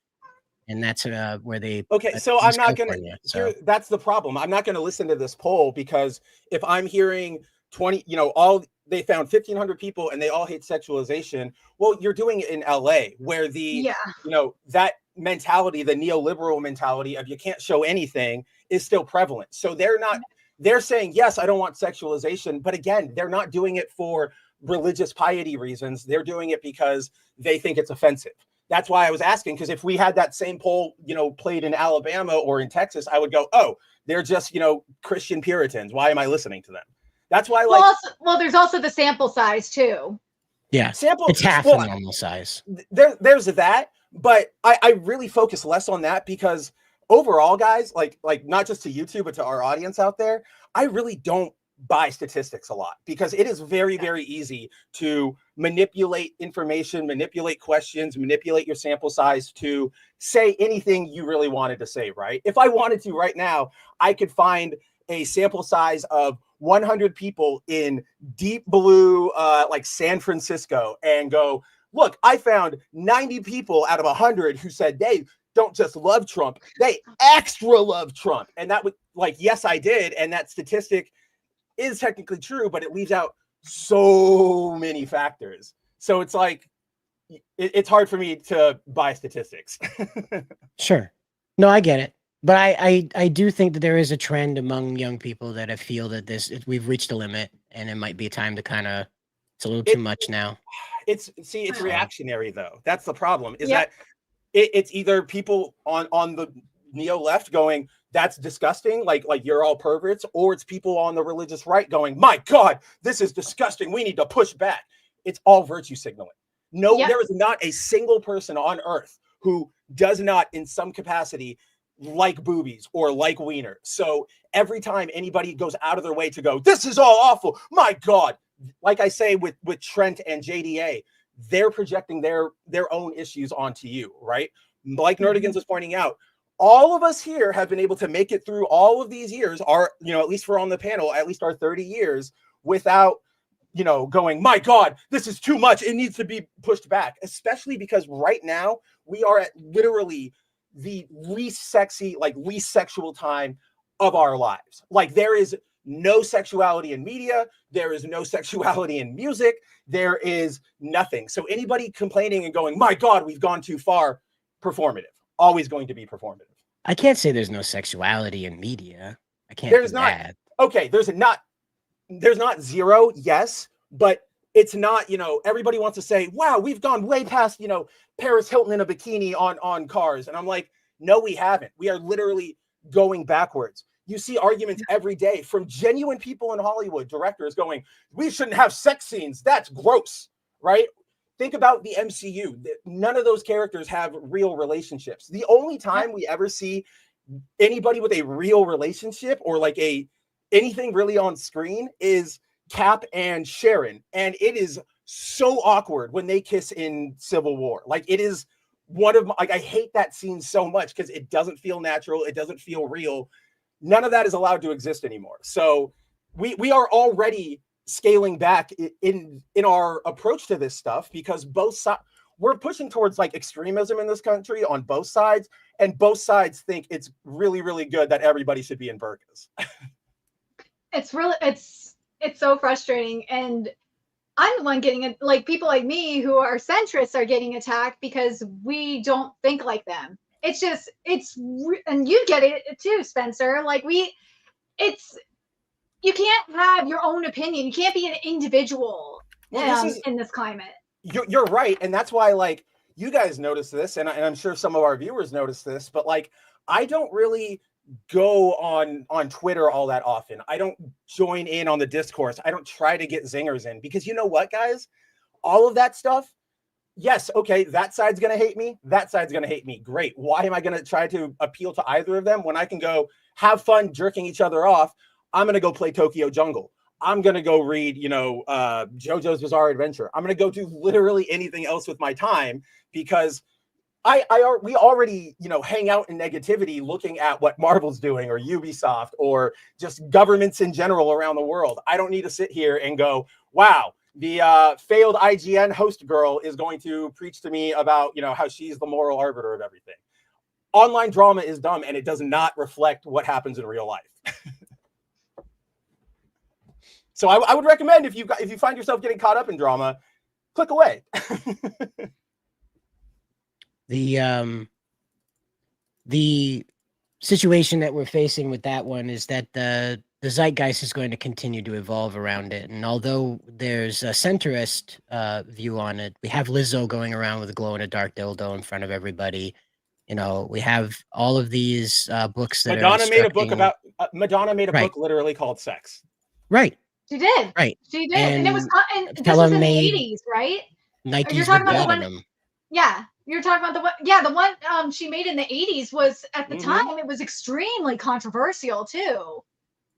And that's where they... Okay, so I'm not going to... That's the problem. I'm not going to listen to this poll because if I'm hearing 20, you know, they found 1,500 people and they all hate sexualization. Well, you're doing it in LA where you know, that mentality, the neoliberal mentality of you can't show anything is still prevalent. So they're saying, yes, I don't want sexualization. But again, they're not doing it for religious piety reasons. They're doing it because they think it's offensive. That's why I was asking, because if we had that same poll, you know, played in Alabama or in Texas, I would go, oh, they're just, you know, Christian Puritans. Why am I listening to them? That's why, like, well, there's also the sample size too. Yeah, it's half the normal size. There's that, but I really focus less on that because overall, guys, like not just to YouTube, but to our audience out there, I really don't buy statistics a lot because it is very, very easy to manipulate information, manipulate questions, manipulate your sample size to say anything you really wanted to say, right? If I wanted to right now, I could find a sample size of 100 people in deep blue, like San Francisco, and go, look, I found 90 people out of 100 who said they don't just love Trump, they extra love Trump. And that would, like, yes, I did. And that statistic is technically true, but it leaves out so many factors. So it's like, it's hard for me to buy statistics. Sure. No, I get it. But I do think that there is a trend among young people that I feel that we've reached a limit and it might be a time to kind of, it's a little too much now. It's reactionary though. That's the problem, is that it's either people on the neo left going, that's disgusting, like you're all perverts, or it's people on the religious right going, my God, this is disgusting, we need to push back. It's all virtue signaling. No, there is not a single person on earth who does not in some capacity like boobies or like wiener. So every time anybody goes out of their way to go, this is all awful, my God, like I say with Trent and JDA, they're projecting their own issues onto you, right? Like Nerdigans was pointing out, all of us here have been able to make it through all of these years, at least we're on the panel, at least our 30 years, without going, my God, this is too much. It needs to be pushed back, especially because right now we are at literally the least sexy, like least sexual time of our lives. Like there is no sexuality in media. There is no sexuality in music. There is nothing. So anybody complaining and going, my God, we've gone too far, performative, always going to be performative. I can't say there's no sexuality in media. I can't There's do not, that. okay, there's not zero, yes, but it's not, everybody wants to say, wow, we've gone way past, Paris Hilton in a bikini on cars. And I'm like, no, we haven't. We are literally going backwards. You see arguments every day from genuine people in Hollywood, directors going, we shouldn't have sex scenes. That's gross, right? Think about the MCU. None of those characters have real relationships. The only time we ever see anybody with a real relationship or like anything really on screen is Cap and Sharon. And it is so awkward when they kiss in Civil War. Like it is one of my, like, I hate that scene so much because it doesn't feel natural. It doesn't feel real. None of that is allowed to exist anymore. So we are already scaling back in our approach to this stuff because both sides, we're pushing towards like extremism in this country on both sides, and both sides think it's really, really good that everybody should be in burqas. It's so frustrating. And I'm the one getting it. Like people like me who are centrists are getting attacked because we don't think like them. It's just, and you get it too, Spencer. Like you can't have your own opinion. You can't be an individual in this climate. You're right. And that's why, like, you guys notice this, and I'm sure some of our viewers notice this, but like, I don't really go on Twitter all that often. I don't join in on the discourse. I don't try to get zingers in because you know what, guys? All of that stuff, yes, okay, that side's going to hate me. That side's going to hate me. Great. Why am I going to try to appeal to either of them when I can go have fun jerking each other off? I'm going to go play Tokyo Jungle. I'm going to go read, JoJo's Bizarre Adventure. I'm going to go do literally anything else with my time because we already, hang out in negativity looking at what Marvel's doing or Ubisoft or just governments in general around the world. I don't need to sit here and go, wow, the failed IGN host girl is going to preach to me about, how she's the moral arbiter of everything. Online drama is dumb and it does not reflect what happens in real life. So I would recommend if you find yourself getting caught up in drama, click away. The situation that we're facing with that one is that the zeitgeist is going to continue to evolve around it. And although there's a centrist view on it, we have Lizzo going around with a glow-in-the-dark dildo in front of everybody. We have all of these books that Madonna made a book about Madonna made a book literally called Sex. Right. She did. Right. She did. And it was this Pella was in the made 80s, right? Nikes You're talking with about blood the in one. them. Yeah. You're talking about the one. Yeah, the one she made in the 80s was at the time it was extremely controversial too.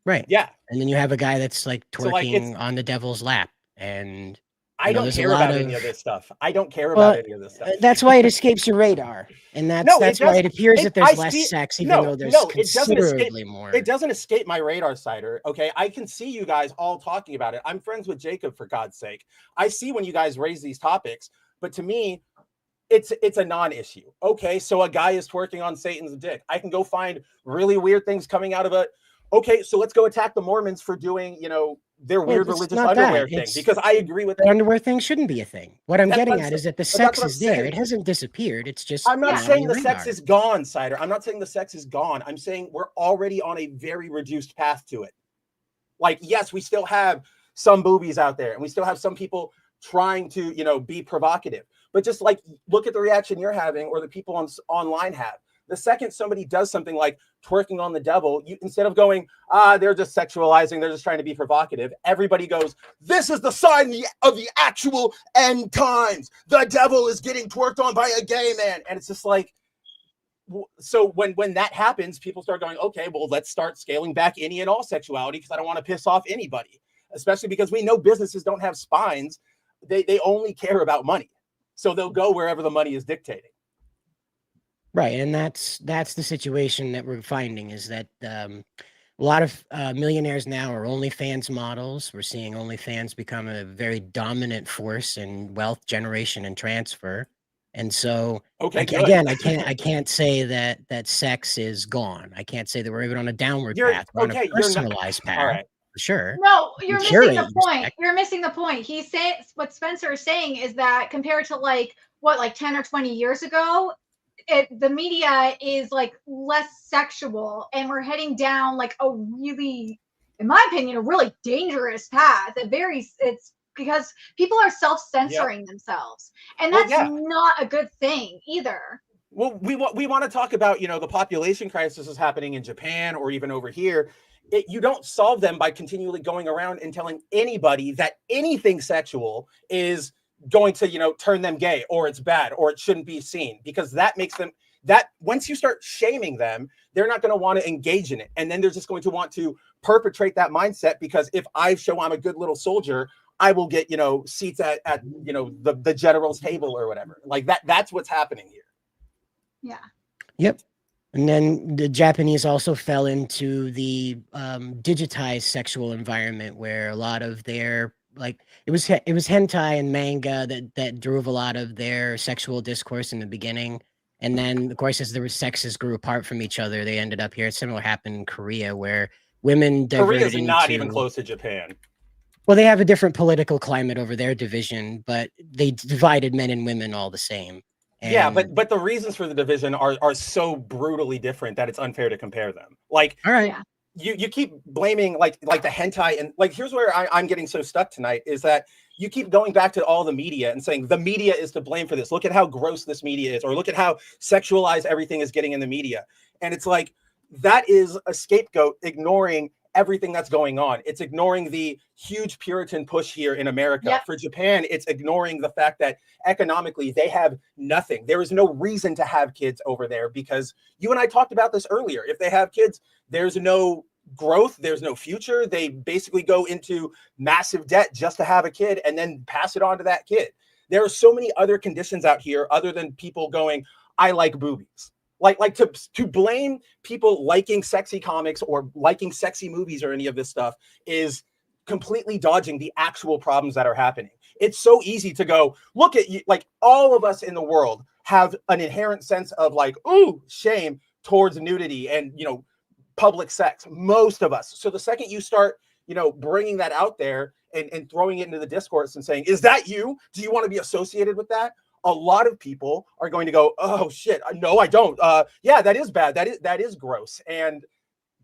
Right. Yeah. And then you have a guy that's like So, like, twerking on the devil's lap. And I don't there's a care lot about any of this stuff. I don't care about any of this stuff. That's why it escapes your radar. And that's why it appears that there's less sex, even though there's considerably more. It doesn't escape my radar, Cider. Okay. I can see you guys all talking about it. I'm friends with Jacob, for God's sake. I see when you guys raise these topics, but to me, it's a non-issue. Okay, so a guy is twerking on Satan's dick. I can go find really weird things coming out of it. Okay, so let's go attack the Mormons for doing, their weird religious underwear thing, because I agree with the underwear thing shouldn't be a thing. What I'm getting at is that the sex is there. It hasn't disappeared. It's just I'm not saying the sex is gone, Cider. I'm not saying the sex is gone. I'm saying we're already on a very reduced path to it. Like, yes, we still have some boobies out there, and we still have some people trying to, be provocative. But just like, look at the reaction you're having or the people online have. The second somebody does something like twerking on the devil, instead of going, they're just sexualizing, they're just trying to be provocative, everybody goes, this is the sign of the actual end times. The devil is getting twerked on by a gay man. And it's just like, so when that happens, people start going, okay, well, let's start scaling back any and all sexuality because I don't want to piss off anybody, especially because we know businesses don't have spines. They only care about money. So they'll go wherever the money is dictating. Right, and that's the situation that we're finding is that A lot of millionaires now are OnlyFans models. We're seeing OnlyFans become a very dominant force in wealth generation and transfer. And so, Okay, good. again, I can't say that sex is gone. I can't say that we're even on a downward path. We're on a personalized path, all right. for sure. No, you're missing the Curate your point. sex. You're missing the point. He's saying what Spencer is saying is that compared to like 10 or 20 years ago, the media is like less sexual, and we're heading down like a really, in my opinion, a really dangerous path. It's because people are self-censoring themselves, and Well, that's yeah. not a good thing either. Well, we want to talk about, you know, the population crisis is happening in Japan or even over here. You don't solve them by continually going around and telling anybody that anything sexual is going to, you know, turn them gay or it's bad or it shouldn't be seen, because that makes them, that once you start shaming them, they're not going to want to engage in it. And then they're just going to want to perpetrate that mindset, because if I show I'm a good little soldier, I will get, you know, seats at you know, the general's table or whatever. Like that's what's happening here. Yeah. Yep. And then the Japanese also fell into the digitized sexual environment, where a lot of their, like, it was hentai and manga that drove a lot of their sexual discourse in the beginning. And then, of course, as the sexes grew apart from each other, they ended up here. Similar happened in Korea, where women diverted Korea's not into, even close to Japan. well, they have a different political climate over their division, but they divided men and women all the same. Yeah, And but the reasons for the division are so brutally different that it's unfair to compare them. Like, all right. You keep blaming like the hentai, and like here's where I'm getting so stuck tonight, is that you keep going back to all the media and saying the media is to blame for this. Look at how gross this media is, or look at how sexualized everything is getting in the media. And it's like, that is a scapegoat ignoring everything that's going on. It's ignoring the huge Puritan push here in America. Yep. For Japan, it's ignoring the fact that economically they have nothing. There is no reason to have kids over there, because you and I talked about this earlier. If they have kids, there's no growth, there's no future. They basically go into massive debt just to have a kid and then pass it on to that kid. There are so many other conditions out here other than people going, I like boobies. Like to blame people liking sexy comics or liking sexy movies or any of this stuff is completely dodging the actual problems that are happening. It's so easy to go, look at you, like all of us in the world have an inherent sense of like, ooh, shame towards nudity and, you know, public sex, most of us. So the second you start, you know, bringing that out there and throwing it into the discourse and saying, is that you? Do you want to be associated with that? A lot of people are going to go, oh shit, no, I don't. Yeah, that is bad. That is gross. And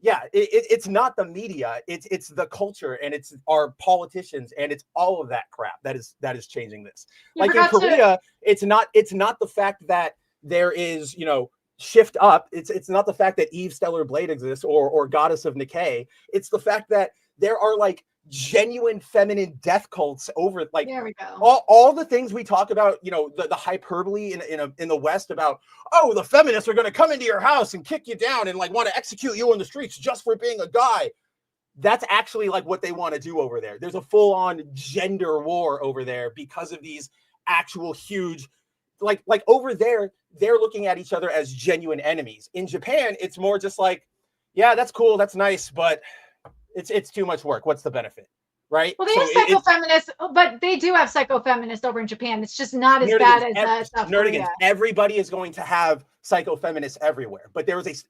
yeah, it's not the media. It's the culture, and it's our politicians, and it's all of that crap that is changing this. Like in Korea, it's not the fact that there is, you know, shift up. It's not the fact that Eve Stellar Blade exists or Goddess of Nikkei. It's the fact that there are like genuine feminine death cults over, like, there we go. All the things we talk about, you know, the hyperbole in the West about, oh, the feminists are going to come into your house and kick you down and like want to execute you in the streets just for being a guy. That's actually like what they want to do over there. There's a full-on gender war over there because of these actual huge, like over there, they're looking at each other as genuine enemies. In Japan, it's more just like, yeah, that's cool, that's nice, but it's too much work. What's the benefit, right? Well, they have psycho-feminists, but they do have psycho-feminists over in Japan. It's just not as bad as South Korea. Everybody is going to have psycho-feminists everywhere, but there was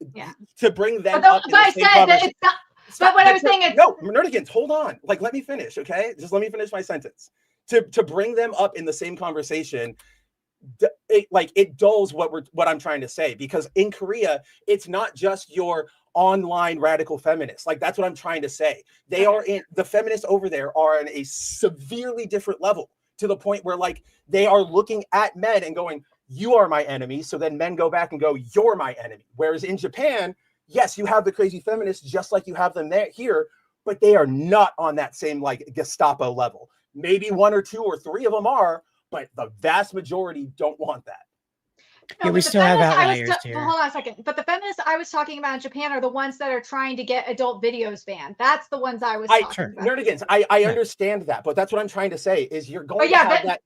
to bring them up. But I said that it's not. But what I was saying is, no, Nerdigans, hold on. Like, let me finish, okay? Just let me finish my sentence. To bring them up in the same conversation, it dulls what I'm trying to say, because in Korea, it's not just your online radical feminists. Like, that's what I'm trying to say. They are the feminists over there are on a severely different level, to the point where like they are looking at men and going, you are my enemy. So then men go back and go, you're my enemy. Whereas in Japan, yes, you have the crazy feminists just like you have them there here, but they are not on that same like Gestapo level. Maybe 1 or 2 or 3 of them are, but the vast majority don't want that. No, yeah, we still have outliers here. Hold on a second. But the feminists I was talking about in Japan are the ones that are trying to get adult videos banned. That's the ones I was talking about. Nerdigans, I understand that, but that's what I'm trying to say is you're going to have that.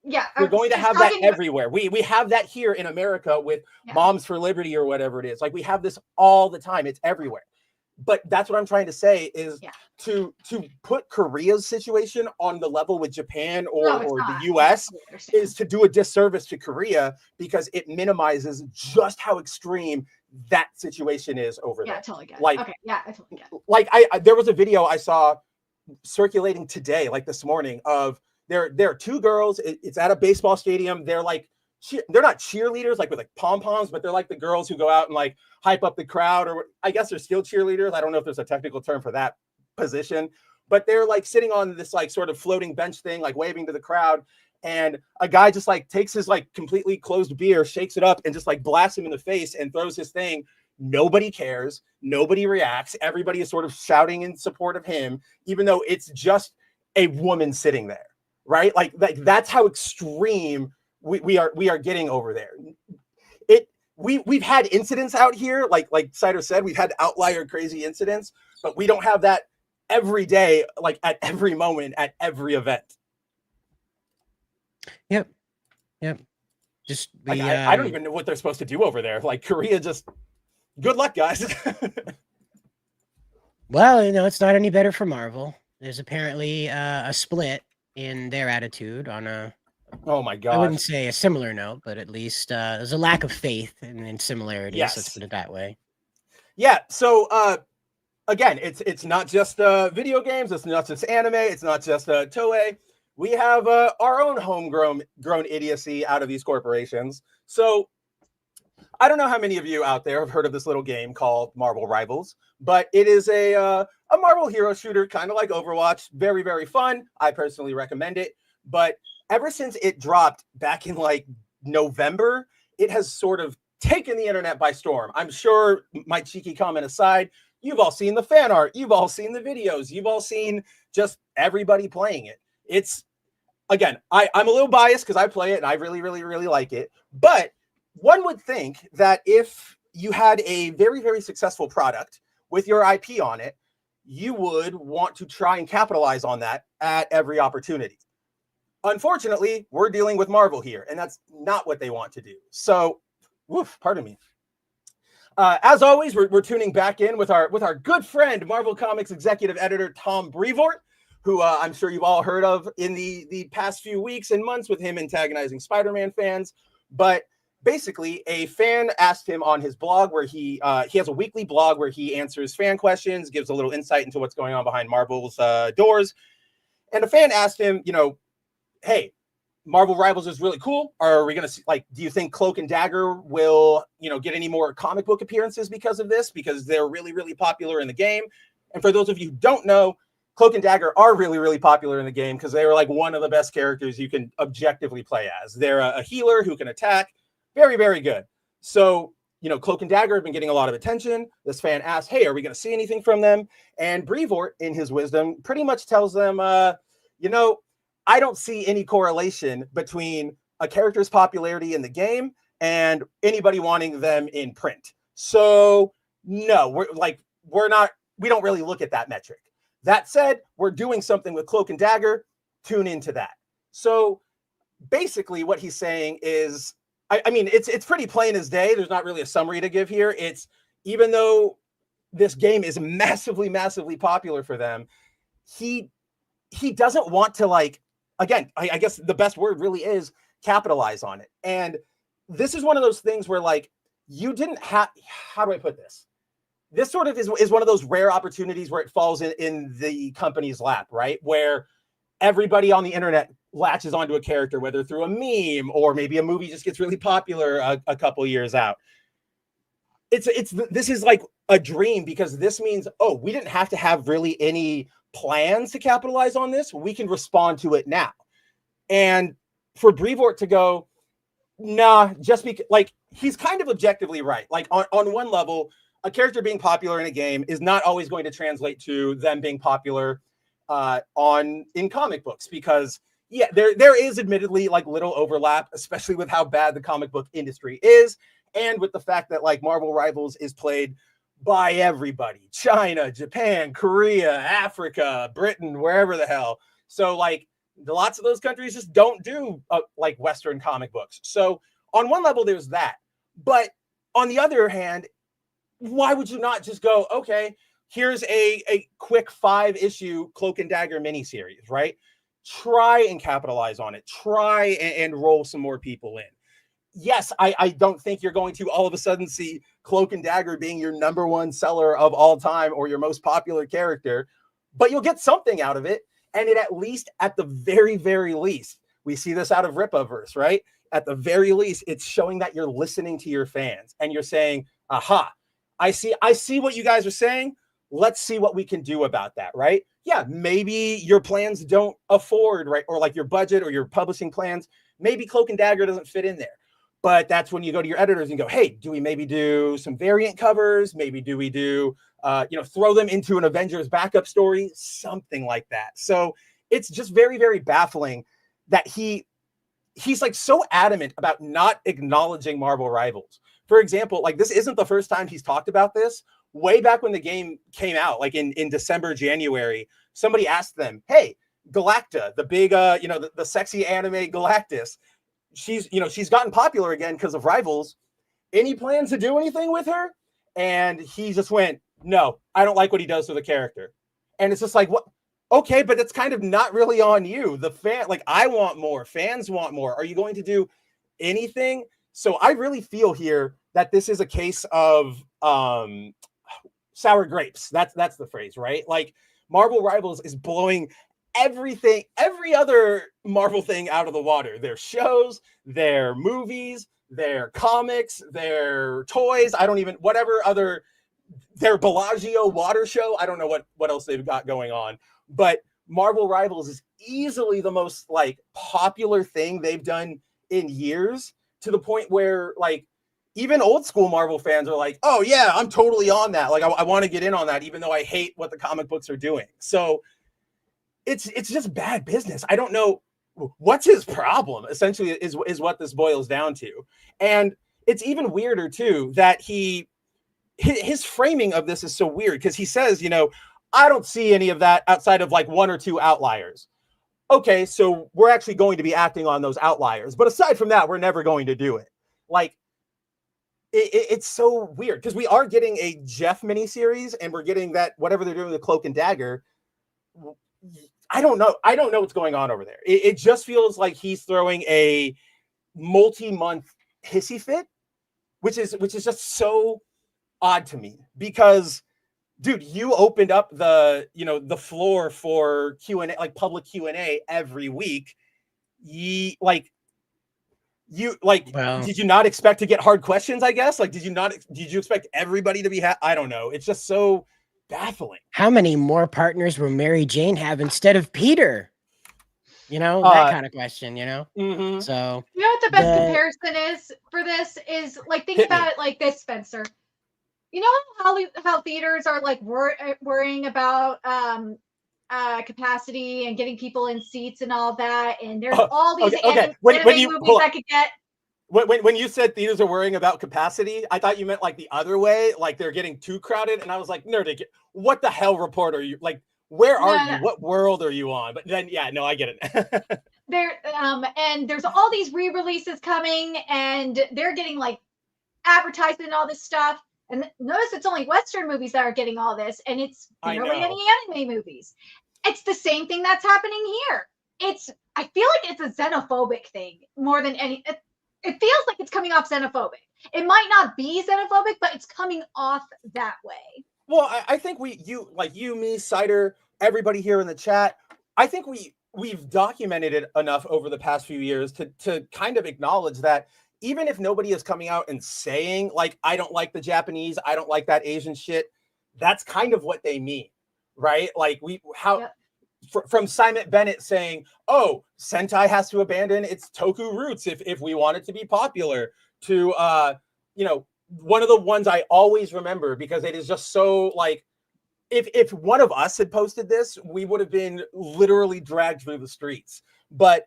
Yeah, we're going to have that everywhere. We have that here in America with Moms for Liberty or whatever it is. Like, we have this all the time. It's everywhere. But that's what I'm trying to say is to put Korea's situation on the level with Japan or the US is to do a disservice to Korea because it minimizes just how extreme that situation is over there. Yeah, I totally get it. Like, Okay, yeah, I totally get it. like there was a video I saw circulating today, like this morning, of there are two girls. It's at a baseball stadium. They're like they're not cheerleaders like with like pom-poms, but they're like the girls who go out and like hype up the crowd, or I guess they're still cheerleaders. I don't know if there's a technical term for that position, but they're like sitting on this like sort of floating bench thing, like waving to the crowd. And a guy just like takes his like completely closed beer, shakes it up, and just like blasts him in the face and throws his thing. Nobody cares. Nobody reacts. Everybody is sort of shouting in support of him, even though it's just a woman sitting there, right? Like that's how extreme we are getting over there. We've had incidents out here, like Cider said, we've had outlier crazy incidents, but we don't have that every day, like at every moment, at every event. Yep. Just I don't even know what they're supposed to do over there. Like Korea, just good luck, guys. Well, it's not any better for Marvel. There's apparently a split in their attitude on a. Oh my god! I wouldn't say a similar note, but at least there's a lack of faith in similarities. Yes. Let's put it that way. Yeah. So again, it's not just video games. It's not just anime. It's not just Toei. We have our own homegrown idiocy out of these corporations. So I don't know how many of you out there have heard of this little game called Marvel Rivals, but it is a Marvel hero shooter, kind of like Overwatch. Very, very fun. I personally recommend it. But ever since it dropped back in like November, it has sort of taken the internet by storm. I'm sure, my cheeky comment aside, you've all seen the fan art. You've all seen the videos. You've all seen just everybody playing it. It's, again, I'm a little biased because I play it and I really, really, really like it. But one would think that if you had a very, very successful product with your IP on it, you would want to try and capitalize on that at every opportunity. Unfortunately, we're dealing with Marvel here, and that's not what they want to do. So, pardon me. As always, we're tuning back in with our good friend, Marvel Comics executive editor Tom Brevoort, who I'm sure you've all heard of in the past few weeks and months with him antagonizing Spider-Man fans. But basically, a fan asked him on his blog, where he has a weekly blog where he answers fan questions, gives a little insight into what's going on behind Marvel's doors. And a fan asked him, hey, Marvel Rivals is really cool. Are we going to see, like, do you think Cloak and Dagger will, get any more comic book appearances because of this? Because they're really, really popular in the game. And for those of you who don't know, Cloak and Dagger are really, really popular in the game because they are like one of the best characters you can objectively play as. They're a healer who can attack. Very, very good. So, Cloak and Dagger have been getting a lot of attention. This fan asked, hey, are we going to see anything from them? And Brevoort, in his wisdom, pretty much tells them, I don't see any correlation between a character's popularity in the game and anybody wanting them in print. So no, we don't really look at that metric. That said, we're doing something with Cloak and Dagger. Tune into that. So basically what he's saying is, I mean, it's pretty plain as day. There's not really a summary to give here. It's, even though this game is massively, massively popular for them, he doesn't want to, like, again, I guess the best word really is capitalize on it. And this is one of those things where, like, you didn't have, how do I put this? This sort of is one of those rare opportunities where it falls in the company's lap, right? Where everybody on the internet latches onto a character, whether through a meme or maybe a movie just gets really popular a couple years out. This is like a dream, because this means, oh, we didn't have to have really any plans to capitalize on this. We can respond to it now. And for Brevoort to go, nah, just because, like, he's kind of objectively right. Like, on one level, a character being popular in a game is not always going to translate to them being popular in comic books, because there is admittedly like little overlap, especially with how bad the comic book industry is, and with the fact that like Marvel Rivals is played by everybody: China, Japan, Korea, Africa, Britain, wherever the hell. So like lots of those countries just don't do like Western comic books. So on one level, there's that. But on the other hand, why would you not just go, okay, here's a quick 5-issue Cloak and Dagger miniseries, right? Try and capitalize on it. Try and roll some more people in. Yes, I don't think you're going to all of a sudden see Cloak and Dagger being your #1 seller of all time or your most popular character, but you'll get something out of it. And it at the very, very least, we see this out of Ripaverse, right? At the very least, it's showing that you're listening to your fans and you're saying, aha, I see what you guys are saying. Let's see what we can do about that, right? Yeah, maybe your plans don't afford, right? Or like your budget or your publishing plans, maybe Cloak and Dagger doesn't fit in there. But that's when you go to your editors and go, hey, do we maybe do some variant covers? Maybe do we do, throw them into an Avengers backup story? Something like that. So it's just very, very baffling that he's like so adamant about not acknowledging Marvel Rivals. For example, like this isn't the first time he's talked about this. Way back when the game came out, like in December, January, somebody asked them, hey, Galacta, the big, the sexy anime Galactus, she's gotten popular again because of Rivals. Any plans to do anything with her? And he just went, no, I don't like what he does to the character. And it's just like, what? Okay, but that's kind of not really on you. The fan, like, I want more. Fans want more. Are you going to do anything? So I really feel here that this is a case of sour grapes. That's the phrase, right? Like Marvel Rivals is blowing everything, every other Marvel thing out of the water. Their shows, their movies, their comics, their toys. Their Bellagio water show. I don't know what else they've got going on. But Marvel Rivals is easily the most like popular thing they've done in years, to the point where like even old school Marvel fans are like, oh yeah, I'm totally on that. Like I want to get in on that, even though I hate what the comic books are doing. So it's just bad business. I don't know what's his problem, essentially, is what this boils down to. And it's even weirder too that his framing of this is so weird, because he says, I don't see any of that outside of like 1 or 2 outliers. Okay, so we're actually going to be acting on those outliers. But aside from that, we're never going to do it. Like, it's so weird, because we are getting a Jeff miniseries and we're getting that, whatever they're doing with Cloak and Dagger. I don't know. I don't know what's going on over there. It just feels like he's throwing a multi-month hissy fit, which is just so odd to me, because dude, you opened up the floor for Q&A, like public Q&A every week. Did you not expect to get hard questions, I guess? Like, did you expect everybody to be I don't know. It's just so baffling. How many more partners will Mary Jane have instead of Peter? That kind of question, Mm-hmm. So you know what the best comparison is for this is, like, think about it like this, Spencer. You know how theaters are like worrying about capacity and getting people in seats and all that, and there's all these anime movies I could get. When you said theaters are worrying about capacity, I thought you meant like the other way, like they're getting too crowded, and I was like, what the hell report are you like? Where are you? What world are you on? But then, yeah, no, I get it. And there's all these re-releases coming, and they're getting like advertisement and all this stuff. And notice it's only Western movies that are getting all this, and it's barely any anime movies. It's the same thing that's happening here. I feel like it's a xenophobic thing more than any. It feels like it's coming off xenophobic. It might not be xenophobic, but it's coming off that way. Well, I think you, me, Cider, everybody here in the chat, I think we've documented it enough over the past few years to kind of acknowledge that even if nobody is coming out and saying, like, I don't like the Japanese, I don't like that Asian shit, that's kind of what they mean, right? Like, from Simon Bennett saying, oh, Sentai has to abandon its toku roots if we want it to be popular, to, one of the ones I always remember, because it is just so, like, if one of us had posted this, we would have been literally dragged through the streets. But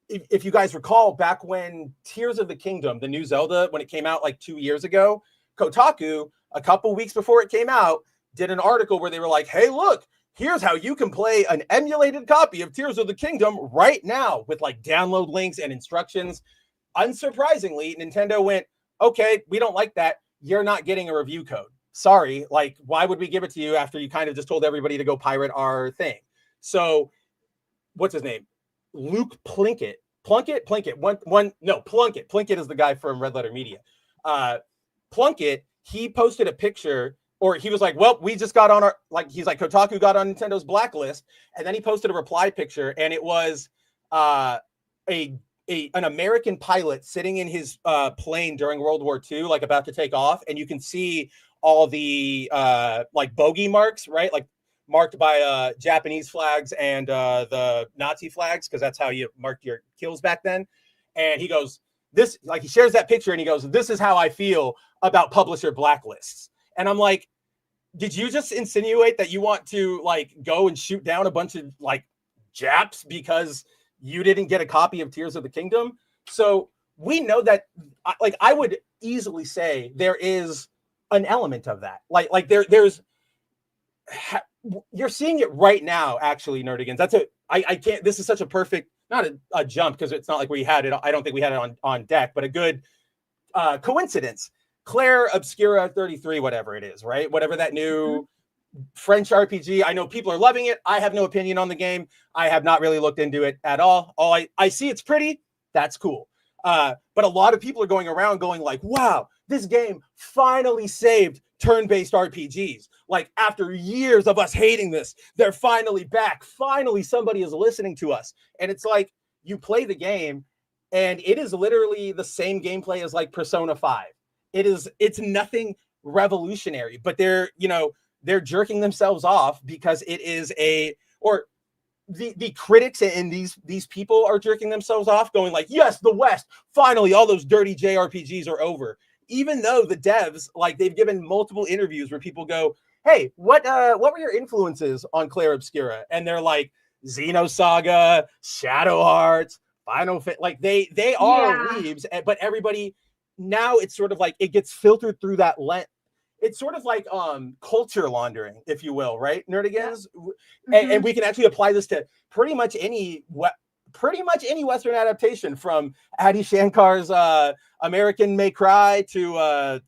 if you guys recall, back when Tears of the Kingdom, the new Zelda, when it came out like 2 years ago, Kotaku, a couple weeks before it came out, did an article where they were like, hey, look, here's how you can play an emulated copy of Tears of the Kingdom right now with like download links and instructions. Unsurprisingly, Nintendo went, okay, we don't like that. You're not getting a review code. sorry, like, why would we give it to you after you kind of just told everybody to go pirate our thing? So what's his name? Luke Plunkett. Plunkett is the guy from Red Letter Media. Plunkett, he posted a picture, or he was like, well, we just got on our, like, he's like, Kotaku got on Nintendo's blacklist. And then he posted a reply picture, and it was an American pilot sitting in his plane during World War II, like about to take off. And you can see all the like bogey marks, right? Like marked by Japanese flags and the Nazi flags, because that's how you marked your kills back then. And he goes, this, like, he shares that picture and he goes, this is how I feel about publisher blacklists. And I'm like, did you just insinuate that you want to like go and shoot down a bunch of like Japs because you didn't get a copy of Tears of the Kingdom? So we know that, like, I would easily say there is an element of that. Like there's, you're seeing it right now, actually, Nerdigans. I can't, this is such a perfect, not a jump, because it's not like we had it, I don't think we had it on deck, but a good coincidence. Claire Obscura 33, whatever it is, right? Whatever that new French RPG. I know people are loving it. I have no opinion on the game. I have not really looked into it at all. All I see, it's pretty. That's cool. But a lot of people are going around going like, wow, this game finally saved turn-based RPGs. Like, after years of us hating this, they're finally back. Finally, somebody is listening to us. And it's like, you play the game and it is literally the same gameplay as like Persona 5. It's nothing revolutionary, but they're jerking themselves off because it is the critics and these people are jerking themselves off, going like, yes, the West, finally, all those dirty JRPGs are over. Even though the devs, like, they've given multiple interviews where people go, hey, what were your influences on Claire Obscura? And they're like, Xenosaga, Shadow Hearts, Final Fit, like they are weebs, but everybody now, it's sort of like it gets filtered through that lens. It's sort of like culture laundering, if you will, right, Nerdigans? Yeah. And we can actually apply this to pretty much any Western adaptation, from Adi Shankar's American May Cry to I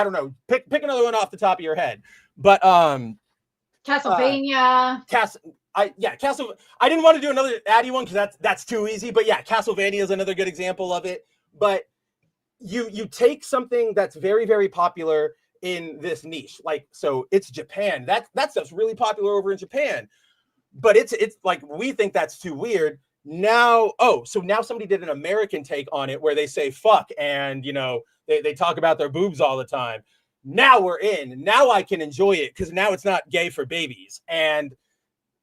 don't know, pick another one off the top of your head. But Castlevania. I didn't want to do another Addy one because that's too easy. But yeah, Castlevania is another good example of it. But you take something that's very, very popular in this niche, like, so it's Japan. That stuff's really popular over in Japan, but it's like, we think that's too weird. Now, so now somebody did an American take on it where they say fuck, and they talk about their boobs all the time. Now we're in. Now I can enjoy it because now it's not gay for babies. And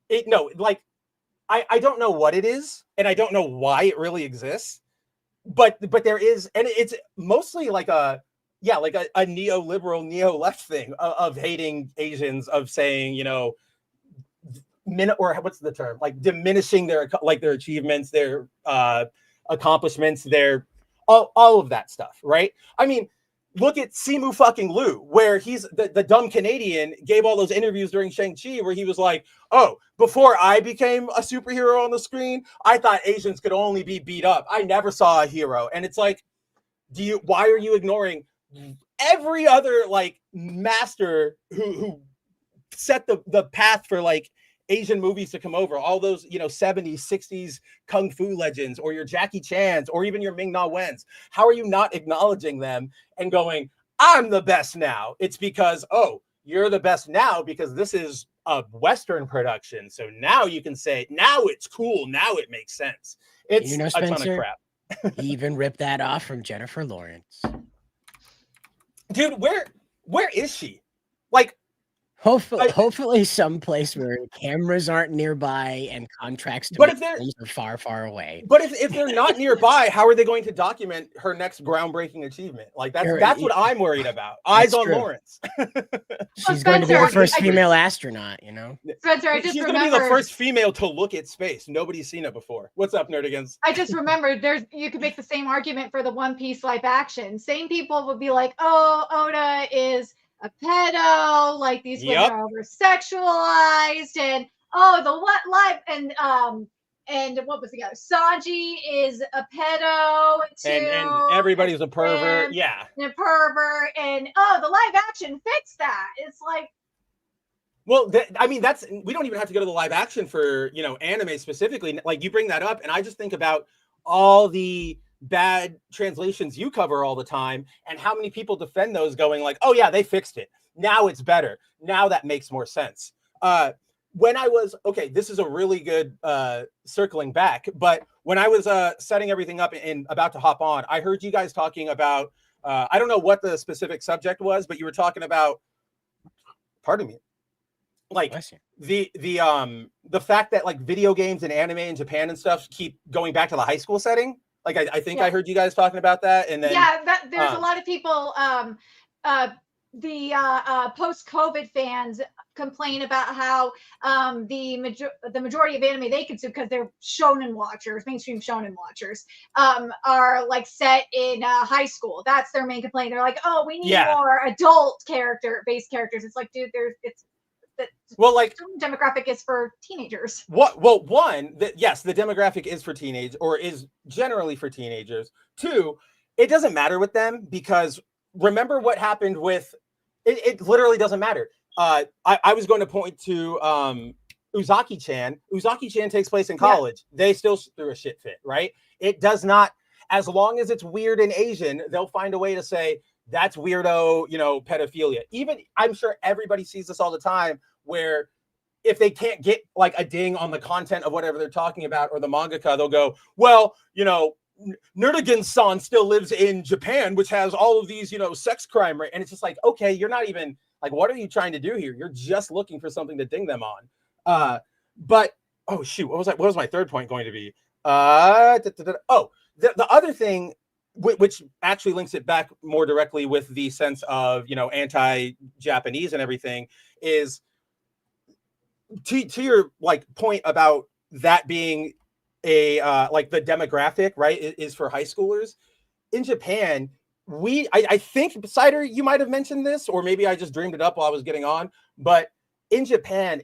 I don't know what it is, and I don't know why it really exists. But there is, and it's mostly like a neoliberal, neo-left thing of hating Asians, of saying, or what's the term? Like diminishing their achievements, their accomplishments, their all of that stuff, right? I mean, look at Simu fucking Liu, where he's the dumb Canadian gave all those interviews during Shang-Chi where he was like, oh, before I became a superhero on the screen, I thought Asians could only be beat up. I never saw a hero. And it's like, why are you ignoring every other like master who set the path for like Asian movies to come over, all those 70s, 60s kung fu legends, or your Jackie Chan's, or even your Ming-Na Wen's? How are you not acknowledging them and going, I'm the best now? It's because, oh, you're the best now because this is a Western production, so now you can say, now it's cool, now it makes sense. It's a ton of crap. He even ripped that off from Jennifer Lawrence. Dude, where is she? Like, hopefully someplace where cameras aren't nearby and contracts but if they're are far, far away. But if they're not nearby, how are they going to document her next groundbreaking achievement? Like, that's what I'm worried about. Eyes on Lawrence. She's going to be the first female astronaut, Spencer, she's going to be the first female to look at space. Nobody's seen it before. What's up, Nerdigans? I just remembered you could make the same argument for the One Piece live action. Same people would be like, oh, Oda is a pedo, like these women are over sexualized, and the what live and what was the other? Sanji is a pedo too, and everybody's a pervert. and Yeah. a pervert, and the live action fixed that. It's like, well, I mean, we don't even have to go to the live action for, anime specifically. Like, you bring that up, and I just think about all the bad translations you cover all the time, and how many people defend those, going like, oh yeah, they fixed it. Now it's better. Now that makes more sense. When I was, this is a really good circling back, but when I was setting everything up and about to hop on, I heard you guys talking about, I don't know what the specific subject was, but you were talking about, pardon me, like the fact that like video games and anime in Japan and stuff keep going back to the high school setting. Like, I think I heard you guys talking about that. And then there's a lot of people, post-COVID fans complain about how the majority of anime they consume, because they're shonen watchers, mainstream shonen watchers, are like set in high school. That's their main complaint. They're like, oh, we need more adult based characters. It's like, dude, like demographic is for teenagers. Yes, the demographic is for teenage, or is generally for teenagers. 2, it doesn't matter with them, because remember what happened with it literally doesn't matter. I was going to point to Uzaki-chan. Uzaki-chan takes place in college. They still threw a shit fit, right? It does not, as long as it's weird and Asian, they'll find a way to say that's weirdo, pedophilia. Even, I'm sure everybody sees this all the time, where if they can't get like a ding on the content of whatever they're talking about, or the mangaka, they'll go, well, Nerdigan-san still lives in Japan, which has all of these, sex crime, right? And it's just like, okay, you're not even like, what are you trying to do here? You're just looking for something to ding them on. But oh shoot, what was my third point going to be? The other thing, which actually links it back more directly with the sense of, anti-Japanese and everything, is to your like point about that being a like the demographic, right, is for high schoolers. In Japan, I think, Cider, you might have mentioned this, or maybe I just dreamed it up while I was getting on, but in Japan,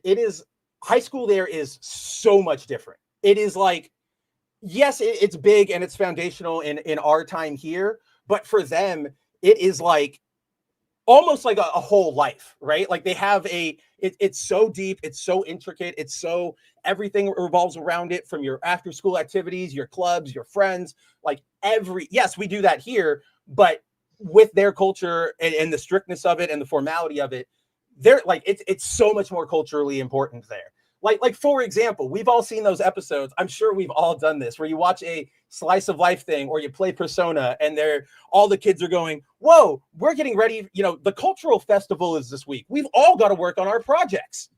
high school there is so much different. It is like, yes, it's big and it's foundational in our time here, but for them, it is like almost like a whole life, right? Like they have it's so deep, it's so intricate, it's so, everything revolves around it, from your after school activities, your clubs, your friends, like yes, we do that here, but with their culture and the strictness of it and the formality of it, they're like, it's so much more culturally important there. Like for example, we've all seen those episodes. I'm sure we've all done this, where you watch a slice of life thing, or you play Persona, and all the kids are going, whoa, we're getting ready. The cultural festival is this week. We've all got to work on our projects.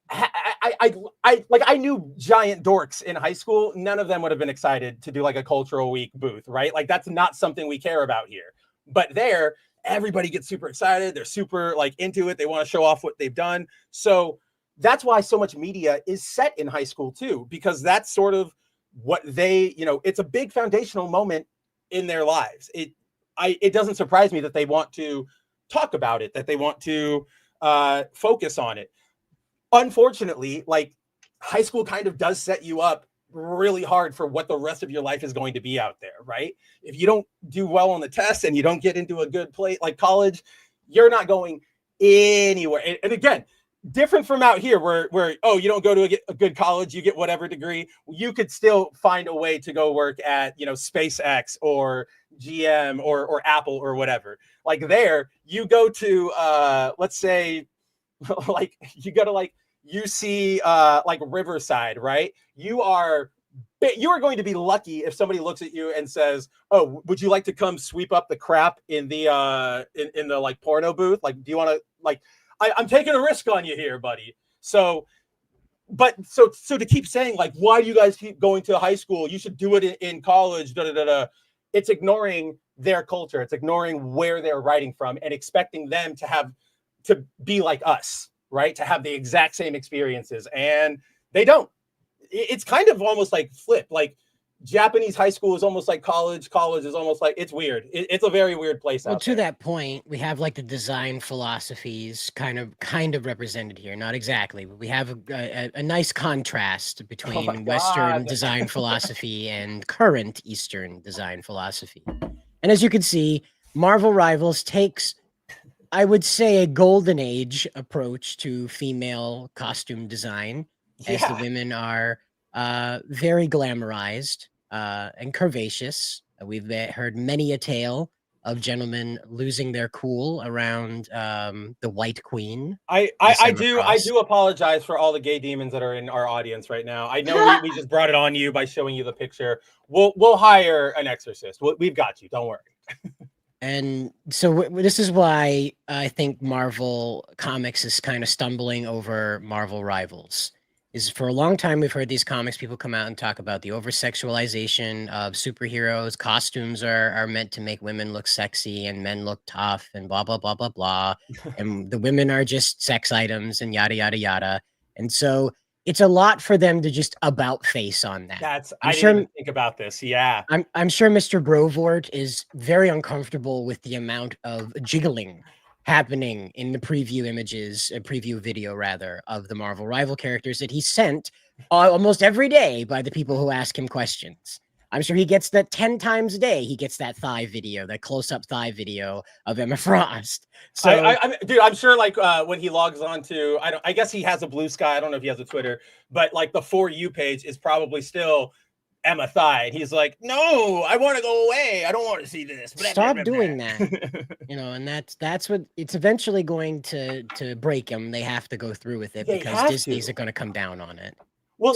I knew giant dorks in high school. None of them would have been excited to do like a cultural week booth, right? Like that's not something we care about here. But there, everybody gets super excited. They're super like into it. They want to show off what they've done. So that's why so much media is set in high school too, because that's sort of what they, it's a big foundational moment in their lives. It doesn't surprise me that they want to talk about it, that they want to focus on it. Unfortunately, like high school kind of does set you up really hard for what the rest of your life is going to be out there, right? If you don't do well on the test and you don't get into a good place like college, you're not going anywhere. And again, different from out here where you don't go to a good college, you get whatever degree, you could still find a way to go work at SpaceX or GM or Apple or whatever. Like there, you go to let's say like you go to like UC like Riverside, right? You are going to be lucky if somebody looks at you and says, oh, would you like to come sweep up the crap in the in the like porno booth? Like, do you want to like, I'm taking a risk on you here, buddy. So to keep saying like, why do you guys keep going to high school? You should do it in college. It's ignoring their culture. It's ignoring where they're writing from and expecting them to be like us, right? To have the exact same experiences, and they don't. It's kind of almost like flip. Like Japanese high school is almost like college. College is almost like, it's weird. It's a very weird place Well, out to there. that point, we have like the design philosophies kind of represented here. Not exactly, but we have a nice contrast between Western God. design philosophy and current Eastern design philosophy. And as you can see, Marvel Rivals takes, I would say, a golden age approach to female costume design, as the Yeah. women are very glamorized and curvaceous. We've heard many a tale of gentlemen losing their cool around the White Queen. I do apologize for all the gay demons that are in our audience right now. I know we just brought it on you by showing you the picture. We'll hire an exorcist. We've got you. Don't worry. And so this is why I think Marvel Comics is kind of stumbling over Marvel Rivals. Is for a long time we've heard these comics people come out and talk about the over-sexualization of superheroes. Costumes are meant to make women look sexy and men look tough and blah blah blah blah blah. And the women are just sex items and yada yada yada. And so it's a lot for them to just about face on that. I didn't even think about this. Yeah. I'm sure Mr. Brovort is very uncomfortable with the amount of jiggling happening in the preview images, a preview video rather, of the Marvel Rival characters that he's sent almost every day by the people who ask him questions. I'm sure he gets that 10 times a day. He gets that thigh video, that close-up thigh video of Emma Frost. So, dude, I'm sure like when he logs on to, I guess he has a Blue Sky. I don't know if he has a Twitter, but like the For You page is probably still Emma Thigh. And he's like, no, I want to go away. I don't want to see this. Stop doing that. You know, and that's what it's eventually going to break them. They have to go through with it because Disney's going to come down on it. Well,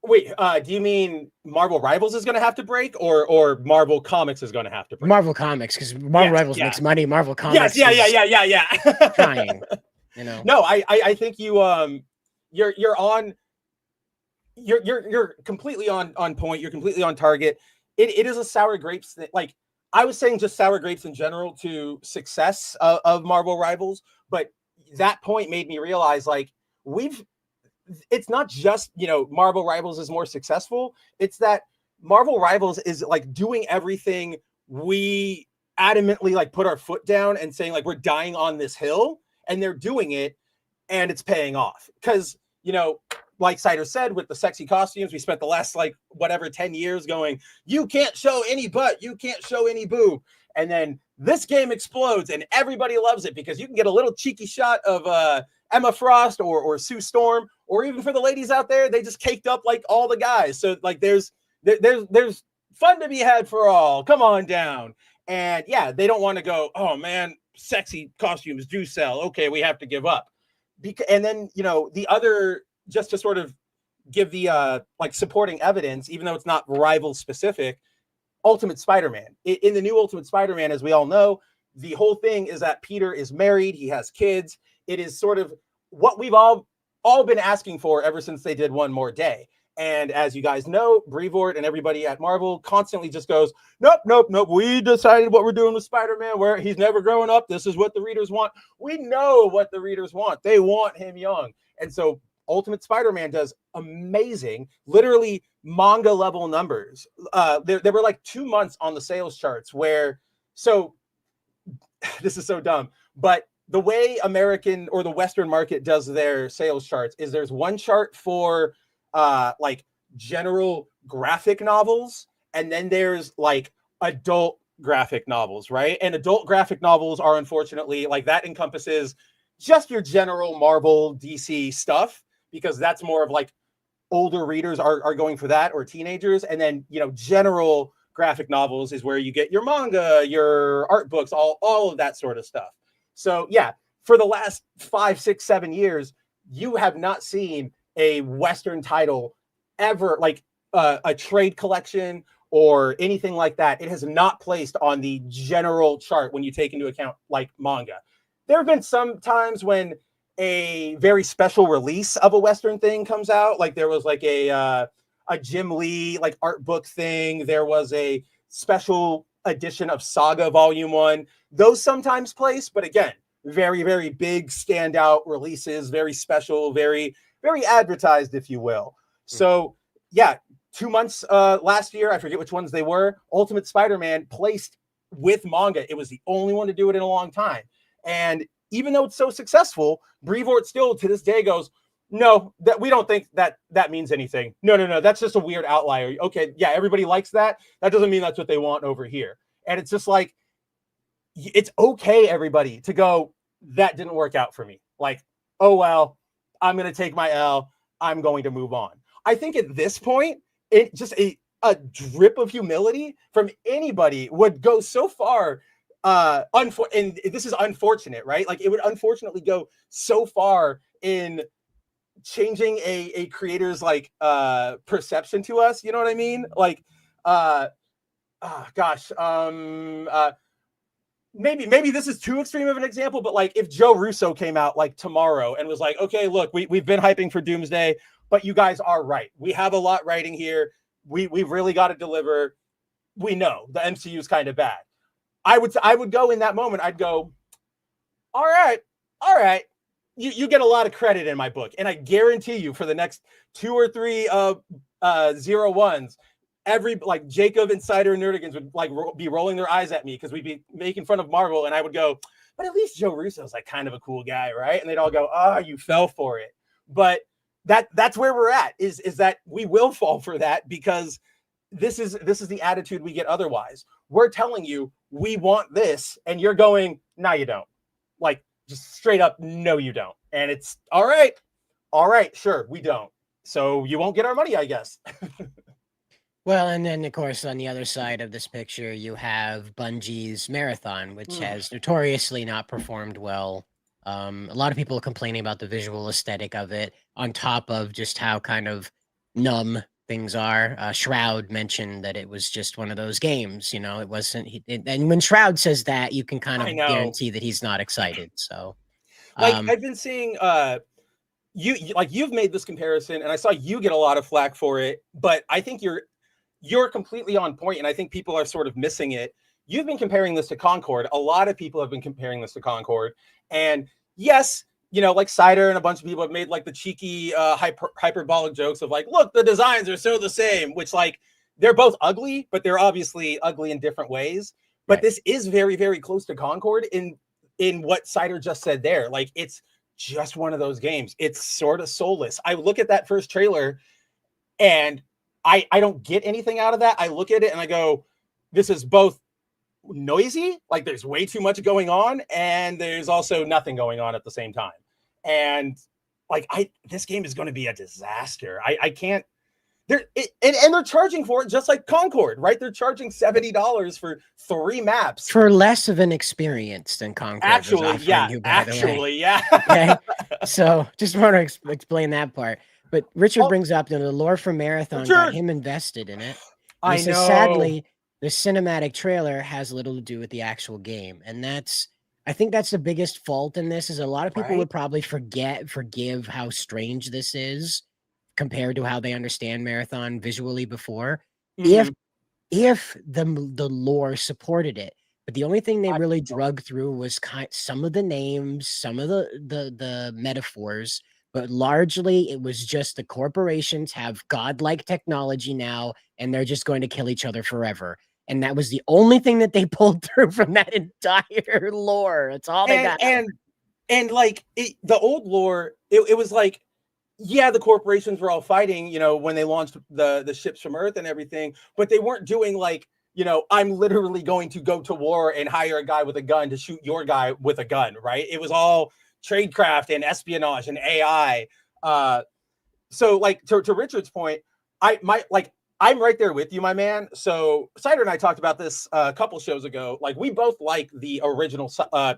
wait, do you mean Marvel Rivals is going to have to break or Marvel Comics is going to have to break? Marvel Comics, because Marvel Rivals makes money. Marvel Comics yeah. trying, you know. No, I think you're completely on point. You're completely on target. It is a sour grapes thing. Like I was saying, just sour grapes in general to success of Marvel Rivals, but that point made me realize like it's not just, Marvel Rivals is more successful. It's that Marvel Rivals is like doing everything we adamantly like put our foot down and saying like we're dying on this hill, and they're doing it and it's paying off. Because, like Cider said, with the sexy costumes, we spent the last 10 years going, you can't show any butt, you can't show any boob. And then this game explodes and everybody loves it because you can get a little cheeky shot of Emma Frost or Sue Storm, or even for the ladies out there, they just caked up like all the guys. So like there's fun to be had for all. Come on down. And yeah, they don't want to go, oh man, sexy costumes do sell. Okay, we have to give up. And then, the other, just to sort of give the supporting evidence, even though it's not rival specific, Ultimate Spider-Man. In the new Ultimate Spider-Man, as we all know, the whole thing is that Peter is married, he has kids. It is sort of what we've all been asking for ever since they did One More Day. And as you guys know, Brevoort and everybody at Marvel constantly just goes, nope. We decided what we're doing with Spider-Man, where he's never growing up. This is what the readers want. We know what the readers want. They want him young. And so Ultimate Spider-Man does amazing, literally manga level numbers. There were like 2 months on the sales charts where, so this is so dumb, but the way American or the Western market does their sales charts is there's one chart for general graphic novels, and then there's like adult graphic novels, right? And adult graphic novels are unfortunately that encompasses just your general Marvel, DC stuff, because that's more of older readers are going for that, or teenagers. And then, general graphic novels is where you get your manga, your art books, all of that sort of stuff. So yeah, for the last 5, 6, 7 years, you have not seen a Western title ever, a trade collection or anything like that. It has not placed on the general chart when you take into account manga. There have been some times when a very special release of a Western thing comes out. There was a Jim Lee art book thing. There was a special edition of Saga Volume 1. Those sometimes place, but again, very, very big standout releases, very special, very, very advertised, if you will. So yeah, 2 months last year, I forget which ones they were, Ultimate Spider-Man placed with manga. It was the only one to do it in a long time. And even though it's so successful, Brevoort still to this day goes, no, that we don't think that means anything. No, that's just a weird outlier. Okay, yeah, everybody likes that. That doesn't mean that's what they want over here. And it's just like, it's okay, everybody, to go, that didn't work out for me. Like, oh, well, I'm going to take my L. I'm going to move on. I think at this point, it just a drip of humility from anybody would go so far. And this is unfortunate, right? Like, it would unfortunately go so far in changing a creator's like perception to us. You know what I mean? Like, maybe this is too extreme of an example, but like if Joe Russo came out like tomorrow and was like, okay, look, we've been hyping for Doomsday, but you guys are right. We have a lot writing here. We've really got to deliver. We know the MCU is kind of bad. I would go in that moment. I'd go, all right. You get a lot of credit in my book. And I guarantee you for the next 2 or 3 01s, every like Jacob and Cider and Nerdigans would like be rolling their eyes at me because we'd be making fun of Marvel, and I would go, but at least Joe Russo's like kind of a cool guy, right? And they'd all go, oh, you fell for it. But that's where we're at, is that we will fall for that, because this is the attitude we get otherwise. We're telling you we want this, and you're going, no, you don't. Like, just straight up, no, you don't. And it's all right, sure, we don't. So you won't get our money, I guess. Well, and then, of course, on the other side of this picture, you have Bungie's Marathon, which has notoriously not performed well. A lot of people are complaining about the visual aesthetic of it, on top of just how kind of numb things are. Shroud mentioned that it was just one of those games, you know, it wasn't. And when Shroud says that, you can kind of guarantee that he's not excited. So, like, I've been seeing, you've made this comparison, and I saw you get a lot of flack for it, but I think you're completely on point, and I think people are sort of missing it. You've been comparing this to Concord. A lot of people have been comparing this to Concord. And yes, you know, like Cider and a bunch of people have made like the cheeky hyperbolic jokes of like, look, the designs are so the same, which like they're both ugly, but they're obviously ugly in different ways. But this is very, very close to Concord in what Cider just said there. Like, it's just one of those games. It's sort of soulless. I look at that first trailer and I don't get anything out of that. I look at it and I go, this is both noisy, like there's way too much going on, and there's also nothing going on at the same time. And like, this game is going to be a disaster. I can't. And they're charging for it just like Concord, right? They're charging $70 for 3 maps for less of an experience than Concord. Actually, yeah. Okay, so just want to explain that part. But Richard brings up the lore from Marathon got him invested in it. I know. Sadly, the cinematic trailer has little to do with the actual game, and I think that's the biggest fault in this. Is a lot of people would probably forgive how strange this is compared to how they understand Marathon visually before, if the lore supported it. But the only thing they really drug through was some of the names, some of the metaphors. But largely, it was just the corporations have godlike technology now, and they're just going to kill each other forever. And that was the only thing that they pulled through from that entire lore. That's all they got. And like the old lore, it was like, yeah, the corporations were all fighting, you know, when they launched the ships from Earth and everything, but they weren't doing like, you know, I'm literally going to go to war and hire a guy with a gun to shoot your guy with a gun, right? It was all tradecraft and espionage and AI. So like to Richard's point, I'm right there with you, my man. So Cider and I talked about this a couple shows ago. Like, we both like the original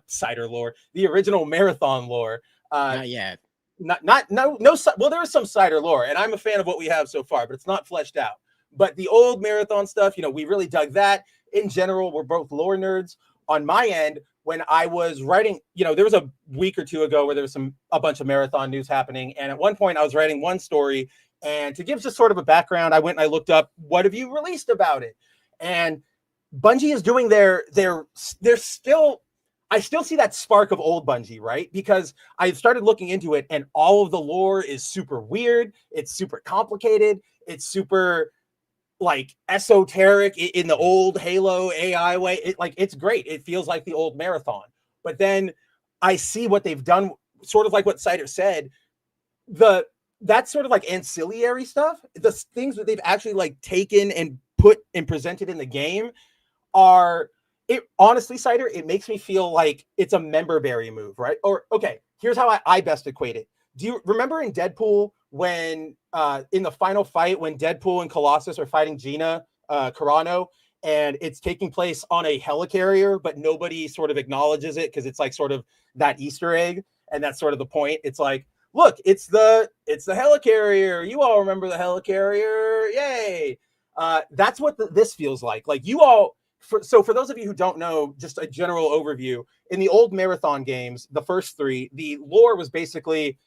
Cider lore, the original Marathon lore. Not yet. No. Well, there is some Cider lore, and I'm a fan of what we have so far, but it's not fleshed out. But the old Marathon stuff, you know, we really dug that. In general, we're both lore nerds. On my end, when I was writing, you know, there was a week or two ago where there was a bunch of Marathon news happening. And at one point I was writing one story, and to give just sort of a background, I went and I looked up, what have you released about it? And Bungie is doing I still see that spark of old Bungie, right? Because I started looking into it, and all of the lore is super weird. It's super complicated. It's super like esoteric in the old Halo AI way. It's great. It feels like the old Marathon. But then I see what they've done, sort of like what Cider said. That's sort of like ancillary stuff. The things that they've actually like taken and put and presented in the game are it honestly, Cider, it makes me feel like it's a member berry move, right? Or okay, here's how I best equate it. Do you remember in Deadpool when in the final fight when Deadpool and Colossus are fighting Gina Carano, and it's taking place on a helicarrier, but nobody sort of acknowledges it because it's like sort of that Easter egg, and that's sort of the point. It's like, look, it's the helicarrier. You all remember the helicarrier? Yay! That's what this feels like. Like you all. So for those of you who don't know, just a general overview, in the old Marathon games, the first 3, the lore was basically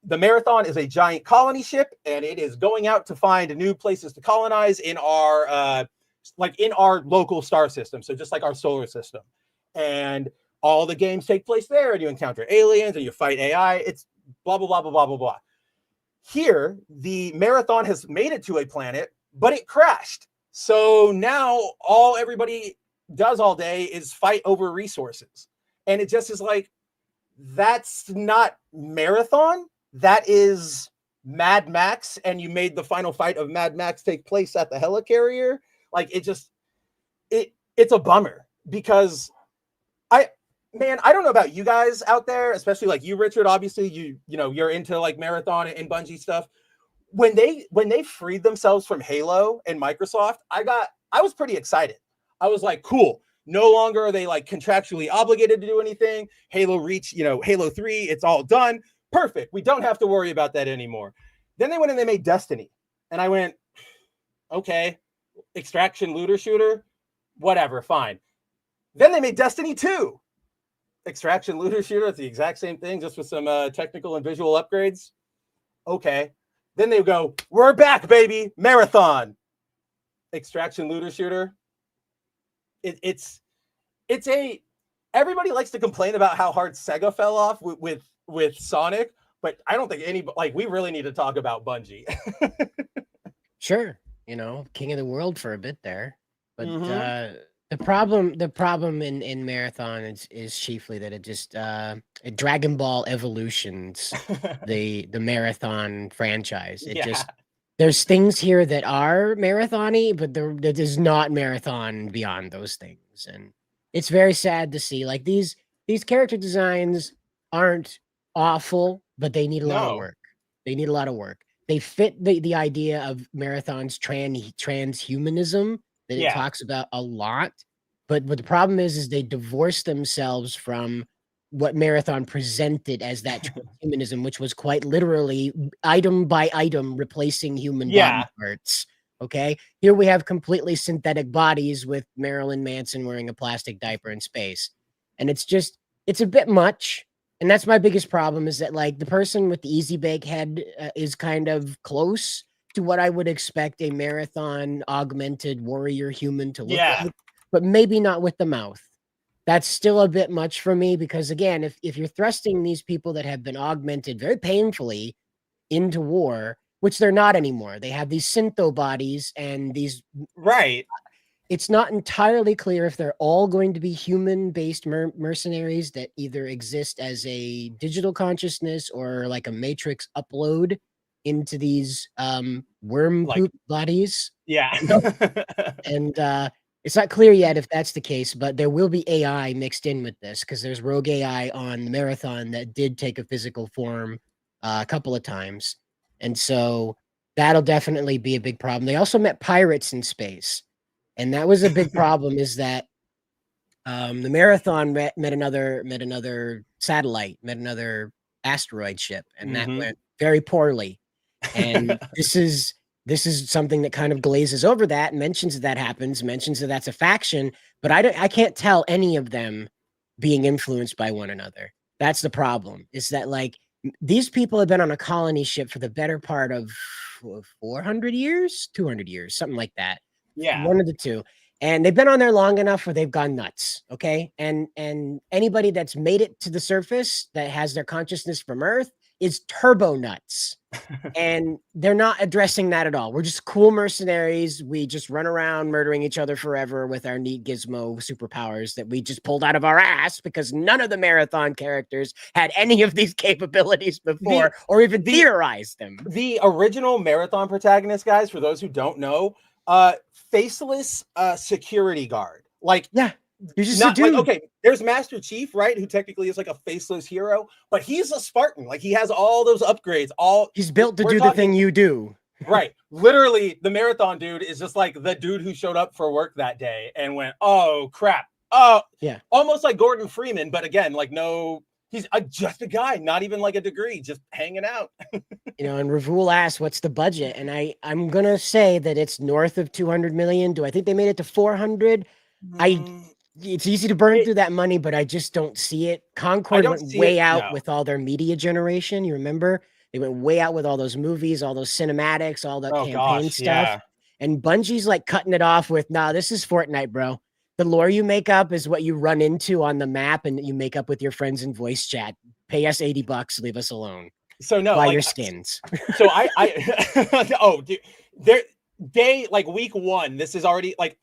the Marathon is a giant colony ship, and it is going out to find new places to colonize in our in our local star system. So just like our solar system. And all the games take place there, and you encounter aliens and you fight AI. It's blah, blah, blah, blah, blah, blah, blah. Here, the Marathon has made it to a planet, but it crashed. So now all everybody does all day is fight over resources. And it just is like, that's not Marathon. That is Mad Max. And you made the final fight of Mad Max take place at the helicarrier. Like it's a bummer because I don't know about you guys out there, especially like you, Richard, obviously you're into like Marathon and Bungie stuff. When they freed themselves from Halo and Microsoft, I was pretty excited. I was like, cool. No longer are they like contractually obligated to do anything. Halo reached, Halo 3, it's all done. Perfect. We don't have to worry about that anymore. Then they went and they made Destiny. And I went, okay, extraction looter shooter, whatever, fine. Then they made Destiny 2. Extraction looter shooter, it's the exact same thing, just with some technical and visual upgrades. Okay. Then they go, we're back, baby. Marathon. Extraction looter shooter. It's everybody likes to complain about how hard Sega fell off with Sonic, but I don't think we really need to talk about Bungie. Sure. King of the world for a bit there. But the problem in Marathon is chiefly that it just Dragon Ball evolutions the Marathon franchise. There's things here that are marathon-y, but that is not Marathon beyond those things. And it's very sad to see. Like these character designs aren't awful, but they need a lot of work. They need a lot of work. They fit the idea of Marathon's transhumanism that it talks about a lot. But the problem is they divorce themselves from what Marathon presented as that transhumanism, which was quite literally item by item replacing human body parts. Okay. Here we have completely synthetic bodies with Marilyn Manson wearing a plastic diaper in space. And it's a bit much. And that's my biggest problem is that like the person with the easy bake head is kind of close to what I would expect a Marathon augmented warrior human to look like, but maybe not with the mouth. That's still a bit much for me because again, if you're thrusting these people that have been augmented very painfully into war, which they're not anymore, they have these syntho bodies and these it's not entirely clear if they're all going to be human-based mercenaries that either exist as a digital consciousness or like a matrix upload into these worm poop bodies. And it's not clear yet if that's the case, but there will be AI mixed in with this because there's rogue AI on the Marathon that did take a physical form a couple of times. And so that'll definitely be a big problem. They also met pirates in space. And that was a big problem is that the Marathon met another satellite, met another asteroid ship, and that went very poorly. And this is something that kind of glazes over that, mentions that happens, mentions that that's a faction, but I can't tell any of them being influenced by one another. That's the problem, is that like these people have been on a colony ship for the better part of 400 years, 200 years, something like that. One of the two. And they've been on there long enough where they've gone nuts. Okay. And anybody that's made it to the surface that has their consciousness from Earth is turbo nuts. And they're not addressing that at all. We're just cool mercenaries. We just run around murdering each other forever with our neat gizmo superpowers that we just pulled out of our ass because none of the Marathon characters had any of these capabilities before or even theorized them. The original Marathon protagonist, guys, for those who don't know, faceless security guard. Like, yeah, you're just not a dude. like, okay, there's Master Chief, right? Who technically is like a faceless hero, but he's a Spartan. Like, he has all those upgrades. He's built to do the thing you do. Right. Literally, the Marathon dude is just like the dude who showed up for work that day and went, oh, crap. Oh, yeah. Almost like Gordon Freeman, but again, like, no, he's just a guy, not even like a degree, just hanging out. You know, and Ravul asked, what's the budget? And I'm going to say that it's north of 200 million. Do I think they made it to 400? It's easy to burn through that money, but I just don't see it. Concord went way out with all their media generation. You remember? They went way out with all those movies, all those cinematics, all that campaign stuff. Yeah. And Bungie's like cutting it off with, nah, this is Fortnite, bro. The lore you make up is what you run into on the map and you make up with your friends in voice chat. Pay us $80, leave us alone. So no, buy like, your skins. So I oh, dude, like week 1, this is already like,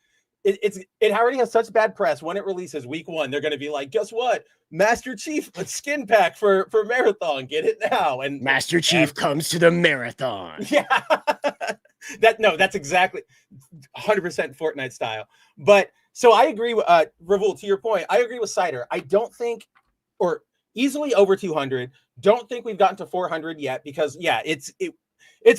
it already has such bad press. When it releases week 1, they're going to be like, guess what? Master Chief skin pack for Marathon. Get it now. And Master Chief comes to the Marathon. Yeah. That's exactly 100% Fortnite style. But so I agree with Ravul, to your point. I agree with Cider. I don't think, or easily over 200. Don't think we've gotten to 400 yet because it's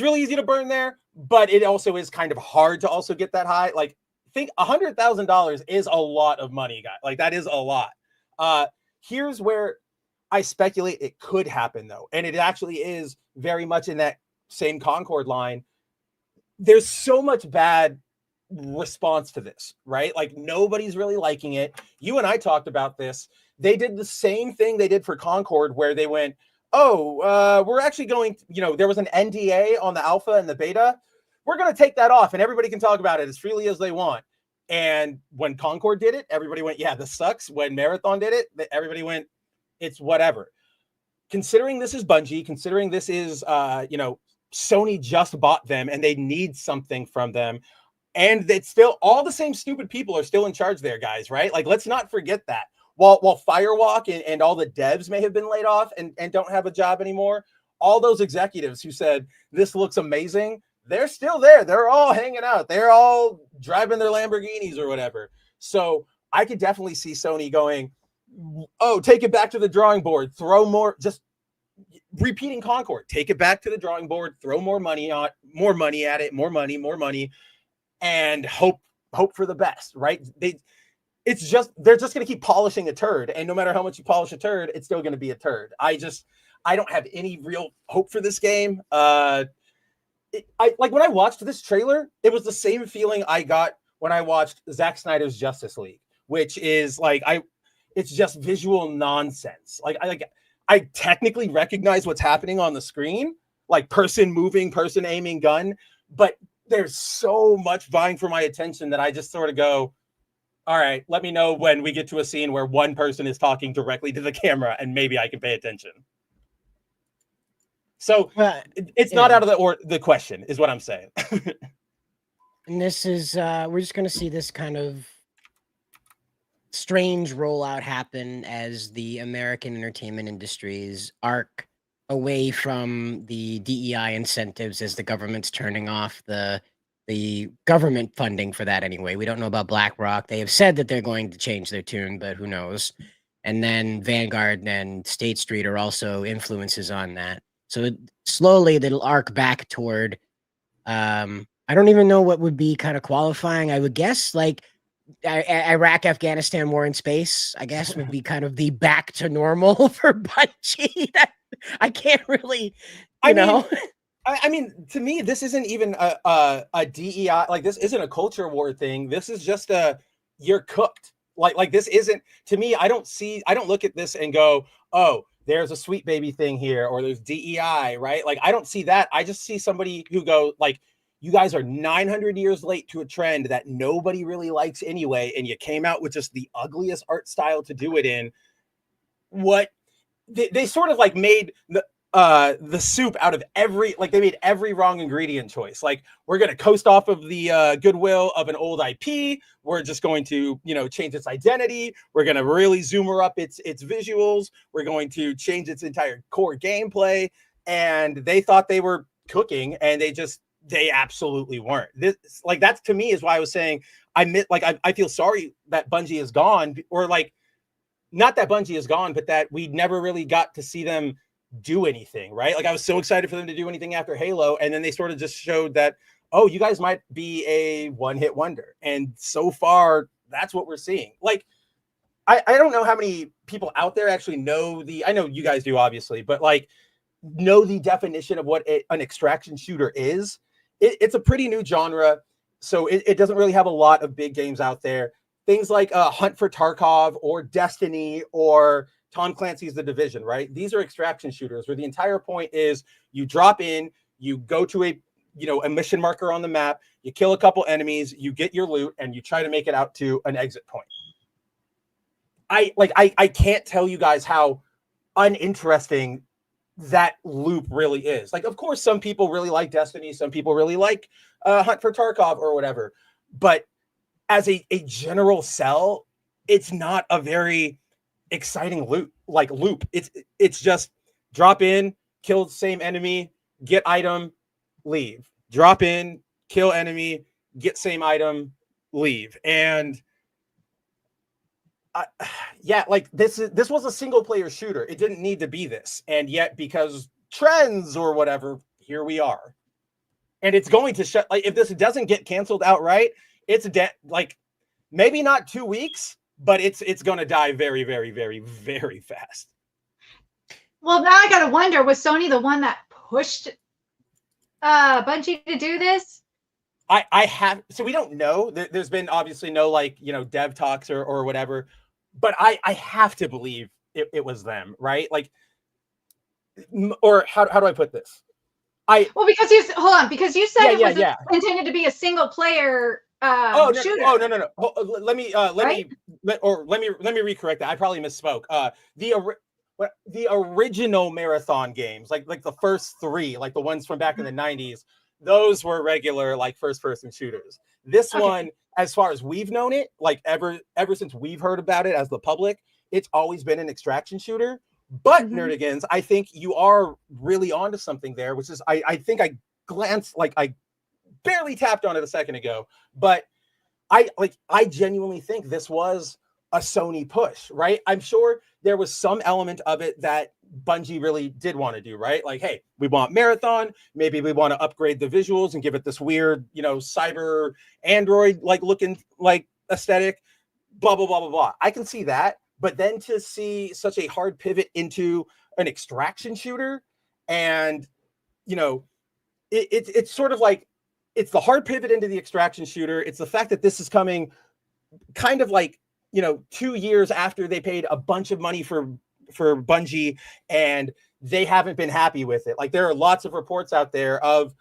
really easy to burn there, but it also is kind of hard to also get that high. Like, think $100,000 is a lot of money, guys. Like, that is a lot. Here's where I speculate it could happen, though, and it actually is very much in that same Concord line. There's so much bad response to this, right? Like, nobody's really liking it. You and I talked about this. They did the same thing they did for Concord, where they went, we're actually going, there was an NDA on the alpha and the beta. We're going to take that off and everybody can talk about it as freely as they want. And when Concord did it, everybody went, yeah, this sucks. When Marathon did it, everybody went, it's whatever. Considering this is Bungie, considering this is, Sony just bought them and they need something from them. And it's still all the same stupid people are still in charge there, guys, right? Like, let's not forget that. While Firewalk and all the devs may have been laid off and don't have a job anymore, all those executives who said, this looks amazing, they're still there. They're all hanging out. They're all driving their Lamborghinis or whatever. So I could definitely see Sony going, oh, take it back to the drawing board, throw more, just repeating Concord, take it back to the drawing board, throw more money at it, more money, and hope for the best, right? They're just going to keep polishing a turd. And no matter how much you polish a turd, it's still going to be a turd. I don't have any real hope for this game. Like, when I watched this trailer, it was the same feeling I got when I watched Zack Snyder's Justice League, which is like, it's just visual nonsense. I technically recognize what's happening on the screen, like person moving, person aiming gun, but there's so much vying for my attention that I just sort of go, all right, let me know when we get to a scene where one person is talking directly to the camera and maybe I can pay attention. So it's not out of the question is what I'm saying. And this is, we're just going to see this kind of strange rollout happen as the American entertainment industry's arc away from the DEI incentives as the government's turning off the government funding for that anyway. We don't know about BlackRock. They have said that they're going to change their tune, but who knows? And then Vanguard and State Street are also influences on that. So slowly it'll arc back toward, I don't even know what would be kind of qualifying. I would guess like Iraq, Afghanistan, war in space, I guess would be kind of the back to normal for Bungie. I can't really, I mean, to me, this isn't even a DEI, like this isn't a culture war thing. This is just you're cooked. Like this isn't, to me, I don't look at this and go, oh, there's a sweet baby thing here, or there's DEI, right? Like, I don't see that. I just see somebody who go like, you guys are 900 years late to a trend that nobody really likes anyway, and you came out with just the ugliest art style to do it in. What they sort of like made the soup out of every, like they made every wrong ingredient choice. Like, we're going to coast off of the goodwill of an old IP. We're just going to, change its identity. We're going to really zoomer up its visuals. We're going to change its entire core gameplay. And they thought they were cooking, and they absolutely weren't. This, like, that's, to me, is why I was saying I feel sorry that Bungie is gone, or like, not that Bungie is gone, but that we never really got to see them do anything, right? Like, I was so excited for them to do anything after Halo, and then they sort of just showed that, oh, you guys might be a one-hit wonder. And so far, that's what we're seeing. Like, I don't know how many people out there actually know I know you guys do, obviously, but like, know the definition of what an extraction shooter is. It's a pretty new genre, so it doesn't really have a lot of big games out there. Things like Hunt for Tarkov or Destiny or Tom Clancy's The Division, right? These are extraction shooters where the entire point is you drop in, you go to a mission marker on the map, you kill a couple enemies, you get your loot, and you try to make it out to an exit point. I can't tell you guys how uninteresting that loop really is. Like, of course, some people really like Destiny, some people really like Hunt for Tarkov or whatever, but as a general sell, it's not a very exciting loop. It's just drop in, kill the same enemy, get item, leave. Drop in, kill enemy, get same item, leave. And like this was a single player shooter. It didn't need to be this, and yet because trends or whatever, here we are. And it's going to shut. Like, if this doesn't get canceled outright, it's like maybe not 2 weeks, but it's going to die very, very, very, very fast. Well, now I gotta wonder, was Sony the one that pushed Bungie to do this? So we don't know. There's been obviously no dev talks or whatever, but I have to believe it was them, right? Like, or how do I put this? Because you said it was intended to be a single player shooter. No. Let me recorrect that. I probably misspoke. The original Marathon games, like the first 3, like the ones from back in the 90s, those were regular like first person shooters. This one, as far as we've known it, like ever since we've heard about it as the public, it's always been an extraction shooter. But Nerdigans, I think you are really onto something there, which is I think I glanced, like I barely tapped on it a second ago, but I genuinely think this was a Sony push, right? I'm sure there was some element of it that Bungie really did want to do, right? Like, hey, we want Marathon, maybe we want to upgrade the visuals and give it this weird, cyber Android like looking like aesthetic, blah blah blah blah blah. I can see that. But then to see such a hard pivot into an extraction shooter, and it's sort of like, it's the hard pivot into the extraction shooter. It's the fact that this is coming kind of like 2 years after they paid a bunch of money for Bungie, and they haven't been happy with it. Like, there are lots of reports out there of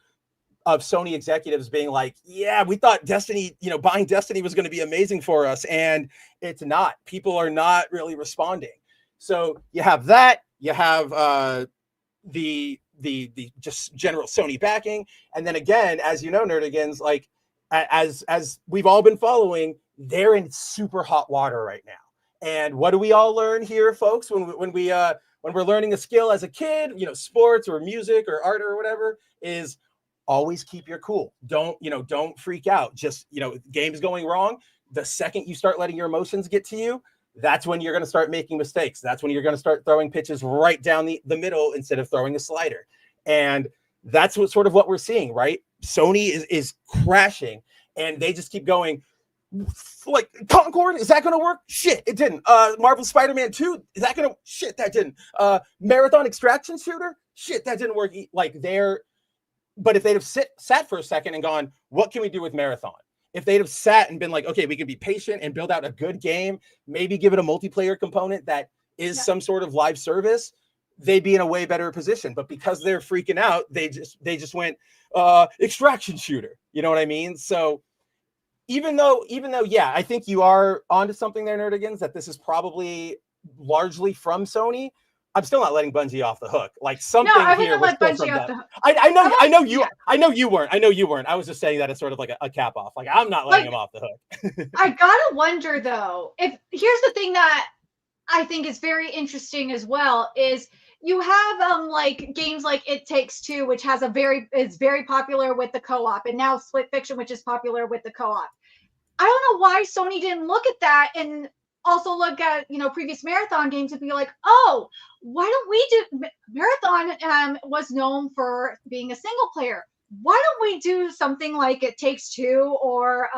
Sony executives being like, yeah, we thought Destiny, buying Destiny was going to be amazing for us, and it's not. People are not really responding. So you have that, you have the just general Sony backing, and then again, as you know, Nerdigans, like as we've all been following, they're in super hot water right now. And what do we all learn here, folks, when we're learning a skill as a kid, sports or music or art or whatever, is always keep your cool. Don't freak out. Just, game's going wrong. The second you start letting your emotions get to you, that's when you're going to start making mistakes. That's when you're going to start throwing pitches right down the middle instead of throwing a slider. And that's what we're seeing, right? Sony is crashing, and they just keep going, like, Concord, is that going to work? Shit, it didn't. Marvel Spider-Man 2, is that going to? Shit, that didn't. Marathon extraction shooter? Shit, that didn't work. But if they'd have sat for a second and gone, what can we do with Marathon? If they'd have sat and been like, okay, we can be patient and build out a good game, maybe give it a multiplayer component that is some sort of live service, they'd be in a way better position. But because they're freaking out, they just went extraction shooter. You know what I mean? So even though, yeah, I think you are onto something there, Nerdigans, that this is probably largely from Sony. I'm still not letting Bungie off the hook. Like something I here wouldn't was let still Bungie from off them. the hook. I know you. Yeah. I know you weren't. I was just saying that as sort of like a cap off. Like I'm not letting him off the hook. I gotta wonder though, if here's the thing that I think is very interesting as well is you have like games like It Takes Two, which is very popular with the co-op, and now Split Fiction, which is popular with the co-op. I don't know why Sony didn't look at that and also look at previous Marathon games and be like, oh, why don't we do Marathon was known for being a single player. Why don't we do something like It Takes Two or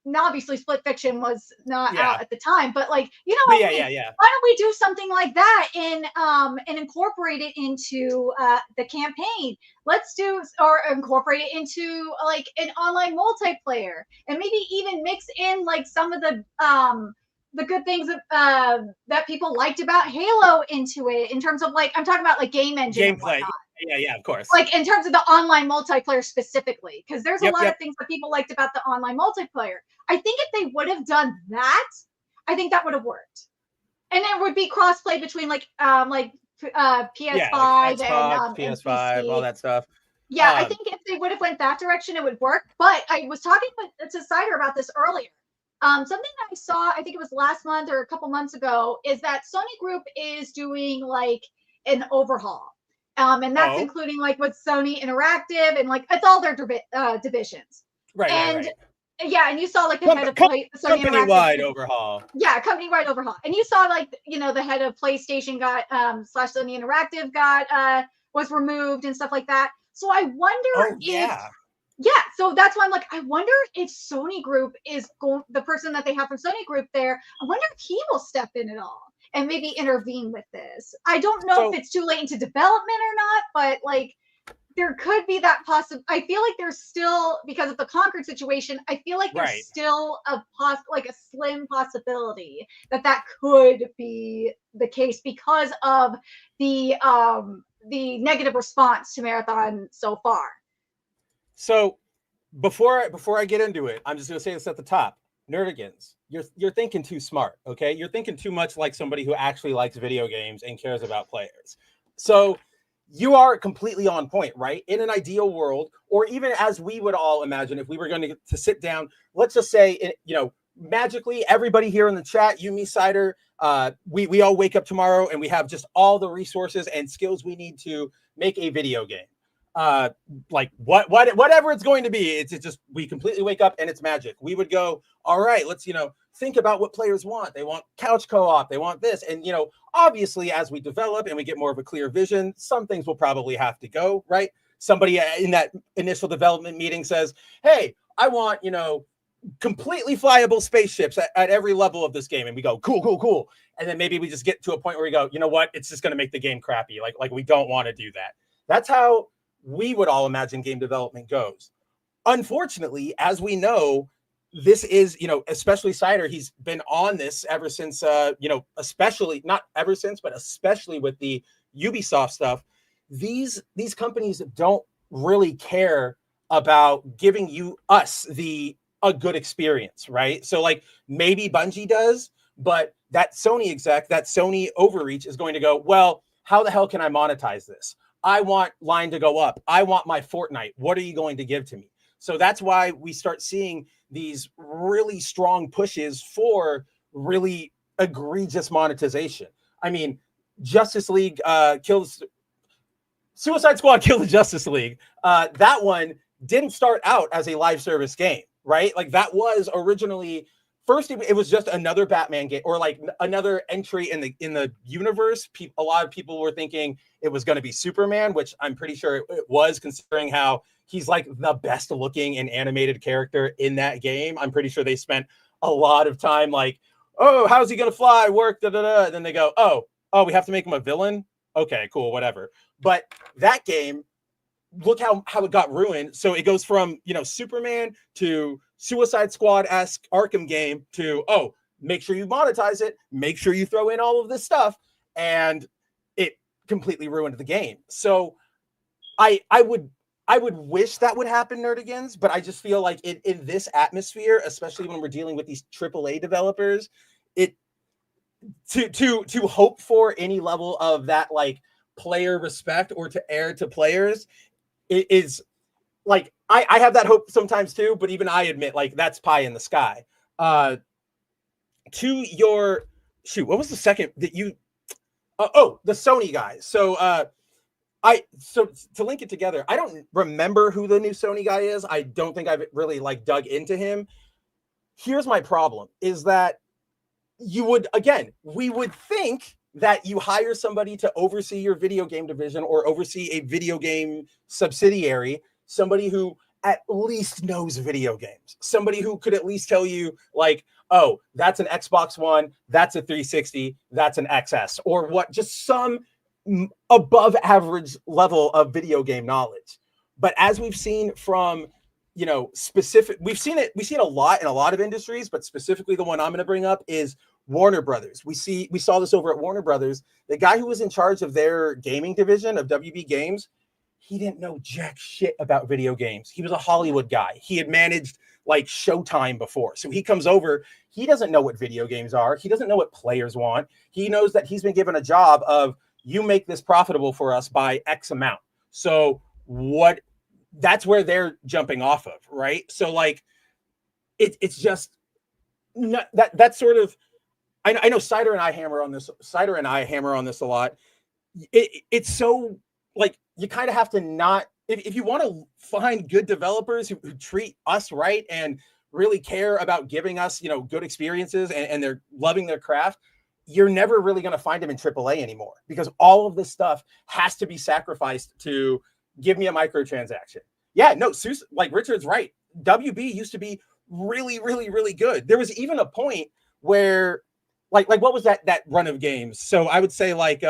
now obviously Split Fiction was not out at the time, but like what I mean? Yeah. Why don't we do something like that and incorporate it into the campaign? Let's do or incorporate it into like an online multiplayer, and maybe even mix in like some of the good things that people liked about Halo into it in terms of like I'm talking about like game engine gameplay. Yeah, of course. Like in terms of the online multiplayer specifically, because there's a lot of things that people liked about the online multiplayer. I think if they would have done that, I think that would have worked, and it would be crossplay between PS5 like Xbox, and PS5, PC. all that stuff. Yeah, I think if they would have went that direction, it would work. But I was talking to Cider about this earlier. Something that I saw, I think it was last month or a couple months ago, is that Sony Group is doing like an overhaul. And that's including like with Sony Interactive and like it's all their divisions. Right. Yeah, and you saw like the head of Sony company-wide overhaul. Yeah, company-wide overhaul. And you saw like the head of PlayStation got / Sony Interactive got was removed and stuff like that. So I wonder so that's why I'm like, I wonder if Sony Group is going, the person that they have from Sony Group there, I wonder if he will step in at all and maybe intervene with this. I don't know if it's too late into development or not, but like there could be that I feel like there's still, because of the Concord situation, I feel like there's still a slim possibility that could be the case because of the negative response to Marathon so far. So before I get into it, I'm just going to say this at the top. Nerdigans, you're thinking too smart, okay? You're thinking too much like somebody who actually likes video games and cares about players. So you are completely on point, right? In an ideal world, or even as we would all imagine, if we were going to sit down, let's just say, magically, everybody here in the chat, you, me, Cider, we all wake up tomorrow and we have just all the resources and skills we need to make a video game. Like whatever it's going to be, it's just we completely wake up and it's magic. We would go, all right, let's think about what players want. They want couch co-op, they want this, and obviously as we develop and we get more of a clear vision, some things will probably have to go, right? Somebody in that initial development meeting says, hey, I want completely flyable spaceships at every level of this game, and we go cool, and then maybe we just get to a point where we go, you know what, it's just going to make the game crappy, like we don't want to do that. That's how we would all imagine game development goes. Unfortunately, as we know, this is, especially Cider, he's been on this ever since, especially not ever since, but especially with the Ubisoft stuff. These companies don't really care about giving us a good experience, right? So like maybe Bungie does, but that Sony exec, that Sony overreach is going to go, well, how the hell can I monetize this? I want line to go up. I want my Fortnite. What are you going to give to me? So that's why we start seeing these really strong pushes for really egregious monetization. I mean, Justice League Suicide Squad killed the Justice League. That one didn't start out as a live service game, right? Like that was originally first it was just another Batman game or like another entry in the universe. A lot of people were thinking it was going to be Superman, which I'm pretty sure it was, considering how he's like the best looking and animated character in that game. I'm pretty sure they spent a lot of time like, oh, how's he going to fly, work, da-da-da. And then they go, oh, we have to make him a villain. Okay, cool, whatever. But that game, look how it got ruined. So it goes from, Superman to Suicide Squad-esque Arkham game to, make sure you monetize it, make sure you throw in all of this stuff, and it completely ruined the game. So I would wish that would happen, Nerdigans, but I just feel like in this atmosphere, especially when we're dealing with these AAA developers, to hope for any level of that like player respect or to air to players is like I have that hope sometimes too, but even I admit like that's pie in the sky. To your shoot, what was the second that you the Sony guys. So so to link it together, I don't remember who the new Sony guy is. I don't think I've really like dug into him. Here's my problem is that we would think that you hire somebody to oversee your video game division or oversee a video game subsidiary, somebody who at least knows video games, somebody who could at least tell you like, oh, that's an Xbox One, that's a 360, that's an XS, or what, just some above average level of video game knowledge. But as we've seen from, specific, we've seen it a lot in a lot of industries, but specifically the one I'm going to bring up is Warner Brothers. We saw this over at Warner Brothers. The guy who was in charge of their gaming division of WB Games, he didn't know jack shit about video games. He was a Hollywood guy. He had managed like Showtime before. So he comes over, he doesn't know what video games are. He doesn't know what players want. He knows that he's been given a job of, you make this profitable for us by X amount. So that's where they're jumping off of, right? So like, it's just not, that's sort of, I know Cider and I hammer on this a lot. It's so like, you kind of have to not, if you want to find good developers who treat us right and really care about giving us, good experiences and they're loving their craft, you're never really going to find them in AAA anymore because all of this stuff has to be sacrificed to give me a microtransaction. Yeah, no, like Richard's right. WB used to be really, really, really good. There was even a point where like what was that run of games? So I would say like,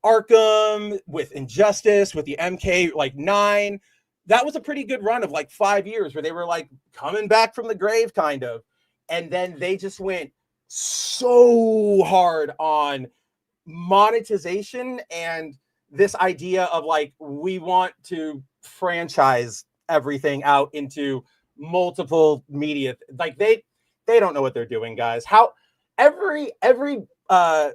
Arkham with Injustice, with the MK like 9, that was a pretty good run of like 5 years where they were like coming back from the grave kind of. And then they just went so hard on monetization and this idea of like, we want to franchise everything out into multiple media. Like they don't know what they're doing, guys. How every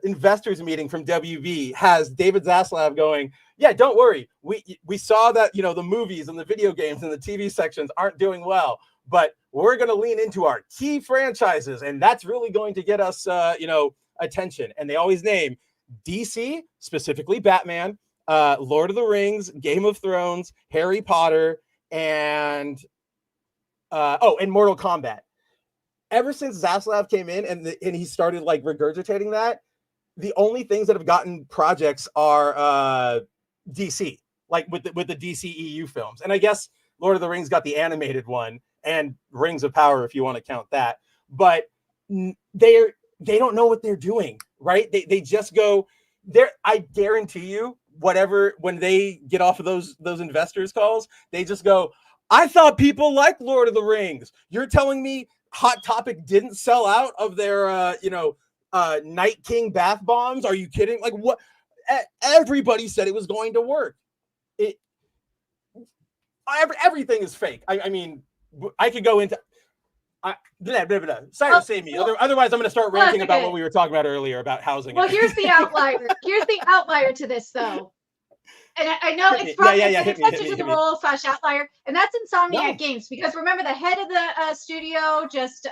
investors meeting from WB has David Zaslav going, yeah, don't worry. We saw that, the movies and the video games and the TV sections aren't doing well, but we're going to lean into our key franchises. And that's really going to get us, attention. And they always name DC, specifically Batman, Lord of the Rings, Game of Thrones, Harry Potter, and Mortal Kombat. Ever since Zaslav came in and he started like regurgitating that, the only things that have gotten projects are DC, like with the DCEU films. And I guess Lord of the Rings got the animated one and Rings of Power, if you want to count that. But they don't know what they're doing, right? They just go there. I guarantee you, when they get off of those investors calls, they just go, I thought people liked Lord of the Rings. You're telling me Hot Topic didn't sell out of their Night King bath bombs? Are you kidding? Like what? Everybody said it was going to work. Everything is fake. I mean, I could go into Sorry to save me. Otherwise, I'm going to start ranting about what we were talking about earlier about housing. Well, here's the outlier. Here's the outlier to this, though. And I know it's probably an exception to the rule / outlier, and that's Insomniac Games. Because remember, the head of the studio just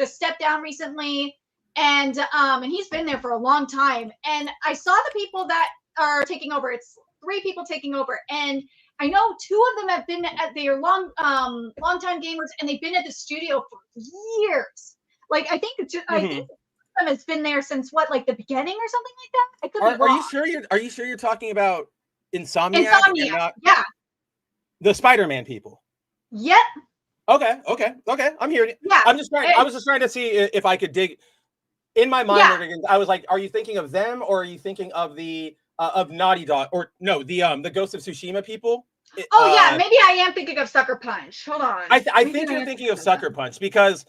stepped down recently, and he's been there for a long time. And I saw the people that are taking over. It's 3 people taking over, and I know 2 of them have been at their long time gamers, and they've been at the studio for years. Like I think I think them has been there since like the beginning or something like that. I could be wrong. Are you sure you're talking about Insomniac? Yeah. The Spider-Man people. Yep. Okay. I'm hearing it. Yeah. I was just trying to see if I could dig in my mind. Yeah. I was like, are you thinking of them or are you thinking of the of Naughty Dog or no, the Ghost of Tsushima people? Yeah, maybe I am thinking of Sucker Punch. Hold on. I think you're thinking of Sucker Punch because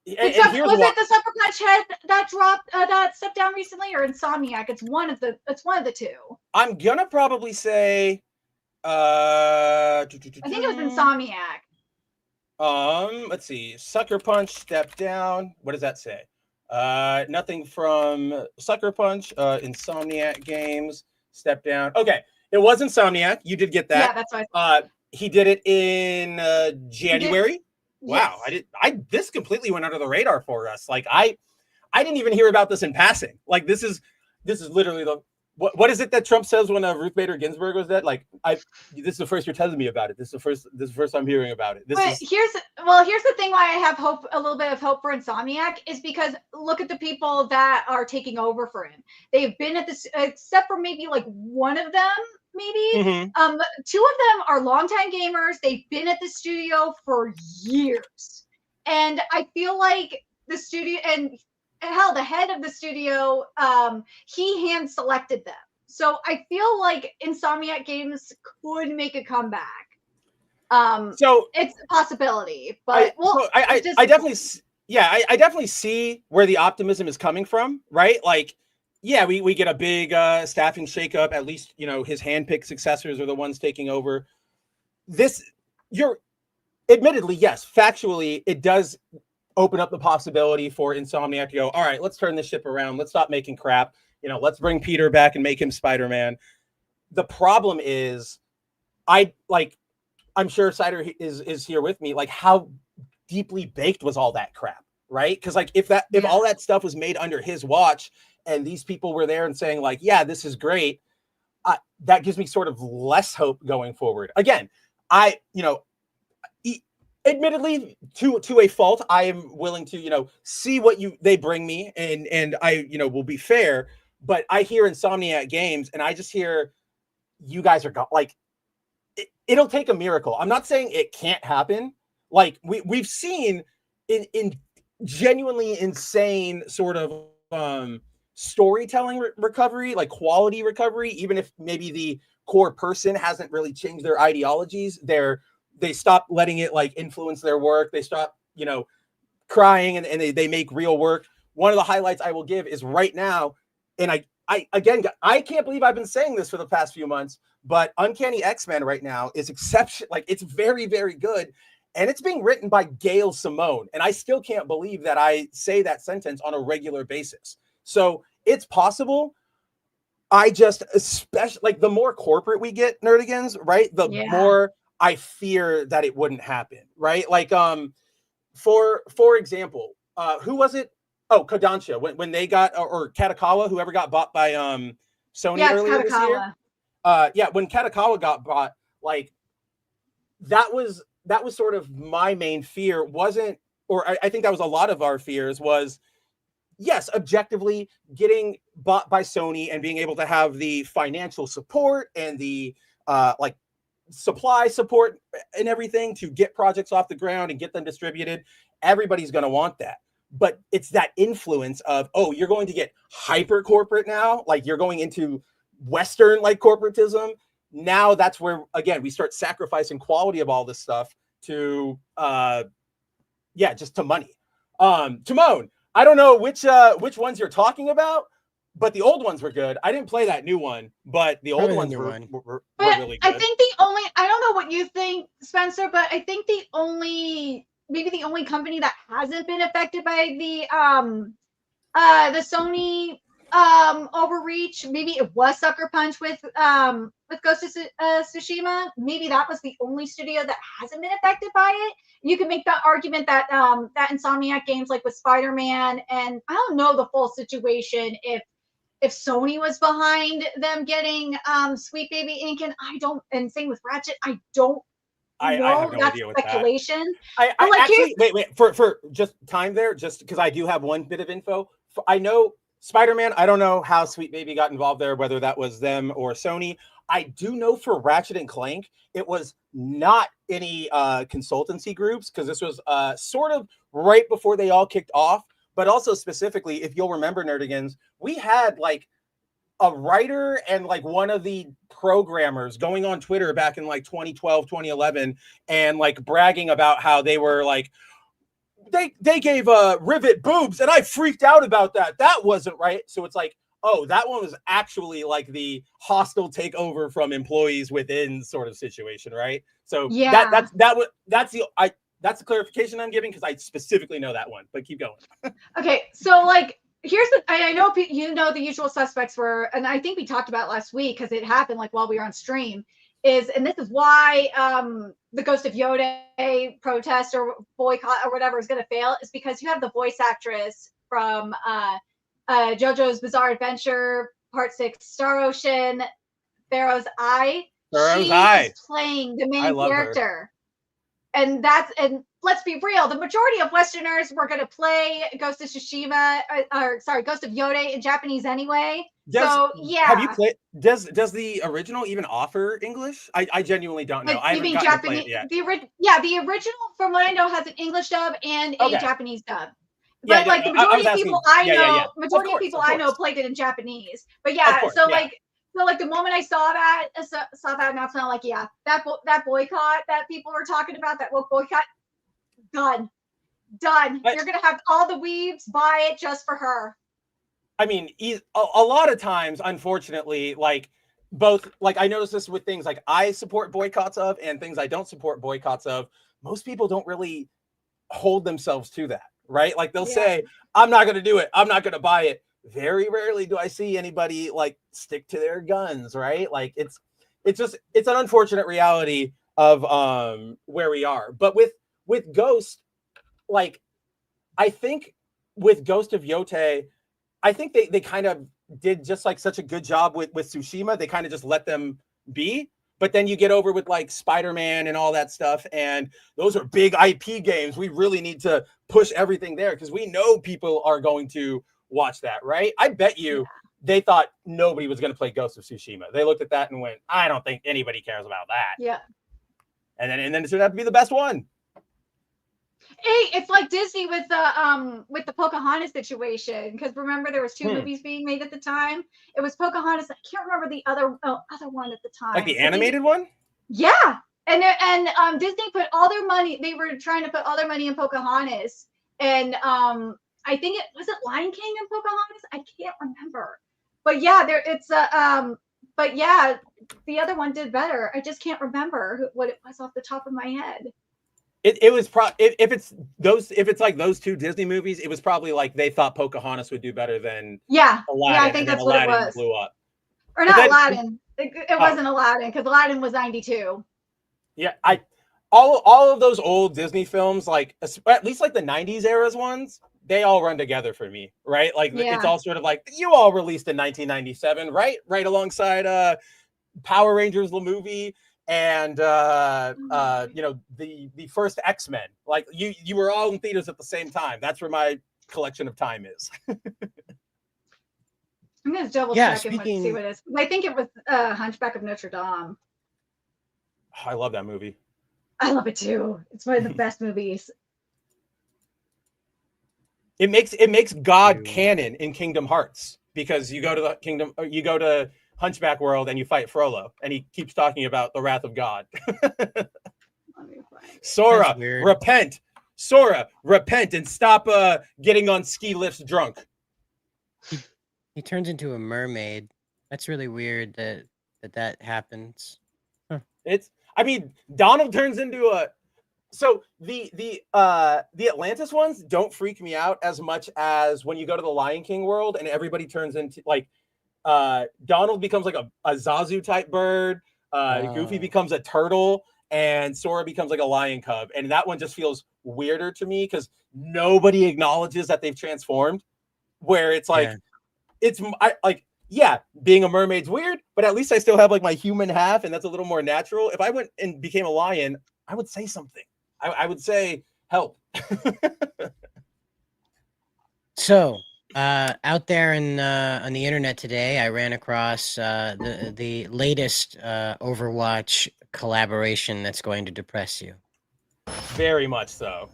was it the Sucker Punch head that dropped that stepped down recently, or Insomniac? It's one of the 2. I'm gonna probably say I think it was Insomniac. Let's see. Sucker Punch stepped down. What does that say? Nothing from Sucker Punch. Insomniac Games. Step Down. Okay, it was Insomniac. You did get that. Yeah, that's what he did it in January. Wow, Yes. This completely went under the radar for us. Like I didn't even hear about this in passing. Like this is literally the what is it that Trump says when Ruth Bader Ginsburg was dead? Like this is the first you're telling me about it. This is the first I'm hearing about it. But here's the thing why I have hope, a little bit of hope for Insomniac is because look at the people that are taking over for him. They've been at this, except for maybe like one of them, maybe. Two of them are longtime gamers. They've been at the studio for years, and I feel like the studio and hell, the head of the studio, he hand selected them. So I feel like Insomniac Games could make a comeback. So it's a possibility, but I definitely, I definitely see where the optimism is coming from, right? Like, yeah, we get a big staffing shakeup. At least, you know, his handpicked successors are the ones taking over. Admittedly, yes, factually, it does open up the possibility for Insomniac to go, all right, let's turn this ship around. Let's stop making crap. You know, let's bring Peter back and make him Spider-Man. The problem is, I'm sure Cider is here with me. Like, how deeply baked was all that crap, right? Because like, if all that stuff was made under his watch, and these people were there and saying like, yeah, this is great, that gives me sort of less hope going forward. Again, admittedly, to a fault, I am willing to, see what they bring me, and I, will be fair. But I hear Insomniac Games, and I just hear you guys are like, it'll take a miracle. I'm not saying it can't happen. Like we've seen in genuinely insane sort of storytelling recovery, like quality recovery, even if maybe the core person hasn't really changed their ideologies. They stop letting it like influence their work. They stop, crying and they make real work. One of the highlights I will give is right now, and I can't believe I've been saying this for the past few months, but Uncanny X-Men right now is exception. Like it's very, very good. And it's being written by Gail Simone. And I still can't believe that I say that sentence on a regular basis. So it's possible. I just, especially like the more corporate we get, Nerdigans, right? The more I fear that it wouldn't happen, right? Like, for example, who was it? Oh, Kodansha, when they got, or Katakawa, whoever got bought by Sony earlier this year. When Katakawa got bought, like that was sort of my main fear. I think that was a lot of our fears was, yes, objectively getting bought by Sony and being able to have the financial support and the like supply support and everything to get projects off the ground and get them distributed. Everybody's going to want that. But it's that influence of, oh, you're going to get hyper corporate now. Like you're going into Western like corporatism. Now that's where, again, we start sacrificing quality of all this stuff to, just to money. Timon, I don't know which ones you're talking about, but the old ones were good. I didn't play that new one, but the old ones were really good. I think I don't know what you think, Spencer, but I think maybe the only company that hasn't been affected by the Sony overreach, maybe it was Sucker Punch with Ghost of Tsushima. Maybe that was the only studio that hasn't been affected by it. You could make the argument that that Insomniac Games, like with Spider-Man, and I don't know the full situation if Sony was behind them getting Sweet Baby Inc. And same with Ratchet. I have no idea what speculation. Wait, for just time there, just because I do have one bit of info. I know Spider-Man, I don't know how Sweet Baby got involved there, whether that was them or Sony. I do know for Ratchet and Clank, it was not any consultancy groups, because this was sort of right before they all kicked off. But also specifically, if you'll remember, Nerdigans, we had like a writer and like one of the programmers going on Twitter back in like 2012, 2011, and like bragging about how they were like, they gave Rivet boobs, and I freaked out about that. That wasn't right. So it's like, oh, that one was actually like the hostile takeover from employees within sort of situation, right? So that's That's the clarification I'm giving because I specifically know that one. But keep going. Okay, so like here's the I know you know the usual suspects were, and I think we talked about last week because it happened like while we were on stream. And this is why the Ghost of Yoda protest or boycott or whatever is going to fail is because you have the voice actress from JoJo's Bizarre Adventure Part 6 Star Ocean, Pharaoh's Eye. She is playing the main character. And let's be real, the majority of Westerners were going to play Ghost of Tsushima, Ghost of Yoda in Japanese anyway. So yeah. Have you played? Does the original even offer English? I genuinely don't know. I haven't gotten to play it yet. The original, from what I know, has an English dub and a Japanese dub. But Yeah, like the majority of people I know, majority of people I know played it in Japanese. But yeah, so the moment I saw that announcement, I'm like, yeah, that boycott that people were talking about, that woke boycott, done. You're gonna have all the weebs buy it just for her. I mean, a lot of times, unfortunately, like both, like I notice this with things like I support boycotts of and things I don't support boycotts of. Most people don't really hold themselves to that, right? Like they'll say, I'm not going to do it. I'm not going to buy it. Very rarely do I see anybody like stick to their guns, right? Like it's an unfortunate reality of where we are. But with Ghost, like I think with Ghost of Yote, I think they kind of did just like such a good job with Tsushima. They kind of just let them be. But then you get over with like Spider-Man and all that stuff. And those are big IP games. We really need to push everything there because we know people are going to watch that, right? I bet you they thought nobody was going to play Ghost of Tsushima. They looked at that and went, I don't think anybody cares about that. Yeah. And then it turned out to be the best one. Hey, it's like Disney with the Pocahontas situation, because remember there was two movies being made at the time. It was Pocahontas. I can't remember the other one at the time. Like the animated one? Yeah, and Disney put all their money. They were trying to put all their money in Pocahontas, and I think it was Lion King and Pocahontas. I can't remember, but yeah, but yeah, the other one did better. I just can't remember what it was off the top of my head. It was if it's like those two Disney movies, it was probably like they thought Pocahontas would do better than Aladdin. I think that's what it was. Blew up. Or not Aladdin. It wasn't Aladdin because Aladdin was 92. Yeah, all of those old Disney films, like at least like the 90s eras ones, they all run together for me, right? Like it's all sort of like you all released in 1997, right? Right alongside Power Rangers the movie. And the first X-Men, like you were all in theaters at the same time. That's where my collection of time is. I'm gonna double check and see what it is. I think it was Hunchback of Notre Dame. I love that movie. I love it too. It's one of the best movies. It makes God canon in Kingdom Hearts because you go to Hunchback World and you fight Frollo and he keeps talking about the wrath of God. Sora, repent. Sora, repent and stop getting on ski lifts drunk. He turns into a mermaid. That's really weird that happens. Huh. Donald turns into a so the Atlantis ones don't freak me out as much as when you go to the Lion King world and everybody turns into like Donald becomes like a Zazu type bird. Goofy becomes a turtle, and Sora becomes like a lion cub. And that one just feels weirder to me because nobody acknowledges that they've transformed. Where it's like, being a mermaid's weird, but at least I still have like my human half, and that's a little more natural. If I went and became a lion, I would say something. I would say help. So. Out there on the internet today, I ran across the latest Overwatch collaboration that's going to depress you. Very much so.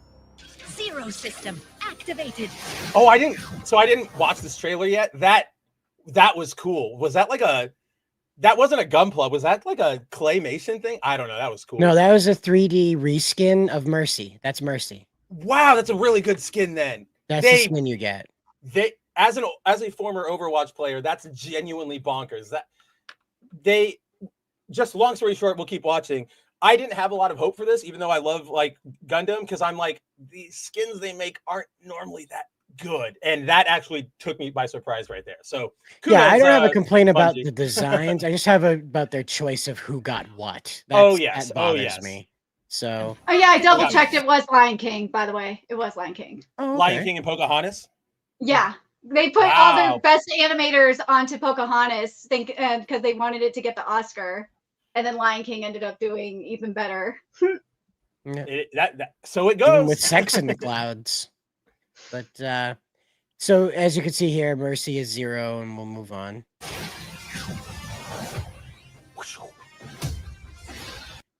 Zero system activated. Oh, I didn't watch this trailer yet. That was cool. Was that like that wasn't a Gunpla? Was that like a claymation thing? I don't know. That was cool. No, that was a 3D reskin of Mercy. That's Mercy. Wow, that's a really good skin then. That's the skin you get. As a former Overwatch player, that's genuinely bonkers. Long story short, we'll keep watching. I didn't have a lot of hope for this, even though I love like Gundam, because I'm like, the skins they make aren't normally that good, and that actually took me by surprise right there. So kudos, Yeah, I don't have a complaint about Bungie. the designs. I just have about their choice of who got what. Yes. That bothers me. So Oh yeah, I double checked. It was Lion King, by the way. It was Lion King. Lion King and Pocahontas. Yeah, they put all their best animators onto Pocahontas, because they wanted it to get the Oscar, and then Lion King ended up doing even better. So it goes. Even with Sex in the Clouds. But so as you can see here, Mercy is 0, and we'll move on.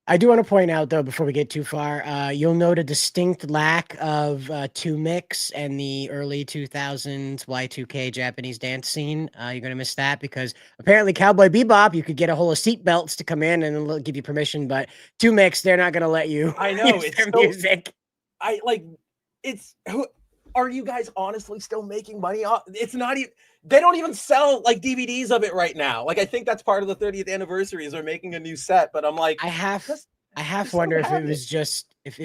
I do want to point out, though, before we get too far, you'll note a distinct lack of 2Mix and the early 2000s Y2K Japanese dance scene. You're going to miss that because apparently Cowboy Bebop, you could get a whole of seatbelts to come in and they'll give you permission, but 2Mix, they're not going to let you. I know, it's their so, music. Are you guys honestly still making money off? It's not even, they don't even sell like DVDs of it right now. Like, I think that's part of the 30th anniversary is they're making a new set, but I'm like, I have to wonder if it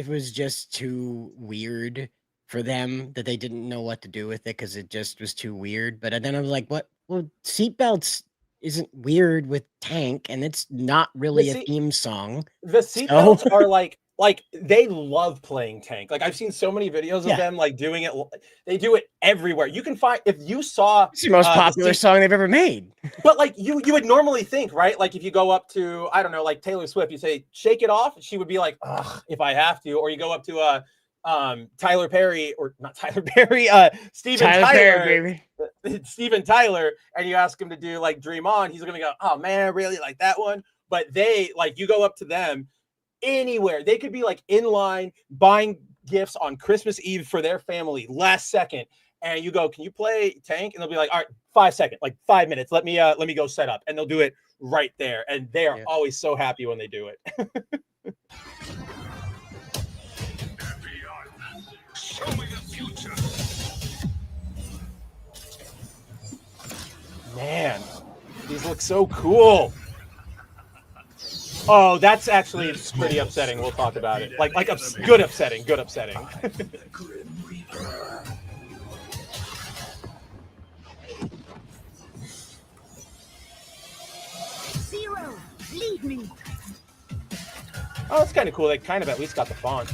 was just too weird for them that they didn't know what to do with it because it just was too weird. But then I was like, what? Well, seatbelts isn't weird with Tank, and it's not really a theme song. The seatbelts are like they love playing Tank. Like, I've seen so many videos of them like doing it. They do it everywhere. You can find, if you saw, it's the most popular song they've ever made. But like you would normally think, right? Like if you go up to, I don't know, like Taylor Swift, you say "Shake It Off," she would be like, "Ugh, if I have to." Or you go up to Tyler Perry, or not Tyler Perry, Steven Tyler, Steven Tyler, and you ask him to do like "Dream On," he's gonna go, "Oh man, I really like that one." But they like, you go up to them anywhere, they could be like in line buying gifts on Christmas Eve for their family last second, and you go, "Can you play Tank?" And they'll be like, "All right, 5 seconds, like 5 minutes, let me go set up," and they'll do it right there, and they are always so happy when they do it. Show me the future. Man, these look so cool. Oh, that's actually pretty upsetting. We'll talk about it. Like good upsetting. Zero, lead me. Oh, that's kind of cool. They kind of at least got the font.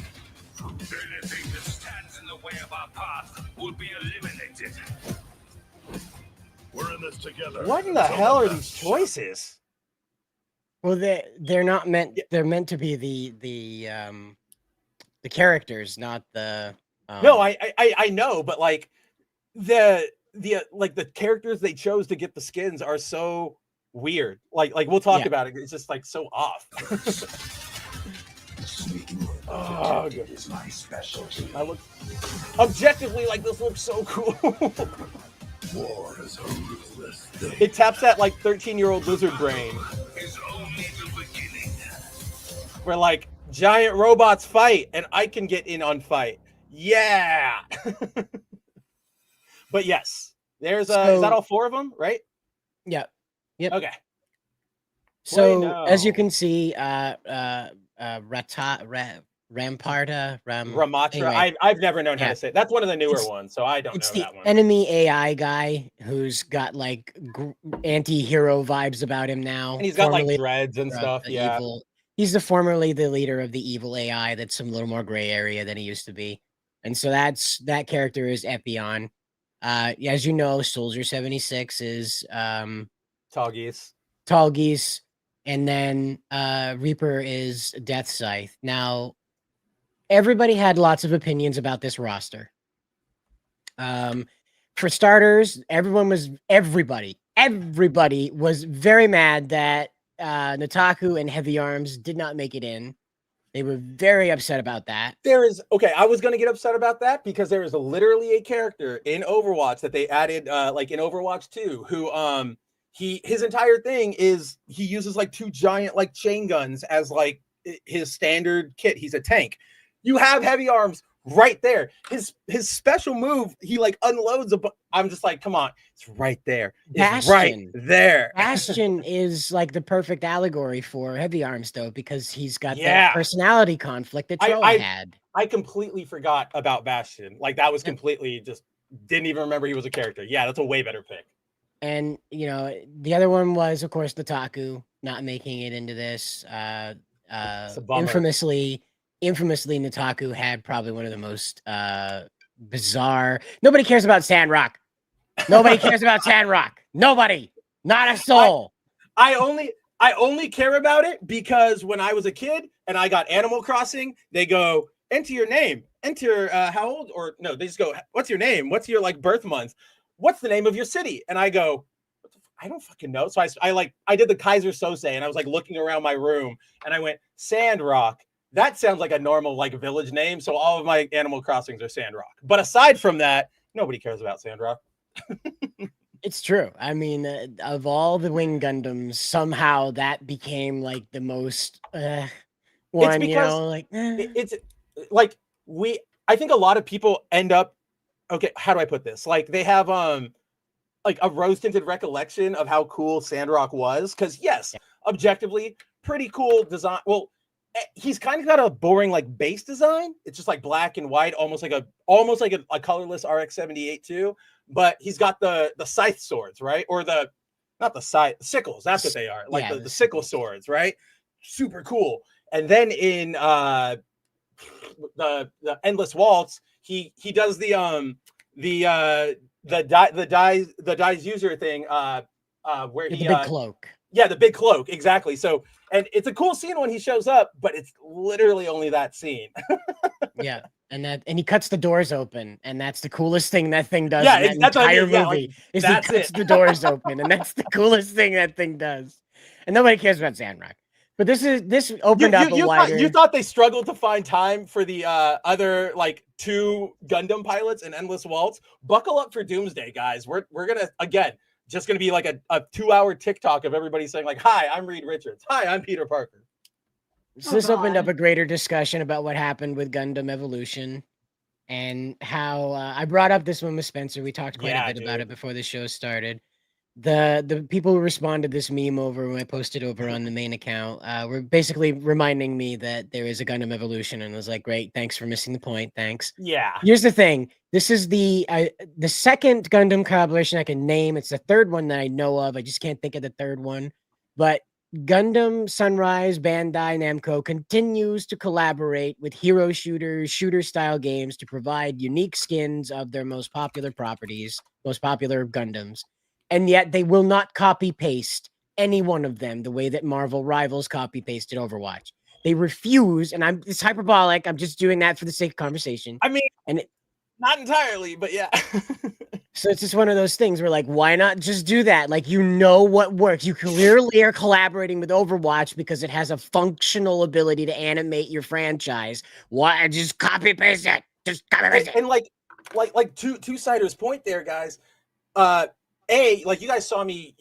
Anything that stands in the way of our path will be eliminated. We're in this together. What in the hell are these choices? Well, they're not meant. They're meant to be the characters, not the. No, I know, but like the characters they chose to get the skins are so weird. Like we'll talk about it. It's just like so off. Oh, good. Is my specialty. I look objectively like this looks so cool. War is a ruthless thing. It taps that like 13-year-old lizard brain. Is only the beginning. Where like giant robots fight and I can get in on fight. Yeah. But yes, there's is that all 4 of them, right? Yeah. Yep. Okay. So as you can see, Ramparta. Ramatra. I've never known how to say it. That's one of the newer ones, so I don't know that one. Enemy AI guy who's got like anti-hero vibes about him now. And he's got like dreads and stuff. Yeah. He's formerly the leader of the evil AI that's a little more gray area than he used to be. And so that character is Epion. As you know, Soldier 76 is Tall Geese. And then Reaper is Death Scythe. Now, everybody had lots of opinions about this roster. For starters, everybody was very mad that Nataku and Heavy Arms did not make it in. They were very upset about that. I was going to get upset about that because there is literally a character in Overwatch that they added like in Overwatch 2 who his entire thing is he uses like 2 giant like chain guns as like his standard kit. He's a tank. You have Heavy Arms right there. His special move, he like unloads I'm just like, come on, it's right there. It's right there. Bastion is like the perfect allegory for heavy arms, though, because he's got that personality conflict that Troll had. I completely forgot about Bastion. Like that was completely just didn't even remember he was a character. Yeah, that's a way better pick. And you know, the other one was, of course, Nataku not making it into this. Infamously, Nataku had probably one of the most bizarre. Nobody cares about Sandrock. Nobody cares about Sandrock. Nobody, not a soul. I only care about it because when I was a kid and I got Animal Crossing, they go enter your name, enter how old, or no, they just go, what's your name? What's your like birth month? What's the name of your city? And I go, I don't fucking know. So I did the Kaiser Sose and I was like looking around my room and I went, Sandrock. That sounds like a normal like village name. So all of my Animal Crossings are Sandrock. But aside from that, nobody cares about Sandrock. It's true. I mean, of all the Wing Gundams, somehow that became like the most one, it's because, it's like I think a lot of people end up, okay, how do I put this? Like they have like a rose-tinted recollection of how cool Sandrock was. Because yes, objectively, pretty cool design. Well, he's kind of got a boring like base design. It's just like black and white, almost like a colorless RX-78 too. But he's got the scythe swords, right? Or not the scythe, sickles. That's what they are. Like the sickle swords, right? Super cool. And then in the Endless Waltz, he does the dies user thing where he the big cloak. Yeah, the big cloak, exactly. So, and it's a cool scene when he shows up, but it's literally only that scene. Yeah, and he cuts the doors open, and that's the coolest thing that thing does. Yeah, in that entire movie is he cuts the doors open, and that's the coolest thing that thing does. And nobody cares about Sandrock. But this opened up a wider. You thought they struggled to find time for the other like 2 Gundam pilots in Endless Waltz? Buckle up for Doomsday, guys. We're gonna again just gonna be like a 2-hour TikTok of everybody saying like, "Hi, I'm Reed Richards. Hi, I'm Peter Parker." So this opened up a greater discussion about what happened with Gundam Evolution, and how I brought up this one with Spencer. We talked quite a bit about it before the show started. The people who responded this meme over when I posted over on the main account were basically reminding me that there is a Gundam Evolution, and I was like, great, thanks for missing the point, thanks. Yeah. Here's the thing. This is the second Gundam collaboration I can name. It's the third one that I know of. I just can't think of the third one. But Gundam Sunrise Bandai Namco continues to collaborate with hero shooters, shooter-style games to provide unique skins of their most popular properties, most popular Gundams. And yet they will not copy-paste any one of them the way that Marvel Rivals copy-pasted Overwatch. They refuse, and it's hyperbolic. I'm just doing that for the sake of conversation. I mean, not entirely, but yeah. So it's just one of those things where, like, why not just do that? Like, you know what works. You clearly are collaborating with Overwatch because it has a functional ability to animate your franchise. Why just copy paste it? Just copy paste it. And like two-siders point there, guys. Like you guys saw me,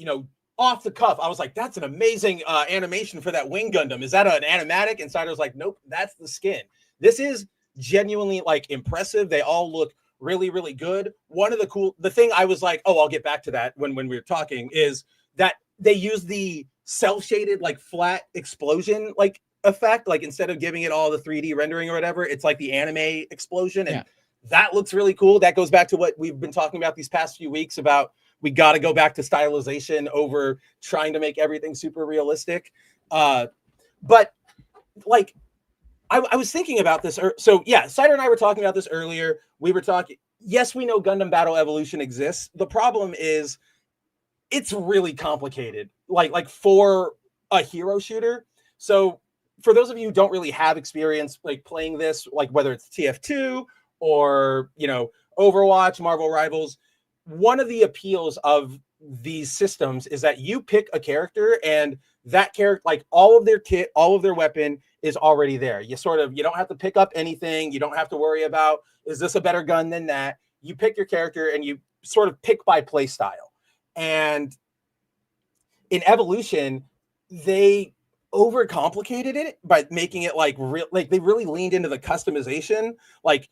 off the cuff. I was like, that's an amazing animation for that Wing Gundam. Is that an animatic? And Sider's like, nope, that's the skin. This is genuinely like impressive. They all look really, really good. The thing I was like, oh, I'll get back to that when we were talking, is that they use the cel-shaded like flat explosion like effect. Like instead of giving it all the 3D rendering or whatever, it's like the anime explosion. And that looks really cool. That goes back to what we've been talking about these past few weeks about we got to go back to stylization over trying to make everything super realistic. But like, I was thinking about this. So yeah, Cider and I were talking about this earlier. We were talking, yes, we know Gundam Battle Evolution exists. The problem is it's really complicated, like for a hero shooter. So for those of you who don't really have experience like playing this, like whether it's TF2 or, Overwatch, Marvel Rivals, one of the appeals of these systems is that you pick a character and that character, like all of their kit, all of their weapon is already there. You don't have to pick up anything. You don't have to worry about, is this a better gun than that? You pick your character and you sort of pick by play style. And in Evolution, they overcomplicated it by making it like they really leaned into the customization. Like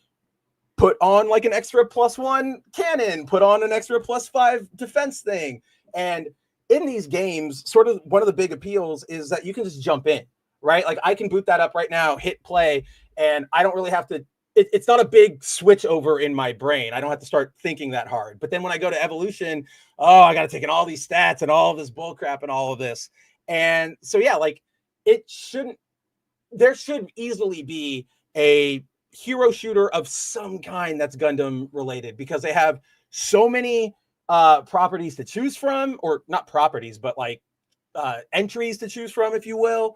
put on like an extra +1 cannon, put on an extra +5 defense thing. And in these games, sort of one of the big appeals is that you can just jump in, right? Like I can boot that up right now, hit play, and I don't really have to, it's not a big switch over in my brain. I don't have to start thinking that hard. But then when I go to Evolution, oh, I got to take in all these stats and all of this bull crap and all of this. And so, yeah, like there should easily be a hero shooter of some kind that's Gundam related, because they have so many properties to choose from, or not properties, but like entries to choose from, if you will,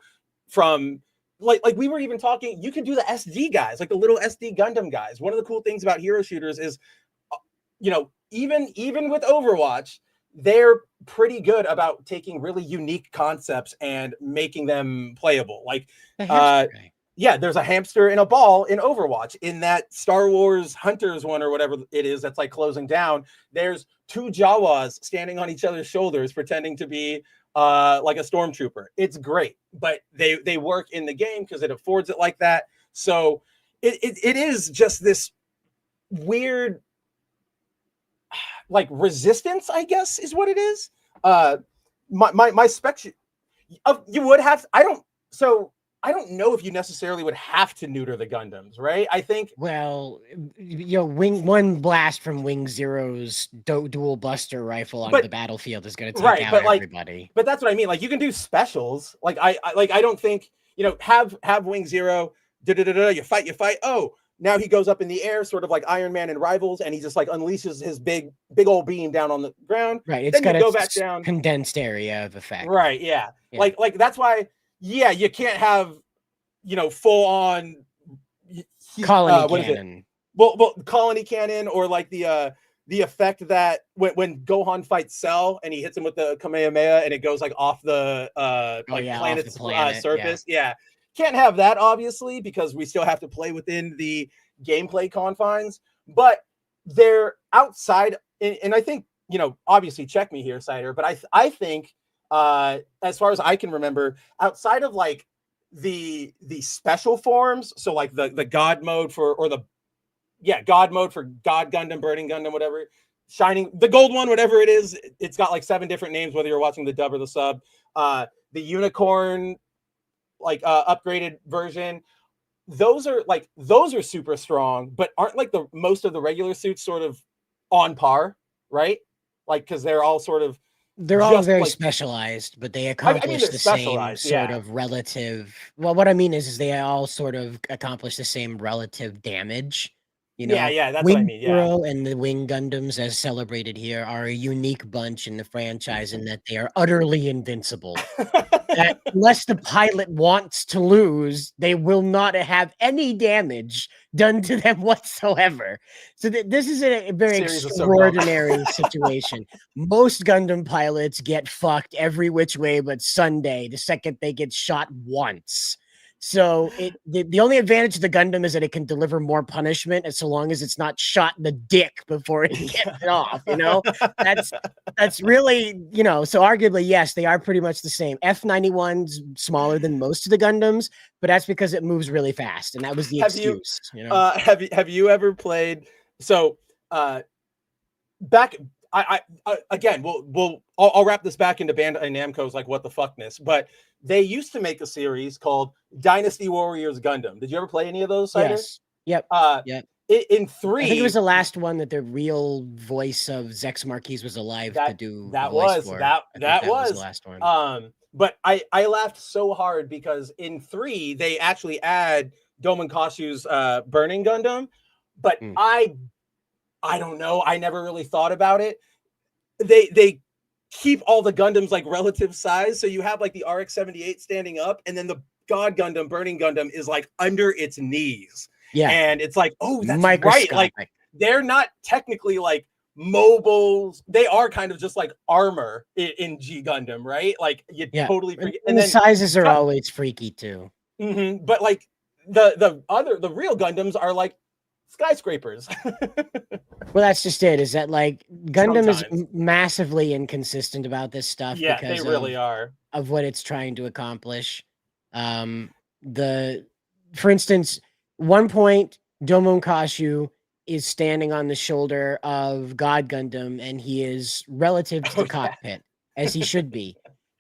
from like we were even talking, you can do the SD guys, like the little SD Gundam guys. One of the cool things about hero shooters is, you know, even with Overwatch, they're pretty good about taking really unique concepts and making them playable. Like, yeah, there's a hamster in a ball in Overwatch. In that Star Wars Hunters one or whatever it is that's like closing down, there's 2 Jawas standing on each other's shoulders pretending to be like a stormtrooper. It's great, but they work in the game because it affords it like that. So it is just this weird like resistance, I guess, is what it is. My spec, you would have, I don't know if you necessarily would have to neuter the Gundams, right? I think. Well, you know, one blast from Wing Zero's dual buster rifle onto the battlefield is going to take out everybody. But that's what I mean. Like you can do specials. Like I don't think, you know, have Wing Zero. You fight. Oh, now he goes up in the air, sort of like Iron Man and Rivals, and he just like unleashes his big old beam down on the ground. Right. It's then got you go a back down. Condensed area of effect. Right. Yeah. Like that's why. Yeah, you can't have, you know, full on colony cannon. Well, colony cannon, or like the effect that when Gohan fights Cell and he hits him with the Kamehameha and it goes like off the planet's surface. Yeah. Can't have that, obviously, because we still have to play within the gameplay confines. But they're outside, and I think, you know, obviously check me here, Cider, but I think as far as I can remember, outside of like the special forms, so like the God mode for, or God mode for God Gundam, Burning Gundam, whatever, Shining, the gold one, whatever it is, it's got like 7 different names, whether you're watching the dub or the sub. The Unicorn, like upgraded version, those are super strong, but aren't like the most of the regular suits sort of on par, right? Like, because they're all sort of, they're all very specialized, but they accomplish the same sort of relative. Well, what I mean is they all sort of accomplish the same relative damage. You know, that's Wing what I mean. Zero and the Wing Gundams, as celebrated here, are a unique bunch in the franchise in that they are utterly invincible. That unless the pilot wants to lose, they will not have any damage done to them whatsoever. So this is a very extraordinary situation. Most Gundam pilots get fucked every which way but Sunday the second they get shot once. So the only advantage of the Gundam is that it can deliver more punishment, as so long as it's not shot in the dick before it gets it off, you know? That's really, you know, so arguably, yes, they are pretty much the same. F91's smaller than most of the Gundams, but that's because it moves really fast, and that was the excuse. You know? Have you ever played, so back, I again, I'll wrap this back into Bandai Namco's like what the fuckness, but they used to make a series called Dynasty Warriors Gundam. Did you ever play any of those, Cider? Yes. Yep. Yep. In 3, I think it was the last one that the real voice of Zex Marquise was alive to do. That was the last one. But I laughed so hard because in 3 they actually add Domon Kashu's Burning Gundam, but I don't know. I never really thought about it. They keep all the Gundams like relative size, so you have like the RX-78 standing up, and then the God Gundam, Burning Gundam, is like under its knees. Yeah, and it's like, oh, that's right. Like they're not technically like mobiles; they are kind of just like armor in G Gundam, right? Like you totally forget. And the sizes are always freaky too. Mm-hmm. But like the real Gundams are like skyscrapers. Well, that's just it. Is that like Gundam is massively inconsistent about this stuff? Yeah, because they really are of what it's trying to accomplish. For instance, one point Domon Kashu is standing on the shoulder of God Gundam, and he is relative to the cockpit, as he should be.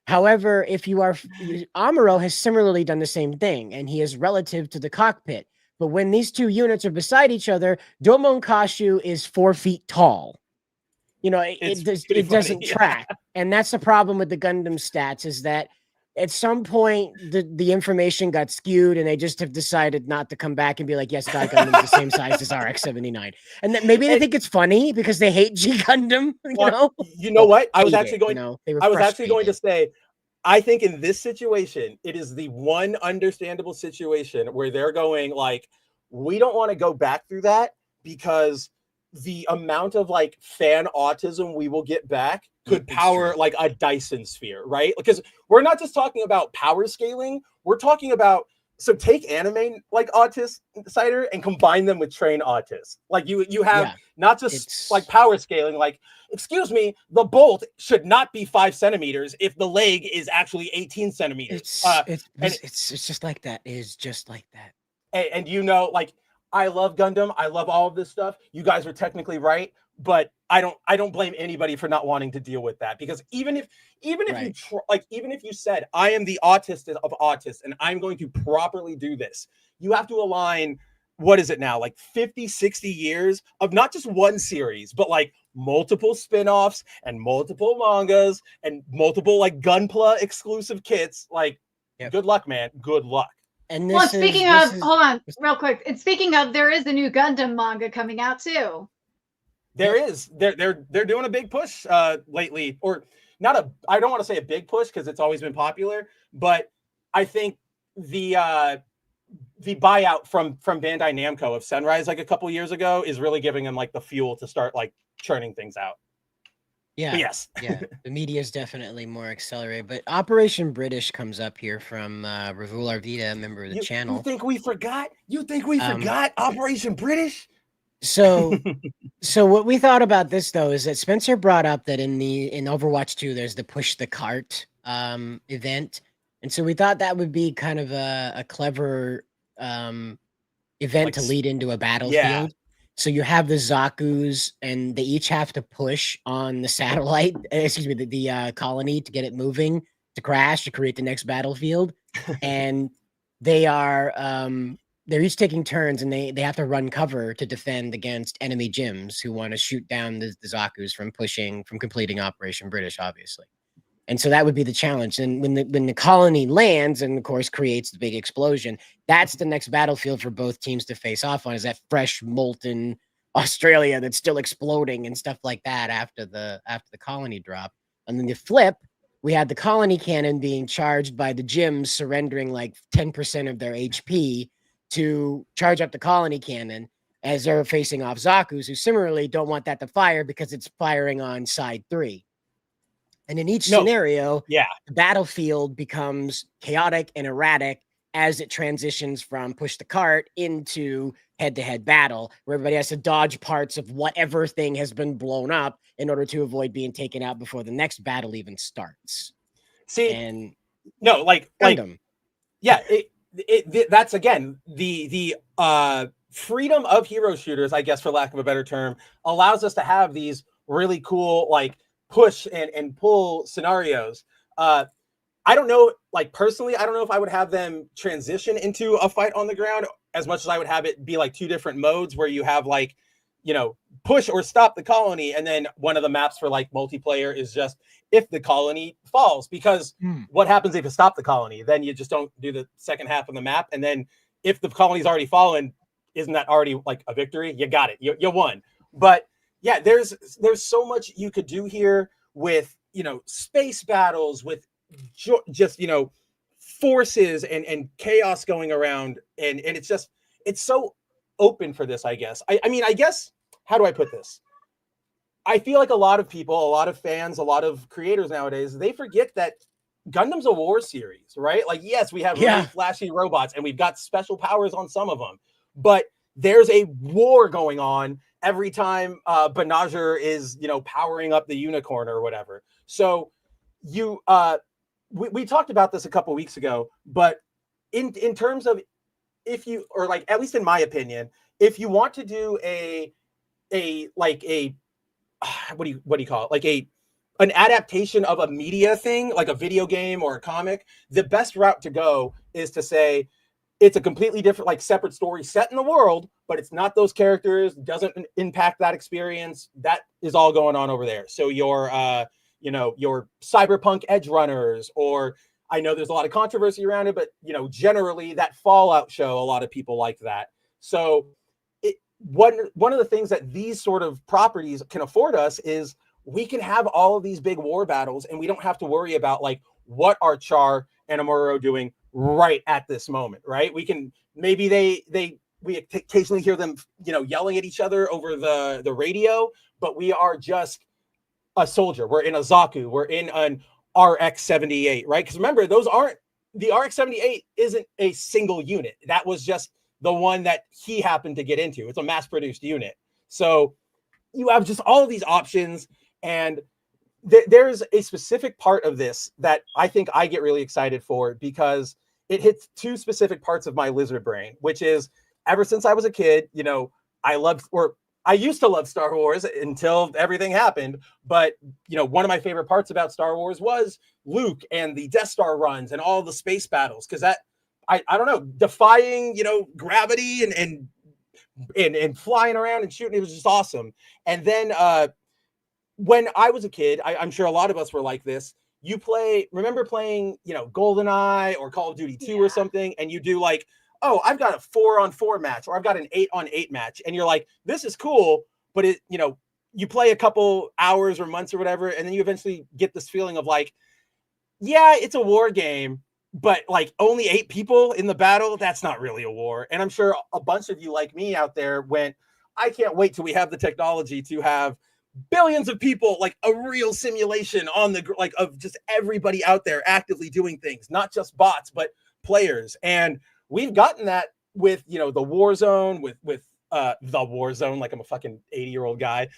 However, if you are Amuro has similarly done the same thing, and he is relative to the cockpit. But when these two units are beside each other, Domon Kashu is 4 feet tall. You know, it doesn't track. And that's the problem with the Gundam stats, is that at some point the information got skewed, and they just have decided not to come back and be like, yes, God Gundam's the same size as RX-79. And that maybe they think it's funny because they hate G Gundam, you know what? I was actually going to say, say, I think in this situation, it is the one understandable situation where they're going like, we don't want to go back through that, because the amount of like fan autism we will get back could power like a Dyson sphere, right? Because we're not just talking about power scaling, we're talking about, so take anime like autist cider and combine them with train autists. Like you have not just like power scaling, like, excuse me, the bolt should not be 5 centimeters if the leg is actually 18 centimeters. It's just like that. It is just like that. And you know, like, I love Gundam. I love all of this stuff. You guys are technically right, but I don't blame anybody for not wanting to deal with that, because even if you said, I am the autist of autists and I'm going to properly do this, you have to align, what is it now, like 50, 60 years of not just one series, but like multiple spin-offs and multiple mangas and multiple like Gunpla exclusive kits. Like, good luck, man. Good luck. And well, speaking of, hold on, real quick. And speaking of, there is a new Gundam manga coming out too. There is. They're doing a big push lately, or not a. I don't want to say a big push because it's always been popular, but I think the buyout from Bandai Namco of Sunrise like a couple years ago is really giving them like the fuel to start like churning things out. Yeah. But yes. Yeah. The media is definitely more accelerated. But Operation British comes up here from Ravul Arvita, a member of the channel. You think we forgot? You think we forgot Operation British? So what we thought about this though is that Spencer brought up that in Overwatch 2 there's the push the cart event. And so we thought that would be kind of a clever event like, to lead into a battlefield. Yeah. So you have the Zaku's, and they each have to push on the satellite, the colony, to get it moving, to crash, to create the next battlefield. And they are, they're each taking turns, and they have to run cover to defend against enemy gyms who want to shoot down the Zaku's from completing Operation British, obviously. And so that would be the challenge. And when the colony lands and, of course, creates the big explosion, that's the next battlefield for both teams to face off on, is that fresh, molten Australia that's still exploding and stuff like that after the colony drop. And then the flip, we had the colony cannon being charged by the gyms surrendering like 10% of their HP to charge up the colony cannon as they're facing off Zaku's, who similarly don't want that to fire because it's firing on side 3. And in each scenario, the battlefield becomes chaotic and erratic as it transitions from push the cart into head-to-head battle, where everybody has to dodge parts of whatever thing has been blown up in order to avoid being taken out before the next battle even starts. See, and Gundam. That's again the freedom of hero shooters, I guess, for lack of a better term, allows us to have these really cool like push and pull scenarios. I don't know, like personally, I don't know if I would have them transition into a fight on the ground as much as I would have it be like 2 different modes where you have like, you know, push or stop the colony. And then one of the maps for like multiplayer is just if the colony falls, because what happens if you stop the colony? Then you just don't do the second half of the map. And then if the colony's already fallen, isn't that already like a victory? You got it. You won. But yeah, there's so much you could do here with, you know, space battles, with just, you know, forces and chaos going around. And it's so open for this, I guess. I mean, I guess, how do I put this? I feel like a lot of people, a lot of fans, a lot of creators nowadays, they forget that Gundam's a war series, right? Like, yes, we have really flashy robots and we've got special powers on some of them, but there's a war going on every time Benager is, you know, powering up the unicorn or whatever. So you, we talked about this a couple weeks ago, but in terms of, if you, or like, at least in my opinion, if you want to do a what do you call it? Like an adaptation of a media thing, like a video game or a comic, the best route to go is to say it's a completely different, like separate story set in the world, but it's not those characters, doesn't impact that experience. That is all going on over there. So your cyberpunk edge runners, or I know there's a lot of controversy around it, but generally that Fallout show, a lot of people like that. So one of the things that these sort of properties can afford us is we can have all of these big war battles, and we don't have to worry about like what are Char and Amuro doing right at this moment, right? We can maybe we occasionally hear them yelling at each other over the radio, but we are just a soldier. We're in a Zaku, we're in an RX-78, right? Because remember, the RX-78 isn't a single unit. That was just the one that he happened to get into. It's a mass-produced unit. So you have just all of these options, and there's a specific part of this that I think I get really excited for, because it hits two specific parts of my lizard brain, which is ever since I was a kid, I used to love Star Wars until everything happened. But, one of my favorite parts about Star Wars was Luke and the Death Star runs and all the space battles. Because that, I don't know, defying, gravity and flying around and shooting, it was just awesome. And then when I was a kid, I'm sure a lot of us were like this. Remember playing, GoldenEye or Call of Duty 2 or something, and you do like, oh, I've got a 4-on-4 match, or I've got an 8-on-8 match. And you're like, this is cool. But you play a couple hours or months or whatever, and then you eventually get this feeling of like, yeah, it's a war game, but like only 8 people in the battle, that's not really a war. And I'm sure a bunch of you like me out there went, I can't wait till we have the technology to have billions of people, like a real simulation on of just everybody out there actively doing things, not just bots, but players. And we've gotten that with, the Warzone, with the Warzone, like I'm a fucking 80-year-old guy,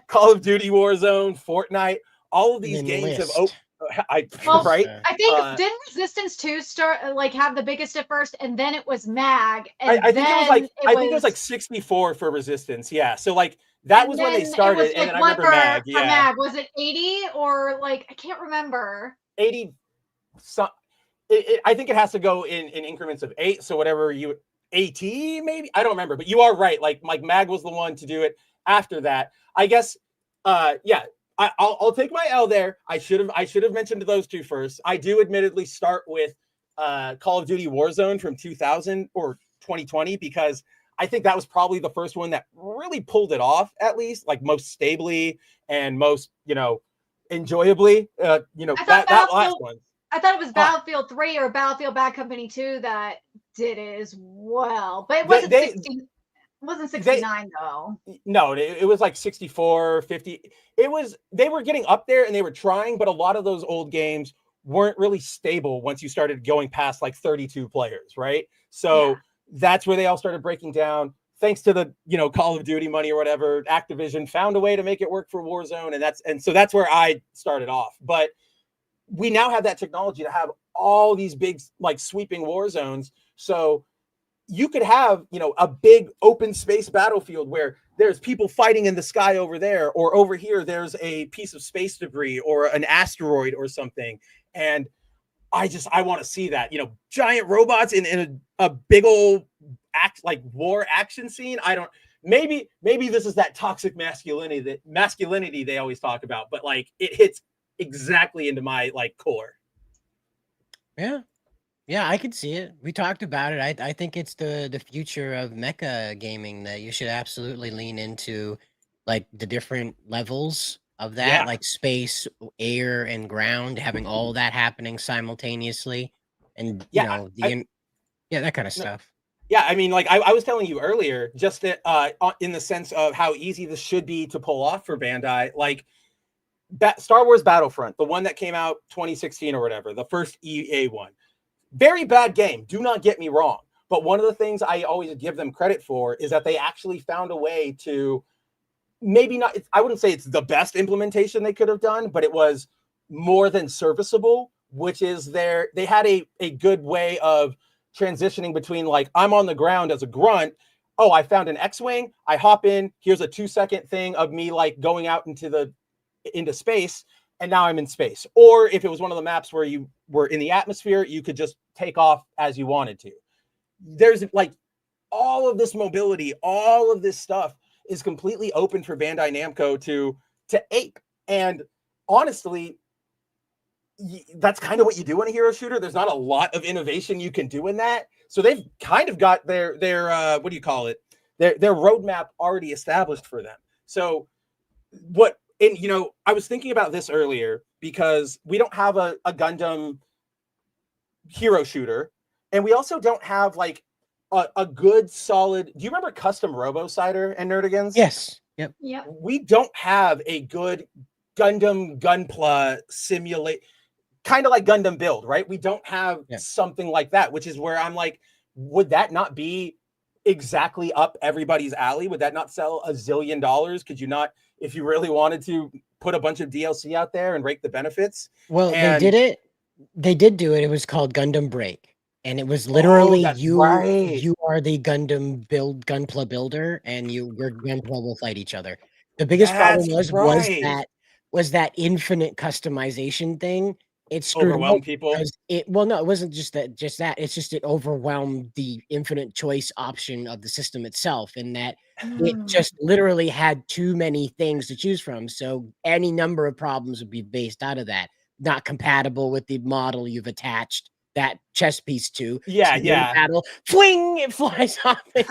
Call of Duty Warzone, Fortnite, all of these games have right? I think didn't Resistance 2 start have the biggest at first, and then it was MAG, and I think it was like 64 for Resistance. Yeah. So like that was when they started, and then I remember MAG. For MAG, was it 80 or I can't remember. 80. I think it has to go in increments of 8. So whatever AT maybe, I don't remember, but you are right. Like MAG was the one to do it after that. I guess. Yeah. I'll take my L there. I should have mentioned those two first. I do admittedly start with Call of Duty Warzone from 2000 or 2020, because I think that was probably the first one that really pulled it off, at least like most stably and most enjoyably. That last one. I thought it was Battlefield 3 or Battlefield Bad Company 2 that did it as well, but it wasn't 16. It wasn't 69 though. No, it was like 64, 50. They were getting up there and they were trying, but a lot of those old games weren't really stable once you started going past like 32 players, right? So that's where they all started breaking down. Thanks to the, Call of Duty money or whatever, Activision found a way to make it work for Warzone, and so that's where I started off. But we now have that technology to have all these big like sweeping war zones. So you could have, a big open space battlefield where there's people fighting in the sky over there, or over here, there's a piece of space debris or an asteroid or something. And I want to see that, giant robots in a big old war action scene. Maybe this is that toxic masculinity they always talk about, but like it hits exactly into my core. Yeah, I could see it. We talked about it. I think it's the future of mecha gaming, that you should absolutely lean into like the different levels of that, like space, air, and ground, having all that happening simultaneously, and that kind of stuff. Yeah, I mean, like I was telling you earlier, just that in the sense of how easy this should be to pull off for Bandai, like Star Wars Battlefront, the one that came out 2016 or whatever, the first EA one. Very bad game, do not get me wrong. But one of the things I always give them credit for is that they actually found a way to, maybe not, I wouldn't say it's the best implementation they could have done, but it was more than serviceable, which is they had a good way of transitioning between like, I'm on the ground as a grunt, oh, I found an X-Wing, I hop in, here's a 2-second thing of me like going out into space, and now I'm in space. Or if it was one of the maps where you were in the atmosphere, you could just take off as you wanted to. There's like all of this mobility, all of this stuff is completely open for Bandai Namco to ape. And honestly, that's kind of what you do in a hero shooter. There's not a lot of innovation you can do in that. So they've kind of got their what do you call it? Their roadmap already established for them. So I was thinking about this earlier because we don't have a Gundam hero shooter, and we also don't have like a good solid. Do you remember Custom Robo-Sider and Nerdigans? Yes. Yep. We don't have a good Gundam Gunpla simulate, kind of like Gundam Build, right? We don't have something like that, which is where I'm like, would that not be exactly up everybody's alley? Would that not sell $1 zillion? Could you not, if you really wanted to, put a bunch of DLC out there and rake the benefits? Well, they did it. They did do it. It was called Gundam Break. And it was literally you are the Gunpla builder, and your Gunpla will fight each other. The biggest problem was that infinite customization thing. It screwed overwhelmed people. It wasn't just that. It's just it overwhelmed the infinite choice option of the system itself, in that it just literally had too many things to choose from. So any number of problems would be based out of that. Not compatible with the model you've attached that chess piece to. Battle, fling, it flies off, and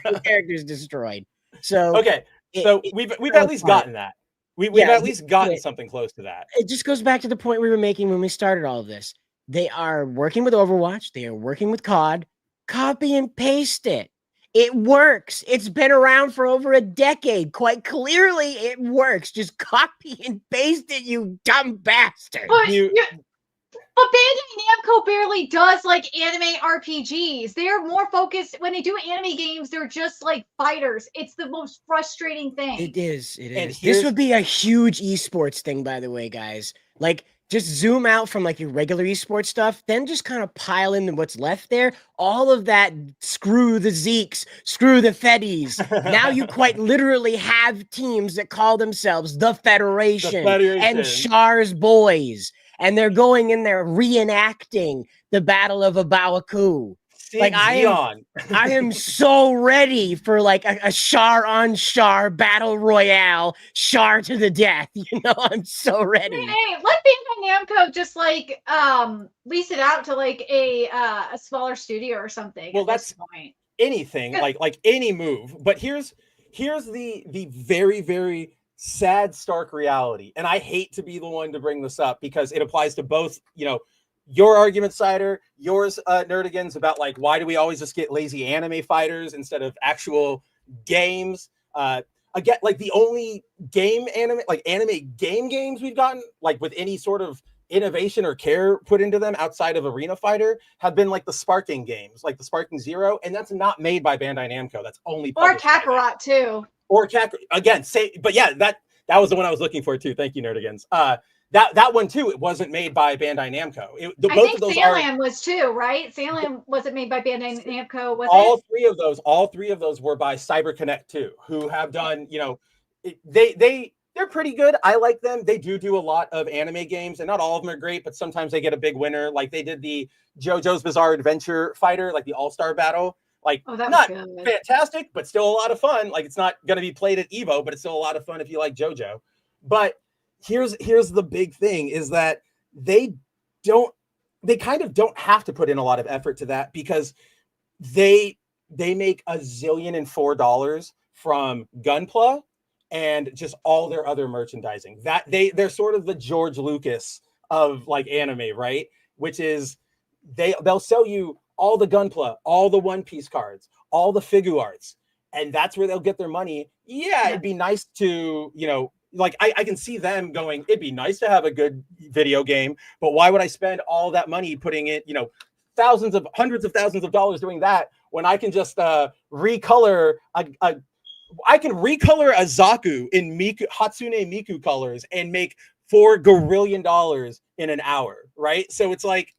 your character's destroyed. So okay, so we've at least gotten that. We've at least gotten something close to that. It just goes back to the point we were making when we started all of this. They are working with Overwatch. They are working with COD. Copy and paste it. It works. It's been around for over a decade. Quite clearly, it works. Just copy and paste it, you dumb bastard. But Bandai Namco barely does like anime RPGs. They're more focused when they do anime games. They're just like fighters. It's the most frustrating thing. It is. This would be a huge esports thing, by the way, guys. Like, just zoom out from like your regular esports stuff, then just kind of pile in what's left there. All of that, screw the Zeeks, screw the Feddies. Now you quite literally have teams that call themselves the Federation. And Char's Boys. And they're going in there reenacting the Battle of Abawaku. Like I am so ready for like a Char on Char battle royale, Char to the death. You know, I'm so ready. Hey, let Bandai Namco just like lease it out to like a smaller studio or something. Well, that's anything like any move. But here's the very, very sad, stark reality. And I hate to be the one to bring this up because it applies to both, your argument, Cider, yours, Nerdigans, about like, why do we always just get lazy anime fighters instead of actual games? Again, like the only anime games we've gotten, like with any sort of innovation or care put into them outside of Arena Fighter, have been like the Sparking games, like the Sparking Zero, and that's not made by Bandai Namco. That's only Kakarot too. Or again, but yeah, that was the one I was looking for too. Thank you, Nerdigans. That one too, it wasn't made by Bandai Namco. I think Sandland was too, right? Sandland wasn't made by Bandai Namco, was all three of those were by CyberConnect too, who have done, they're pretty good. I like them. They do a lot of anime games, and not all of them are great, but sometimes they get a big winner. Like they did the JoJo's Bizarre Adventure Fighter, like the All-Star Battle. Like, not fantastic, but still a lot of fun. Like, it's not going to be played at EVO, but it's still a lot of fun if you like JoJo. But here's the big thing is that they kind of don't have to put in a lot of effort to that because they make $1,004,000,000 from Gunpla and just all their other merchandising. That they're sort of the George Lucas of like anime, right? Which is they'll sell you all the Gunpla, all the One Piece cards, all the figure arts, and that's where they'll get their money. Yeah, it'd be nice to, like I can see them going, it'd be nice to have a good video game, but why would I spend all that money putting it, hundreds of thousands of dollars doing that when I can just recolor I can recolor a Zaku in Hatsune Miku colors and make $4 gazillion in an hour, right? So it's like,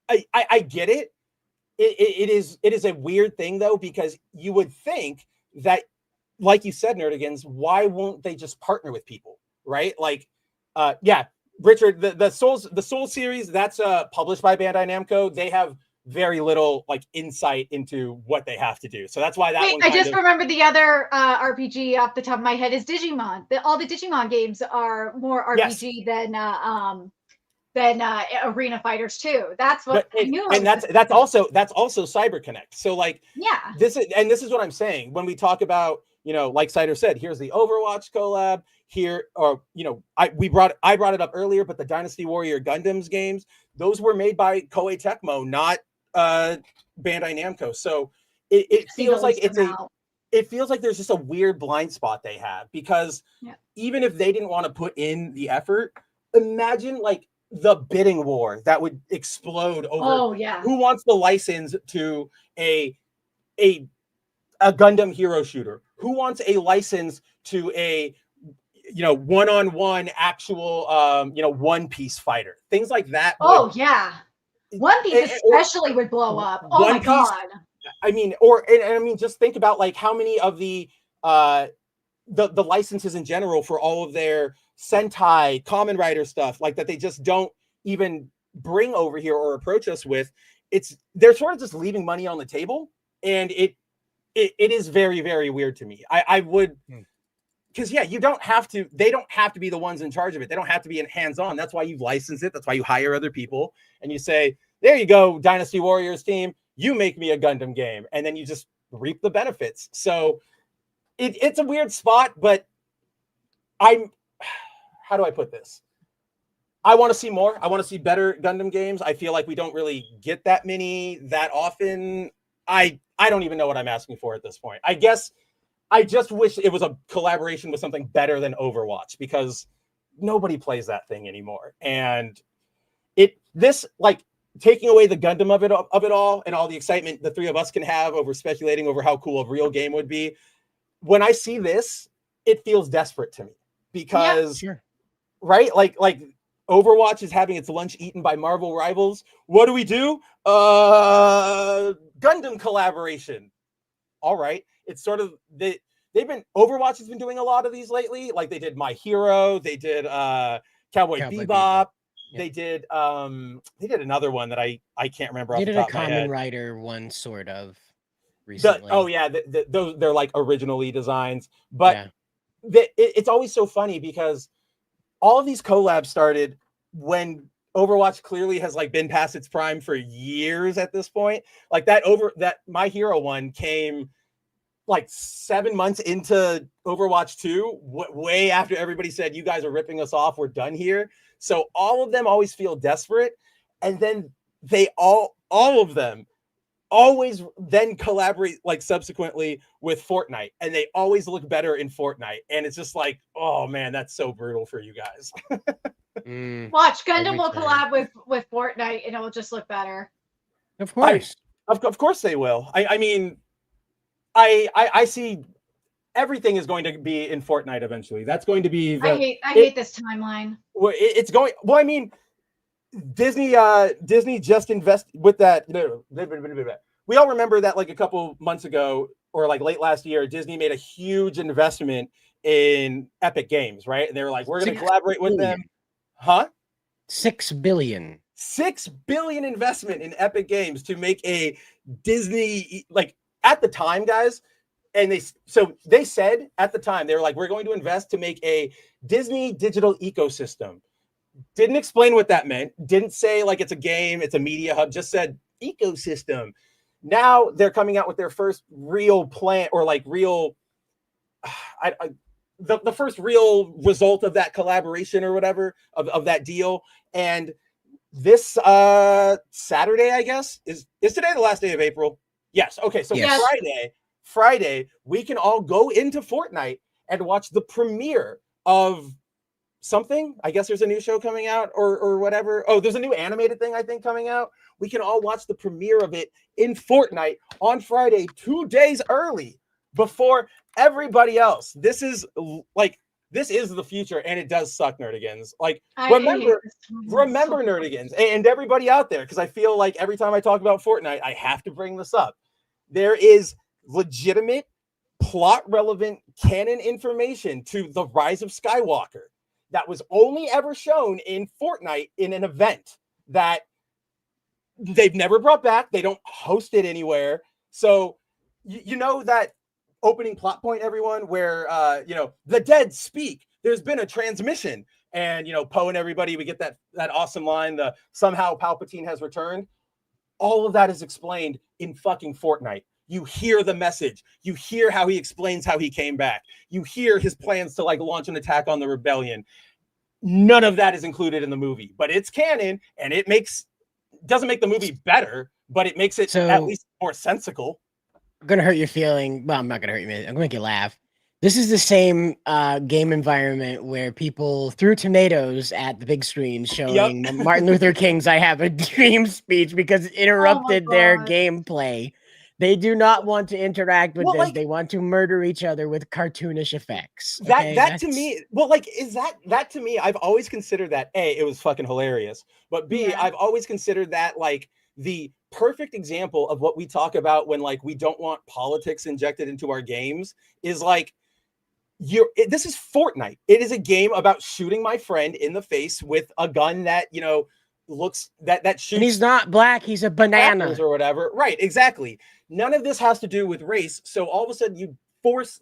I get it. it is a weird thing though, because you would think that, like you said, Nerdigans, why won't they just partner with people, right? Like, yeah, Richard, the Soul series that's published by Bandai Namco. They have very little like insight into what they have to do, so that's why that Wait, one. I just remembered the other RPG off the top of my head is Digimon. All the Digimon games are more RPG than Arena Fighters 2. That's what I knew. And that's also CyberConnect. So like, yeah, this is what I'm saying when we talk about, you know, like Cider said, here's the Overwatch collab here, or you know, I brought it up earlier, but the Dynasty Warrior Gundams games, those were made by Koei Tecmo, not Bandai Namco. So it feels like it feels like there's just a weird blind spot they have, because even if they didn't want to put in the effort, imagine like the bidding war that would explode over who wants the license to a Gundam hero shooter, who wants a license to a, you know, one-on-one actual you know, One Piece fighter, things like that. One Piece especially would blow up. Oh my god. I mean, I mean, just think about like how many of the licenses in general for all of their Sentai, Kamen Rider stuff like that, they just don't even bring over here or approach us with. They're sort of just leaving money on the table, and it is very, very weird to me. I would, because they don't have to be the ones in charge of it. They don't have to be hands-on. That's why you license it. That's why you hire other people and you say, there you go, Dynasty Warriors team, you make me a Gundam game, and then you just reap the benefits. So it's a weird spot, but how do I put this? I want to see more. I want to see better Gundam games. I feel like we don't really get that many that often. I don't even know what I'm asking for at this point. I guess I just wish it was a collaboration with something better than Overwatch, because nobody plays that thing anymore. And this like taking away the Gundam of it all and all the excitement the three of us can have over speculating over how cool a real game would be. When I see this, it feels desperate to me, because right? Like Overwatch is having its lunch eaten by Marvel rivals. What do? Gundam collaboration. All right. It's sort of Overwatch has been doing a lot of these lately. Like they did My Hero, they did Cowboy Bebop. They did another one that I can't remember. They did a Kamen Rider one sort of recently. They're like originally designs, but it's always so funny because all of these collabs started when Overwatch clearly has like been past its prime for years at this point. Like that My Hero one came like 7 months into Overwatch 2, way after everybody said, you guys are ripping us off, we're done here. So all of them always feel desperate, and then they all of them always then collaborate like subsequently with Fortnite, and they always look better in Fortnite. And it's just like, oh man, that's so brutal for you guys. Watch, Gundam will collab with Fortnite and it will just look better. Of course. Of course they will. I mean, I see everything is going to be in Fortnite eventually. That's going to be I hate this timeline. It's going, well, I mean, Disney just invest with that. We all remember that like a couple months ago or like late last year, Disney made a huge investment in Epic Games, right? And they were like, we're going to collaborate with them. Huh? $6 billion. $6 billion investment in Epic Games to make a Disney, like at the time, guys. And they said at the time, they were like, we're going to invest to make a Disney digital ecosystem. Didn't explain what that meant. Didn't say like it's a game, it's a media hub, just said ecosystem. Now they're coming out with their first real plan, or like real, the first real result of that collaboration or whatever of that deal. And this Saturday, I guess, is today the last day of April? Yes. Okay. So yes. Friday, we can all go into Fortnite and watch the premiere of something. I guess there's a new show coming out or whatever. Oh, there's a new animated thing, I think, coming out. We can all watch the premiere of it in Fortnite on Friday, 2 days early before everybody else. This is like this is the future, and it does suck, nerdigans. Like, I remember so much. nerdigans, and everybody out there, because I feel like every time I talk about Fortnite, I have to bring this up. There is legitimate, plot-relevant canon information to the Rise of Skywalker that was only ever shown in Fortnite in an event that they've never brought back. They don't host it anywhere. So, you know that opening plot point, everyone, where the dead speak. There's been a transmission, and Poe and everybody, we get that awesome line, the somehow Palpatine has returned. All of that is explained in fucking Fortnite. You hear the message. You hear how he explains how he came back. You hear his plans to launch an attack on the rebellion. None of that is included in the movie, but it's canon, and it doesn't make the movie better, but it makes it at least more sensical. I'm gonna hurt your feeling. Well, I'm not gonna hurt you, man. I'm gonna make you laugh. This is the same game environment where people threw tomatoes at the big screen showing Martin Luther King's "I Have a Dream" speech because it interrupted their gameplay. They do not want to interact with this. They want to murder each other with cartoonish effects. Okay? That to me, is that to me, I've always considered that A, it was fucking hilarious, but B, I've always considered that the perfect example of what we talk about when we don't want politics injected into our games is this is Fortnite. It is a game about shooting my friend in the face with a gun that looks that shoots. And he's not black. He's a banana or whatever. Right? Exactly. None of this has to do with race. So all of a sudden you force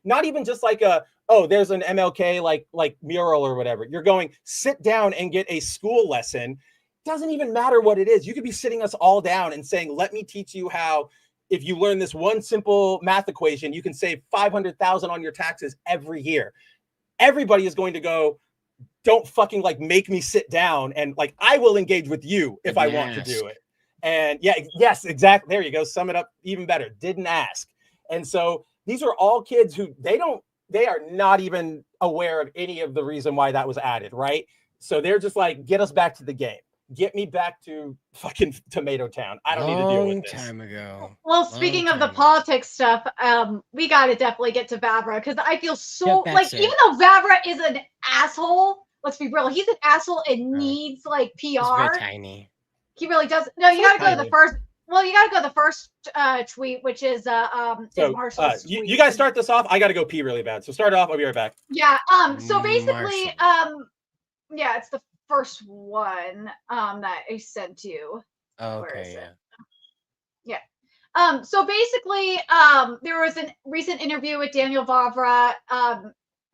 not even just there's an MLK mural or whatever. You're going sit down and get a school lesson. Doesn't even matter what it is. You could be sitting us all down and saying, let me teach you how, if you learn this one simple math equation, you can save $500,000 on your taxes every year. Everybody is going to go, don't fucking make me sit down, and I will engage with you if I want to do it. And yes, exactly. There you go. Sum it up even better. Didn't ask. And so these are all kids who they are not even aware of any of the reason why that was added. Right. So they're just get us back to the game. Get me back to fucking Tomato Town. I don't need to deal with this. Long time ago. Well, speaking of the politics stuff, we got to definitely get to Vavra, because I feel so even though Vavra is an asshole, let's be real, he's an asshole and needs PR. He's very tiny. He really does. No, you got to go to the first. Well, you got to go to the first tweet, which is Marshall's tweet. You guys start this off. I got to go pee really bad, so start it off. I'll be right back. Yeah. So basically, it's the first one that I sent you. Okay. Yeah. So basically, there was a recent interview with Daniel Vavra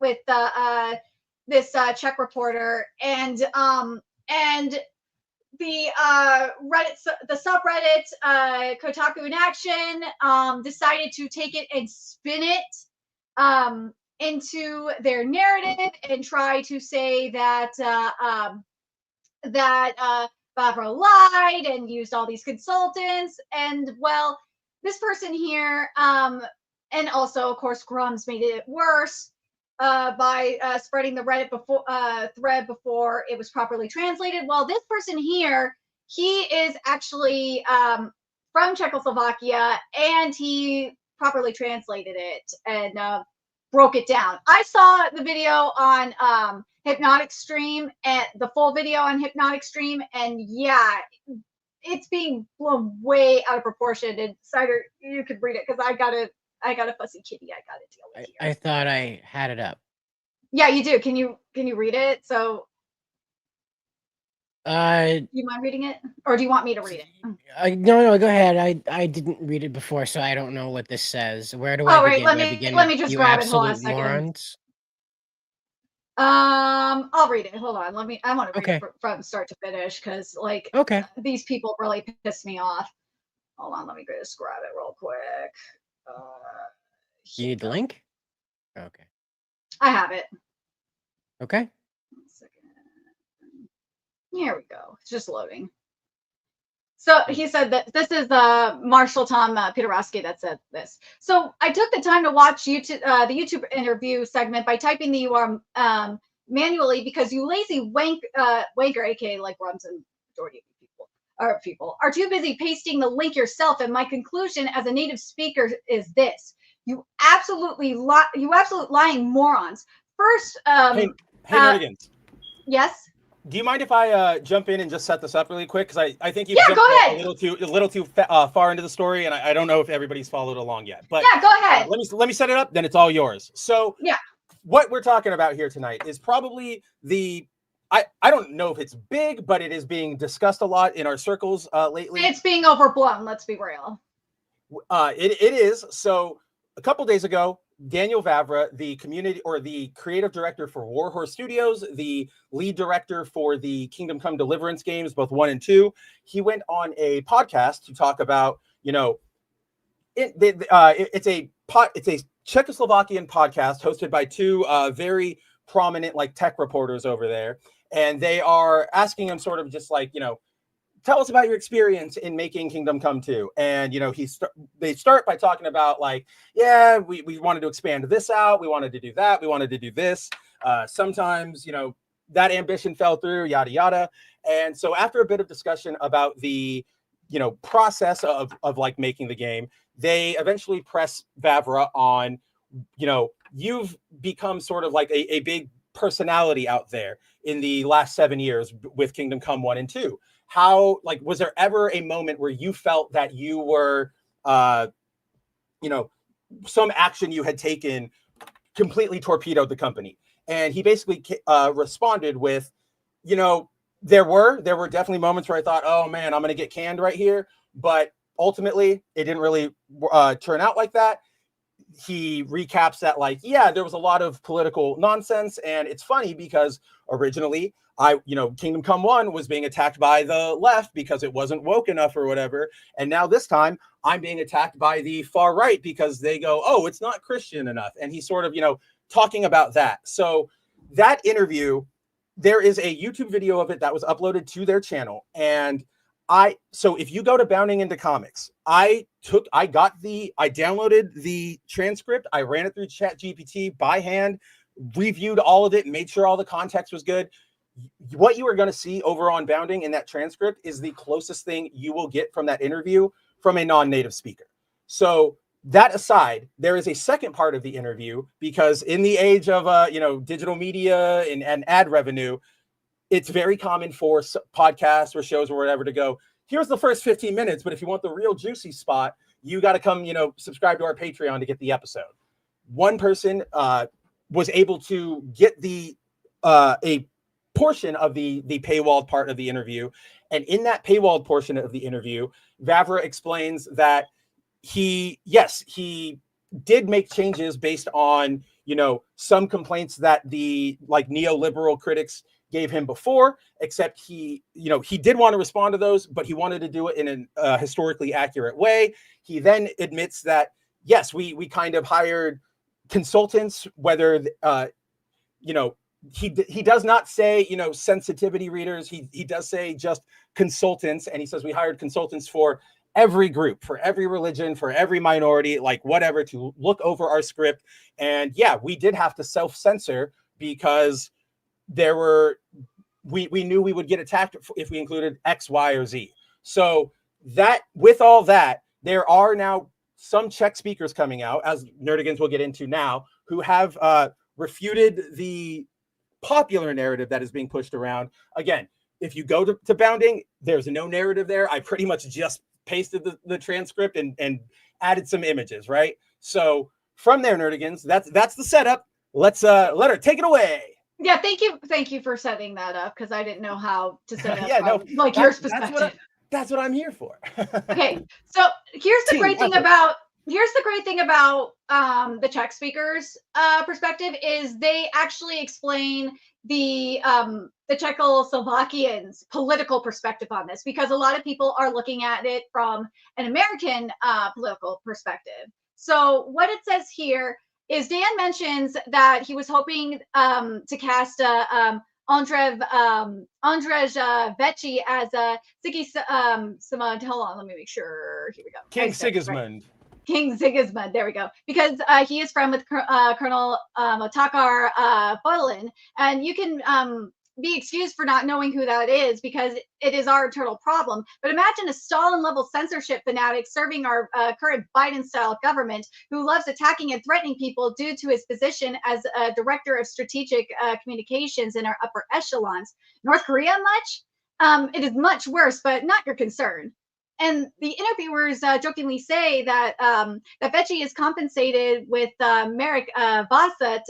with this Czech reporter, and the Reddit, the subreddit Kotaku in Action decided to take it and spin it into their narrative and try to say that Vavra lied and used all these consultants. And well, this person here, and also of course Grums made it worse by spreading the Reddit thread before it was properly translated. Well, this person here, he is actually from Czechoslovakia, and he properly translated it and broke it down. I saw the video on Hypnotic Stream, and the full video on Hypnotic Stream, and yeah, it's being blown way out of proportion. And Cider, you could read it because I got a fussy kitty I gotta deal with here. I thought I had it up. Yeah, you do. Can you read it? So do you mind reading it, or do you want me to read it? No, go ahead. I didn't read it before, so I don't know what this says. Where do I begin? Let me just grab it. Hold on a second. Morons? I'll read it. Hold on. I want to read it from start to finish, because these people really piss me off. Hold on, let me just grab it real quick. You need the link? Okay. I have it. Okay. 1 second. Here we go. It's just loading. So he said that this is Marshall Tom Peterowski that said this. So I took the time to watch YouTube, the YouTube interview segment by typing the URL manually, because you lazy wanker, aka like Rums and majority of people are too busy pasting the link yourself. And my conclusion as a native speaker is this: you absolute lying morons. first, Hey Nerdigans, yes. do you mind if I jump in and just set this up really quick? Because I think you've Yeah, jumped go ahead. a little too far into the story, and I don't know if everybody's followed along yet. But Yeah, go ahead. let me set it up. Then it's all yours. So Yeah. what we're talking about here tonight is probably I don't know if it's big, but it is being discussed a lot in our circles lately. It's being overblown. Let's be real. It is. So a couple days ago, Daniel Vavra, the community or the creative director for Warhorse Studios, the lead director for the Kingdom Come Deliverance games, both 1 and 2, he went on a podcast to talk about, it's a Czechoslovakian podcast hosted by two very prominent like tech reporters over there, and they are asking him sort of just like, tell us about your experience in making Kingdom Come 2. And, they start by talking about like, yeah, we wanted to expand this out. We wanted to do that. We wanted to do this. Sometimes, that ambition fell through, yada, yada. And so after a bit of discussion about the, process of like making the game, they eventually press Vavra on, you've become sort of like a big personality out there in the last 7 years with Kingdom Come 1 and 2. How, like, was there ever a moment where you felt that you were, some action you had taken completely torpedoed the company? And he basically responded with, there were definitely moments where I thought, oh man, I'm going to get canned right here. But ultimately, it didn't really turn out like that. He recaps that like, yeah, there was a lot of political nonsense. And it's funny because originally Kingdom Come 1 was being attacked by the left because it wasn't woke enough or whatever. And now this time I'm being attacked by the far right because they go, oh, it's not Christian enough. And he's sort of, talking about that. So that interview, there is a YouTube video of it that was uploaded to their channel. And so if you go to Bounding Into Comics, I downloaded the transcript. I ran it through ChatGPT by hand, reviewed all of it, made sure all the context was good. What you are going to see over on Bounding in that transcript is the closest thing you will get from that interview from a non-native speaker. So that aside, there is a second part of the interview because in the age of digital media and ad revenue, it's very common for podcasts or shows or whatever to go, here's the first 15 minutes, but if you want the real juicy spot, you got to come, subscribe to our Patreon to get the episode. One person was able to get a portion of the paywalled part of the interview. And in that paywalled portion of the interview, Vavra explains that he did make changes based on, some complaints that the like neoliberal critics gave him before, except he did want to respond to those, but he wanted to do it in a historically accurate way. He then admits that, yes, we kind of hired consultants, whether, he does not say, sensitivity readers. He does say just consultants. And he says we hired consultants for every group, for every religion, for every minority, like whatever, to look over our script. And yeah, we did have to self-censor because we knew we would get attacked if we included X, Y, or Z. So that with all that, there are now some Czech speakers coming out, as Nerdigans will get into now, who have refuted the popular narrative that is being pushed around. Again, if you go to Bounding, there's no narrative there. I pretty much just pasted the transcript and added some images, right? So from there, Nerdigans, that's the setup. Let's let her take it away. Yeah, thank you for setting that up because I didn't know how to set it up. Yeah, no, like your perspective. That's what I'm here for. Okay, so here's the great thing about the Czech speakers perspective is they actually explain the Czechoslovakians' political perspective on this, because a lot of people are looking at it from an American political perspective. So what it says here is Dan mentions that he was hoping to cast Andrzej Vecchi as Sigismund. Hold on, let me make sure. Here we go. King Sigismund. Right. King Sigismund, there we go. Because he is friend with Colonel Otakar Bodlin. And you can be excused for not knowing who that is because it is our internal problem. But imagine a Stalin-level censorship fanatic serving our current Biden-style government who loves attacking and threatening people due to his position as a director of strategic communications in our upper echelons. North Korea much? It is much worse, but not your concern. And the interviewers jokingly say that that Vecchi is compensated with Merrick Vossett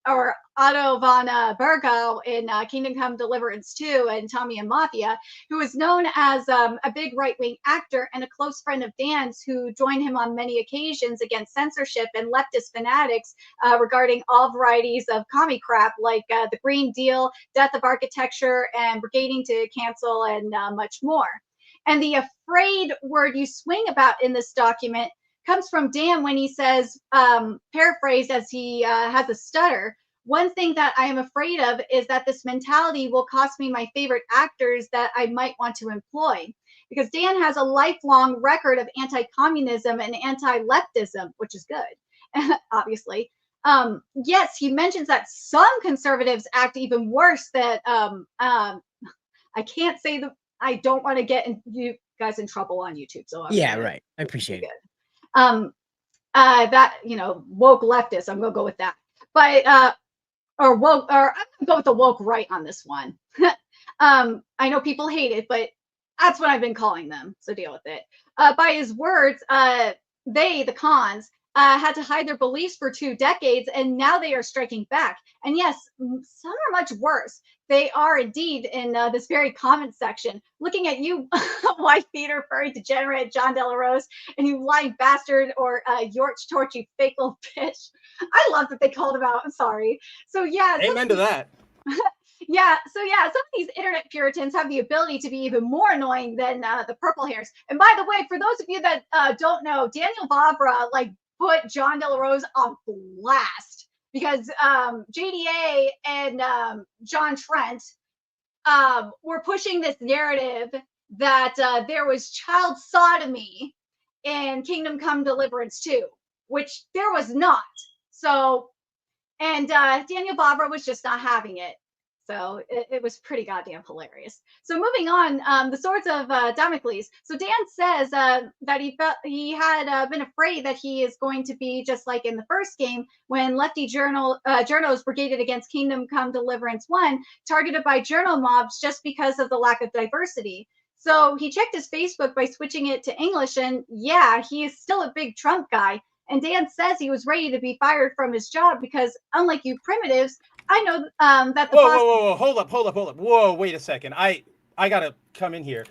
or Otto von Bergau in Kingdom Come Deliverance 2 and Tommy and Mafia, who is known as a big right-wing actor and a close friend of Dan's, who joined him on many occasions against censorship and leftist fanatics regarding all varieties of commie crap like the Green Deal, Death of Architecture, and Brigading to Cancel, and much more. And the afraid word you swing about in this document comes from Dan when he says, paraphrased as he has a stutter, one thing that I am afraid of is that this mentality will cost me my favorite actors that I might want to employ. Because Dan has a lifelong record of anti-communism and anti-leftism, which is good, obviously. Yes, he mentions that some conservatives act even worse that, I can't say I don't want to get you guys in trouble on YouTube. So yeah, right. I appreciate it. That, woke leftists, I'm gonna go with that. But or I'm gonna go with the woke right on this one. I know people hate it, but that's what I've been calling them, so deal with it. By his words, the cons, had to hide their beliefs for 2 decades, and now they are striking back. And yes, some are much worse. They are indeed in this very comment section. Looking at you, white theater furry degenerate John Delarose, and you lying bastard, or Yorch Torch, you fake little bitch. I love that they called him out. I'm sorry. So yeah. Amen to that. Yeah, some of these internet Puritans have the ability to be even more annoying than the purple hairs. And by the way, for those of you that don't know, Daniel Vavra put John Delarose on blast because JDA and John Trent were pushing this narrative that there was child sodomy in Kingdom Come Deliverance 2, which there was not. So, and Daniel Vavra was just not having it. So it was pretty goddamn hilarious. So moving on, the Swords of Damocles. So Dan says that he felt he had been afraid that he is going to be just like in the first game when lefty journos brigaded against Kingdom Come Deliverance 1, targeted by journal mobs just because of the lack of diversity. So he checked his Facebook by switching it to English, and yeah, he is still a big Trump guy. And Dan says he was ready to be fired from his job because, unlike you primitives, I know that the whoa, hold up. Whoa, wait a second. I gotta come in here.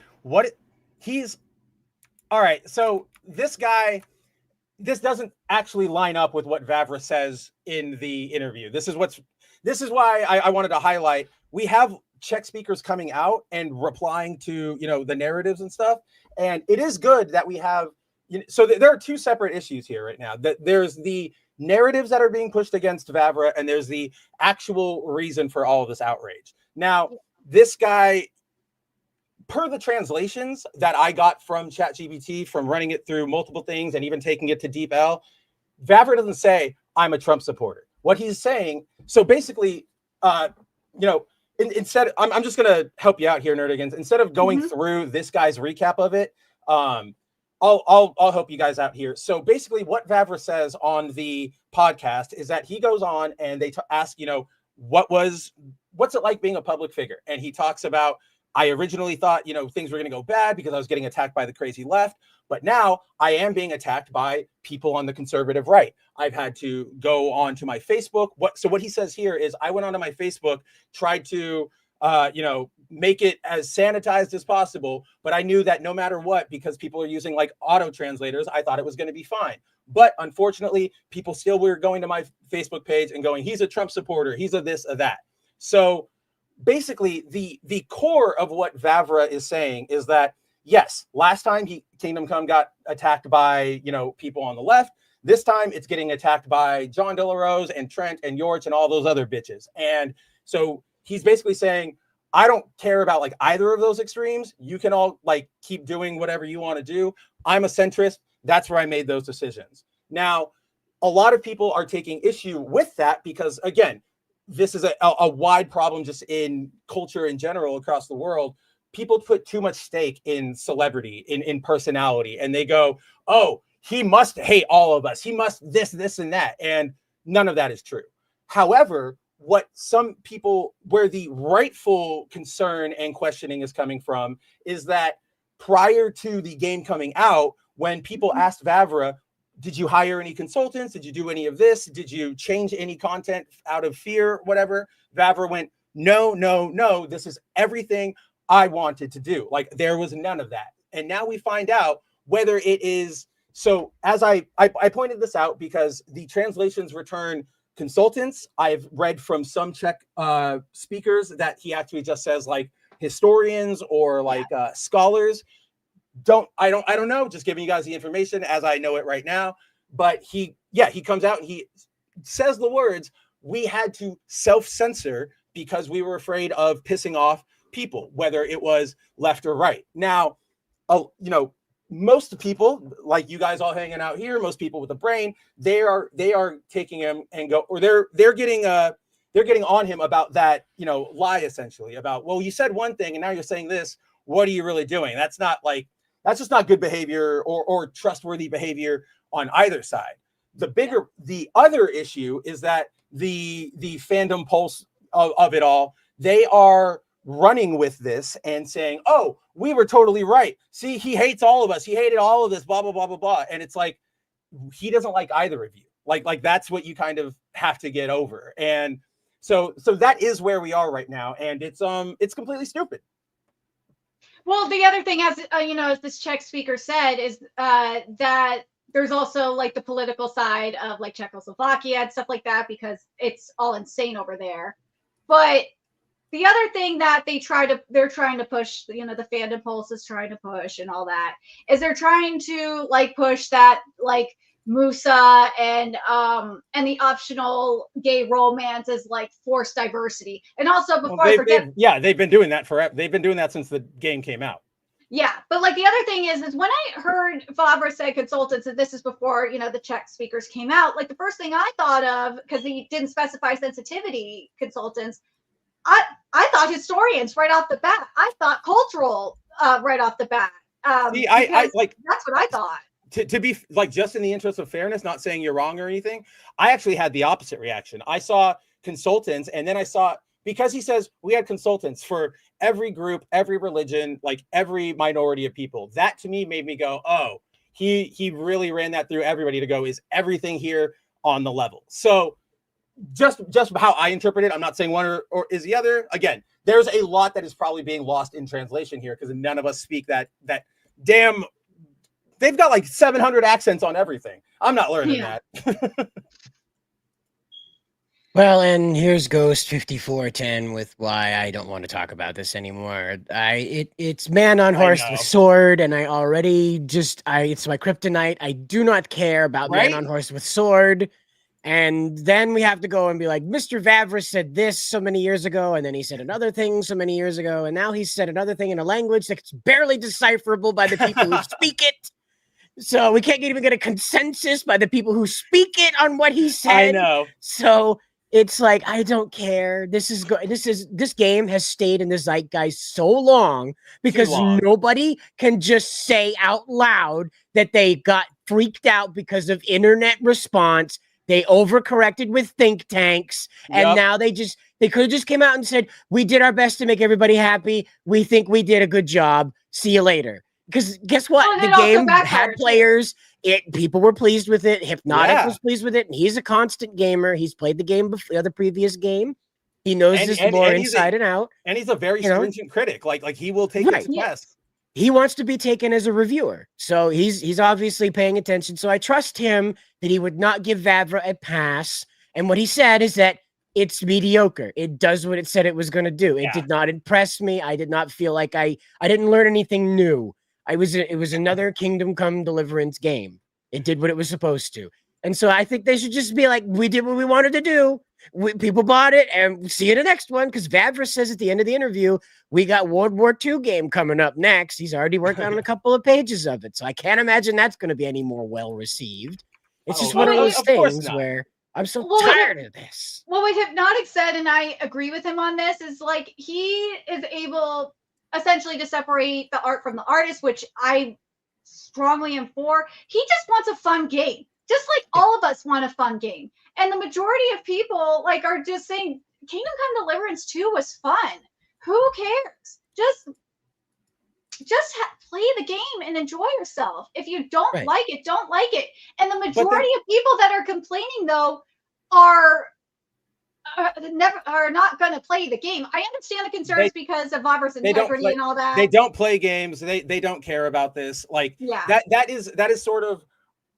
All right. So this guy, this doesn't actually line up with what Vavra says in the interview. This is why I wanted to highlight. We have Czech speakers coming out and replying to the narratives and stuff, and it is good that we have. So there are 2 separate issues here right now. That there's the narratives that are being pushed against Vavra, and there's the actual reason for all of this outrage. Now, this guy, per the translations that I got from ChatGPT, from running it through multiple things and even taking it to DeepL, Vavra doesn't say, I'm a Trump supporter. What he's saying, so basically, instead, I'm just going to help you out here, Nerdigans. Instead of going through this guy's recap of it, I'll help you guys out here. So basically what Vavra says on the podcast is that he goes on and they ask, what's it like being a public figure? And he talks about, I originally thought, things were going to go bad because I was getting attacked by the crazy left. But now I am being attacked by people on the conservative right. I've had to go on to my Facebook. So what he says here is I went onto my Facebook, tried to make it as sanitized as possible. But I knew that no matter what, because people are using auto translators, I thought it was going to be fine. But unfortunately, people still were going to my Facebook page and going, he's a Trump supporter, he's a this, a that. So basically, the core of what Vavra is saying is that, yes, last time Kingdom Come got attacked by, people on the left. This time it's getting attacked by John Delarose and Trent and Yorch and all those other bitches. And so he's basically saying, I don't care about either of those extremes. You can all keep doing whatever you want to do. I'm a centrist. That's where I made those decisions. Now, a lot of people are taking issue with that because, again, this is a wide problem just in culture in general across the world. People put too much stake in celebrity, in personality, and they go, oh, he must hate all of us. He must this, and that. And none of that is true. However, what some people, where the rightful concern and questioning is coming from, is that prior to the game coming out, when people asked Vavra, did you hire any consultants? Did you do any of this? Did you change any content out of fear, whatever? Vavra went, no, no, no. This is everything I wanted to do. Like, there was none of that. And now we find out whether it is. So as I pointed this out because the translations return consultants. I've read from some Czech speakers that he actually just says like historians or like scholars. I don't know, just giving you guys the information as I know it right now. But he comes out and he says the words, we had to self-censor because we were afraid of pissing off people, whether it was left or right. Now, most people, like you guys all hanging out here, most people with a brain, they are taking him and go, or they're getting on him about that, lie essentially about, well, you said one thing and now you're saying this. What are you really doing? That's just not good behavior or trustworthy behavior on either side. The other issue is that the fandom pulse of it all, they are running with this and saying, oh, we were totally right. See, he hates all of us. He hated all of this, blah, blah, blah, blah, blah. And it's like, he doesn't like either of you. Like that's what you kind of have to get over. And so that is where we are right now. And it's completely stupid. Well, the other thing, as this Czech speaker said, is that there's also like the political side of like Czechoslovakia and stuff like that, because it's all insane over there. But the other thing that they're trying to push, the fandom pulse is trying to push and all that, is they're trying to like push that like Musa and the optional gay romance is like forced diversity. And also before they've been doing that forever. They've been doing that since the game came out. Yeah, but like the other thing is when I heard Vavra say consultants, and this is before the Czech speakers came out, like the first thing I thought of, because he didn't specify sensitivity consultants, I thought historians right off the bat. I thought cultural right off the bat. I like that's what I thought. To be like, just in the interest of fairness, not saying you're wrong or anything, I actually had the opposite reaction. I saw consultants, and then I saw, because he says we had consultants for every group, every religion, like every minority of people. That to me made me go, oh, he really ran that through everybody to go, is everything here on the level? So just how I interpret it, I'm not saying one or is the other. Again, there's a lot that is probably being lost in translation here because none of us speak that damn. They've got like 700 accents on everything. I'm not learning that. Well, and here's Ghost 5410 with why I don't want to talk about this anymore. It's man on horse with sword, and it's my kryptonite. I do not care about man on horse with sword. And then we have to go and be like, Mr. Vavra said this so many years ago, and then he said another thing so many years ago, and now he said another thing in a language that's barely decipherable by the people who speak it. So we can't even get a consensus by the people who speak it on what he said. I know. So it's like, I don't care. This game has stayed in the zeitgeist so long because nobody can just say out loud that they got freaked out because of internet response. They overcorrected with think tanks, and now they could have just came out and said, we did our best to make everybody happy. We think we did a good job. See you later. Because guess what? The game had players. People were pleased with it. Hypnotic was pleased with it. And he's a constant gamer. He's played the game before, the previous game. He knows this lore inside and out. And he's a very stringent critic. Like he will take it to test. He wants to be taken as a reviewer. So he's obviously paying attention. So I trust him that he would not give Vavra a pass. And what he said is that it's mediocre. It does what it said it was going to do. It did not impress me. I did not feel like I didn't learn anything new. It was another Kingdom Come Deliverance game. It did what it was supposed to. And so I think they should just be like, we did what we wanted to do. People bought it, and see you in the next one. Because Vavra says at the end of the interview, we got World War II game coming up next. He's already working on a couple of pages of it. So I can't imagine that's going to be any more well-received. It's just one of those things where I'm so Well, tired of this. Well, what Hypnotic said, and I agree with him on this, is like he is able essentially to separate the art from the artist, which I strongly am for. He just wants a fun game, just like all of us want a fun game. And the majority of people like are just saying Kingdom Come Deliverance 2 was fun. Who cares? Just play the game and enjoy yourself. If you don't like it, don't like it. And the majority of people that are complaining though are not going to play the game. I understand the concerns because of Vavra's integrity and all that. They don't play games. They don't care about this. Like that is sort of,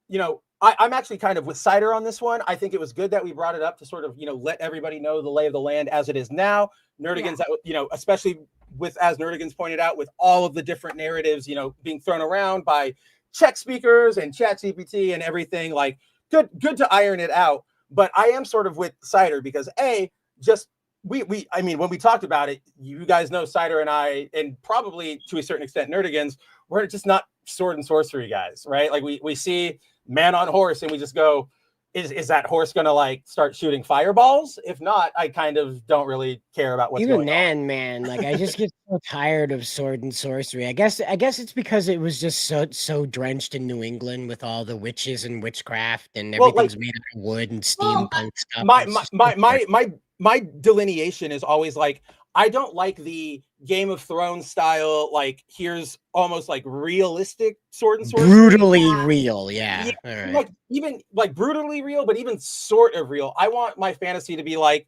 you know, I'm actually kind of with Cider on this one. I think it was good that we brought it up to sort of, you know, let everybody know the lay of the land as it is now. Nerdigans, you know, especially with, as Nerdigans pointed out, with all of the different narratives, you know, being thrown around by Czech speakers and ChatGPT and everything, like good to iron it out. But I am sort of with Cider because I mean, when we talked about it, you guys know Cider and I, and probably to a certain extent Nerdigans, we're just not sword and sorcery guys, right? Like we see man on horse and we just go, is that horse gonna like start shooting fireballs? If not, I kind of don't really care about what's going on. Man, like I just get so tired of sword and sorcery. I guess it's because it was just so drenched in New England with all the witches and witchcraft and everything's made out of wood and steampunk stuff. My delineation is always like, I don't like the Game of Thrones style, like here's almost like realistic sword and sorcery. Brutally real, yeah. All right. Like even like brutally real, but even sort of real. I want my fantasy to be like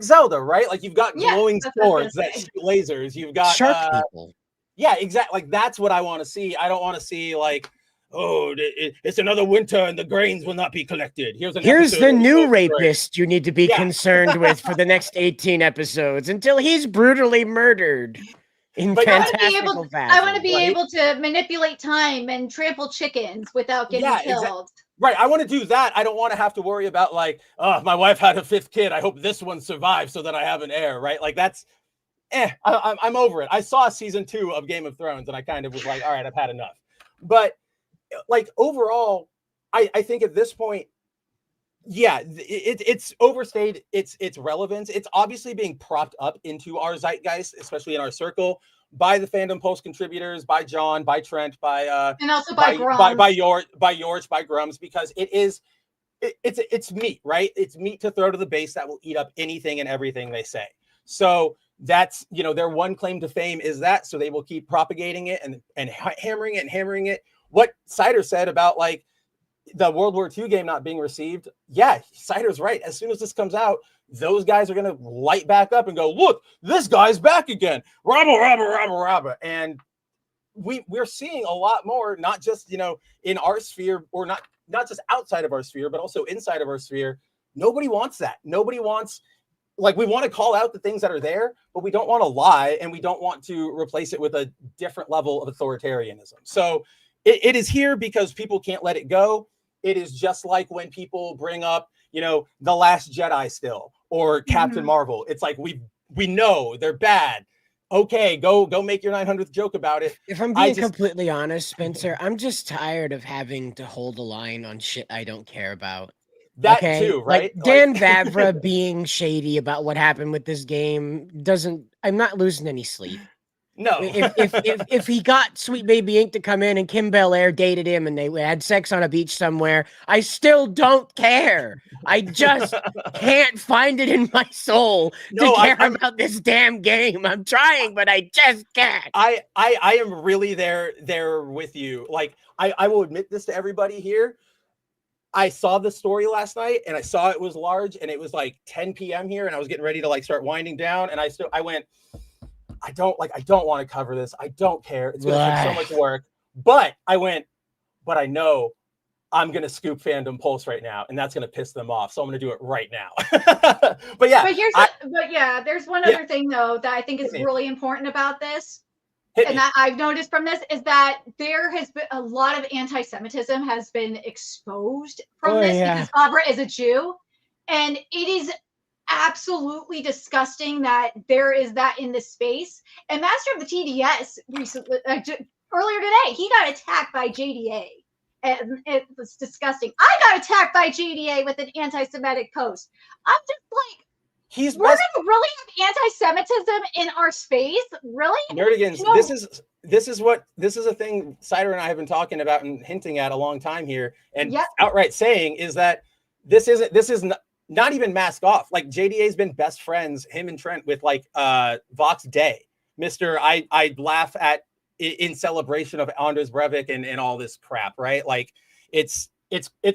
Zelda, right? Like you've got glowing swords that shoot lasers. You've got shark people. Yeah, exactly. Like that's what I want to see. I don't want to see like, oh, it's another winter and the grains will not be collected. Here's the new rapist you need to be concerned with for the next 18 episodes until he's brutally murdered in fantastical fashion. I want to be able to manipulate time and trample chickens without getting killed. Right. I want to do that. I don't want to have to worry about like, oh, my wife had a 5th kid. I hope this one survives so that I have an heir. Right. Like that's, I'm over it. I saw season 2 of Game of Thrones and I kind of was like, all right, I've had enough. But like overall, I think at this point, it's overstayed its relevance. It's obviously being propped up into our zeitgeist, especially in our circle, by the Fandom Pulse contributors, by John, by Trent, by and also by George, by Grums, because it's meat, right? It's meat to throw to the base that will eat up anything and everything they say. So that's, you know, their one claim to fame is that, so they will keep propagating it and hammering it. What Cider said about like the World War II game not being received. Yeah, Cider's right. As soon as this comes out, those guys are going to light back up and go, look, this guy's back again. Rabba. And we're seeing a lot more, not just, you know, in our sphere or not just outside of our sphere, but also inside of our sphere. Nobody wants that. Nobody wants, like, we want to call out the things that are there, but we don't want to lie and we don't want to replace it with a different level of authoritarianism. So it is here because people can't let it go. It is just like when people bring up, you know, The Last Jedi still or Captain Marvel. It's like we know they're bad. Okay, go make your 900th joke about it. If I'm being completely honest, Spencer, I'm just tired of having to hold a line on shit I don't care about. That too, right? Like Dan Vavra being shady about what happened with this game I'm not losing any sleep. No. if he got Sweet Baby Inc. to come in and Kim Bel-Air dated him and they had sex on a beach somewhere, I still don't care. I just can't find it in my soul to care about this damn game. I'm trying, but I just can't. I am really there with you. Like, I will admit this to everybody here. I saw the story last night and I saw it was large and it was like 10 p.m. here and I was getting ready to like start winding down and I went, I don't want to cover this. I don't care. It's going to take so much work. But I went, but I know I'm going to scoop Fandom Pulse right now, and that's going to piss them off. So I'm going to do it right now. There's one other thing, though, that I think is really important about this. That I've noticed from this is that there has been a lot of anti-Semitism has been exposed from because Vavra is a Jew. And it is absolutely disgusting that there is that in this space. And Master of the TDS recently, earlier today, he got attacked by JDA and it was disgusting. I got attacked by JDA with an anti-Semitic post. I'm just like, we're gonna really have anti-Semitism in our space? Really? Nerdigans, You know, this is a thing Cider and I have been talking about and hinting at a long time here, and outright saying is that this is not even mask off. Like JDA's been best friends, him and Trent, with like Vox Day, Mr. I laugh at in celebration of Anders Breivik and all this crap, right? Like it's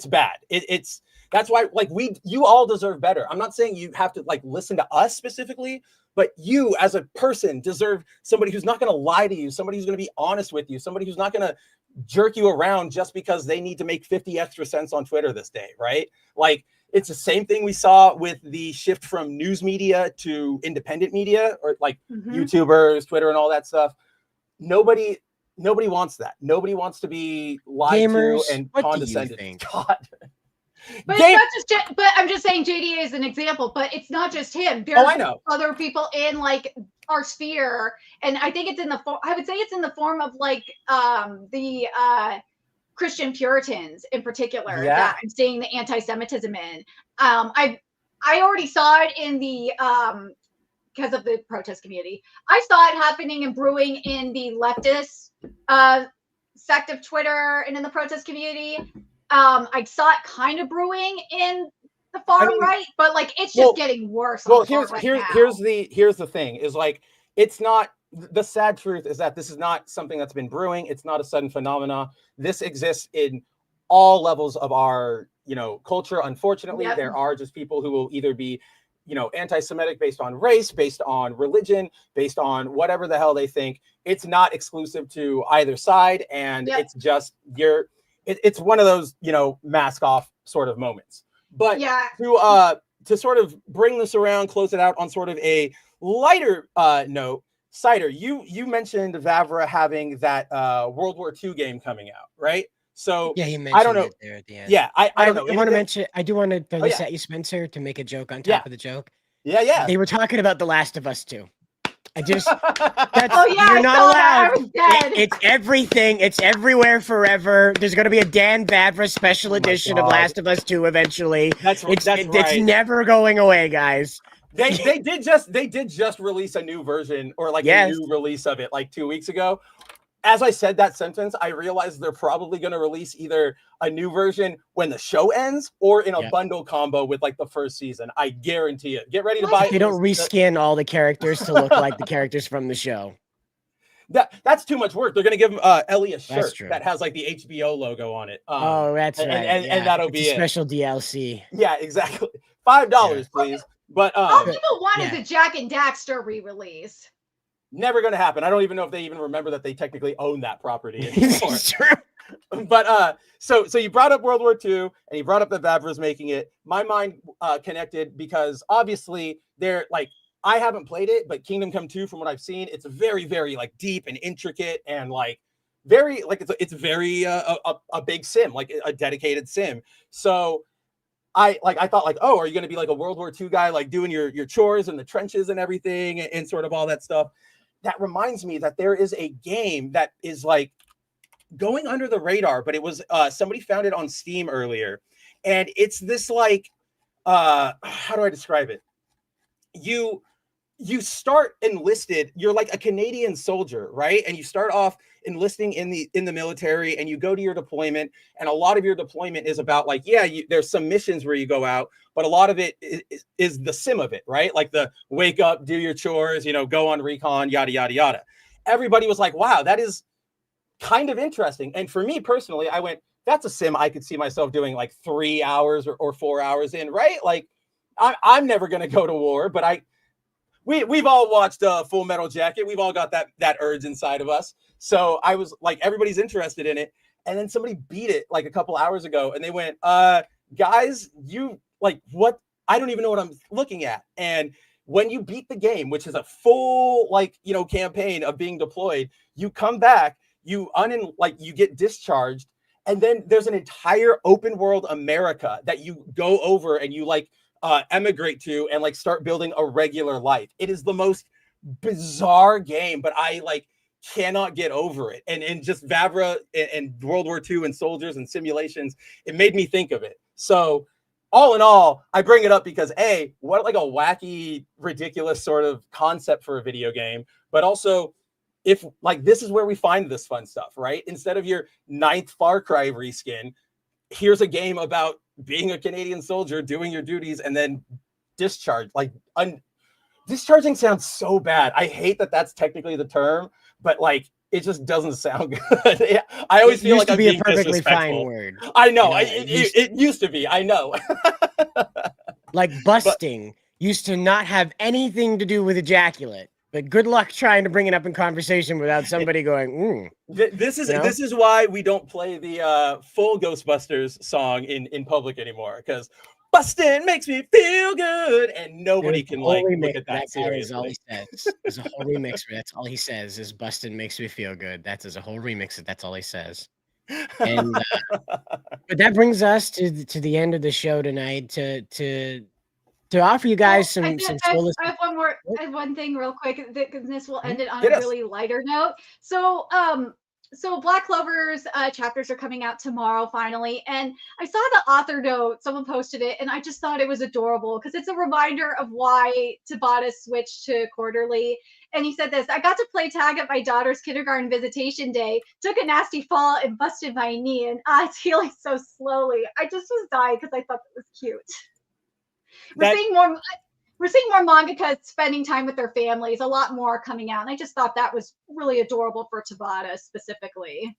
bad. It's that's why, like, you all deserve better. I'm not saying you have to like listen to us specifically, but you as a person deserve somebody who's not going to lie to you, somebody who's going to be honest with you, somebody who's not going to jerk you around just because they need to make 50 extra cents on Twitter this day, right? Like, it's the same thing we saw with the shift from news media to independent media, or like YouTubers, Twitter, and all that stuff. Nobody wants that. Nobody wants to be lied to and condescended. God. But it's not just. But I'm just saying, JDA is an example. But it's not just him. There's I know other people in like our sphere, and I think it's in the. I would say it's in the form of like the Christian Puritans in particular that I'm seeing the anti-Semitism in. I already saw it in the because of the protest community. I saw it happening and brewing in the leftist sect of Twitter and in the protest community. I saw it kind of brewing in the far right, but like it's just getting worse. Well, here's the thing is like, it's not, the sad truth is that this is not something that's been brewing. It's not a sudden phenomena. This exists in all levels of our, culture. Unfortunately, there are just people who will either be, anti-Semitic based on race, based on religion, based on whatever the hell they think. It's not exclusive to either side. And it's just, it's one of those, mask off sort of moments. But to sort of bring this around, close it out on sort of a lighter note, Cider, you mentioned Vavra having that World War II game coming out, right? So he mentioned I don't know. it there at the end. Yeah, I don't know. I want to mention. I do want to throw this at you, Spencer, to make a joke on top of the joke. Yeah. They were talking about The Last of Us 2. I just you're not allowed. It's everything. It's everywhere forever. There's going to be a Dan Vavra special edition of Last of Us 2 eventually. It's never going away, guys. They did just release a new version, or like a new release of it like 2 weeks ago. As I said that sentence, I realized they're probably going to release either a new version when the show ends or in a bundle combo with like the first season. I guarantee it. Get ready to buy it. They don't reskin all the characters to look like the characters from the show. That's too much work. They're going to give Ellie a shirt that has like the HBO logo on it. That's right. And that'll be a special DLC. Yeah, exactly. $5, please. But all people want is a Jack and Daxter re-release. Never going to happen. I don't even know if they even remember that they technically own that property anymore. But so you brought up World War II and you brought up that Vavra's making it. My mind connected because obviously they're like, I haven't played it, but Kingdom Come 2, from what I've seen, it's very, very like deep and intricate and like very like it's very a big sim, like a dedicated sim. So I thought like, oh, are you going to be like a World War II guy, like doing your chores in the trenches and everything and sort of all that stuff? That reminds me that there is a game that is like going under the radar, but it was somebody found it on Steam earlier, and it's this like how do I describe it? You start enlisted, you're like a Canadian soldier, right? And you start off enlisting in the military, and you go to your deployment, and a lot of your deployment is about like, there's some missions where you go out, but a lot of it is the sim of it, right? Like the wake up, do your chores, go on recon, yada, yada, yada. Everybody was like, wow, that is kind of interesting. And for me personally, I went, that's a sim I could see myself doing like 3 hours or 4 hours in, right? Like I'm never going to go to war, but we've all watched Full Metal Jacket. We've all got that urge inside of us. So I was like, everybody's interested in it. And then somebody beat it like a couple hours ago, and they went, guys, you like what? I don't even know what I'm looking at. And when you beat the game, which is a full campaign of being deployed, you come back, you get discharged, and then there's an entire open world America that you go over and you emigrate to and start building a regular life. It is the most bizarre game, but I cannot get over it. And just Vavra and World War II and soldiers and simulations, it made me think of it. So all in all, I bring it up because what like a wacky, ridiculous sort of concept for a video game, but also if like this is where we find this fun stuff, right? Instead of your 9th Far Cry reskin, here's a game about being a Canadian soldier, doing your duties, and then discharge. Like discharging sounds so bad. I hate that that's technically the term, but like it just doesn't sound good. I always feel like I'm being perfectly fine disrespectful. word. I know. It Used to be. I know. Like busting used to not have anything to do with ejaculate. But good luck trying to bring it up in conversation without somebody going, This is why we don't play the full Ghostbusters song in public anymore, because busting makes me feel good, and nobody can like look at that seriously. All he says. There's a whole remix where that's all he says is busting makes me feel good. That's a whole remix. That's all he says. And but that brings us to the end of the show tonight. To offer you guys some I have one thing real quick, because this will end it on a really lighter note. So so Black Clover's chapters are coming out tomorrow finally, and I saw the author note, someone posted it, and I just thought it was adorable because it's a reminder of why Tabata switched to quarterly. And he said this: I got to play tag at my daughter's kindergarten visitation day, took a nasty fall and busted my knee, and it's healing so slowly. I just was dying because I thought that was cute. We're seeing more mangakas spending time with their families, a lot more coming out, and I just thought that was really adorable for Tabata specifically.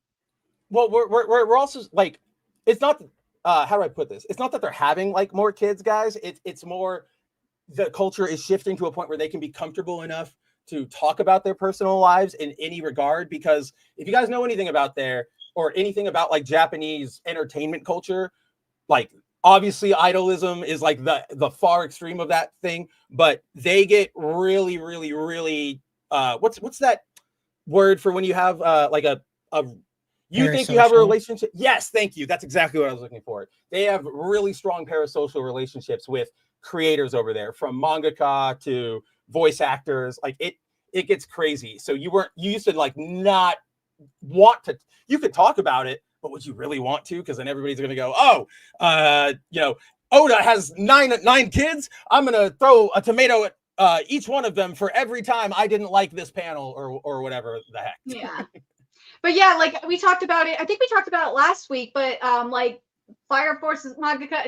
Well, we're also like, it's not how do I put this? It's not that they're having like more kids, guys. It's more the culture is shifting to a point where they can be comfortable enough to talk about their personal lives in any regard. Because if you guys know anything about anything about like Japanese entertainment culture, like obviously idolism is like the far extreme of that thing, but they get really, really, really what's that word for when you have like you think you have a relationship? Yes, thank you. That's exactly what I was looking for. They have really strong parasocial relationships with creators over there, from mangaka to voice actors. Like it gets crazy. So you used to like not want to, you could talk about it, but would you really want to? Because then everybody's going to go, Oda has nine kids. I'm going to throw a tomato at each one of them for every time I didn't like this panel or whatever the heck. Yeah. But yeah, like we talked about it. I think we talked about it last week, but like Fire Force's mangaka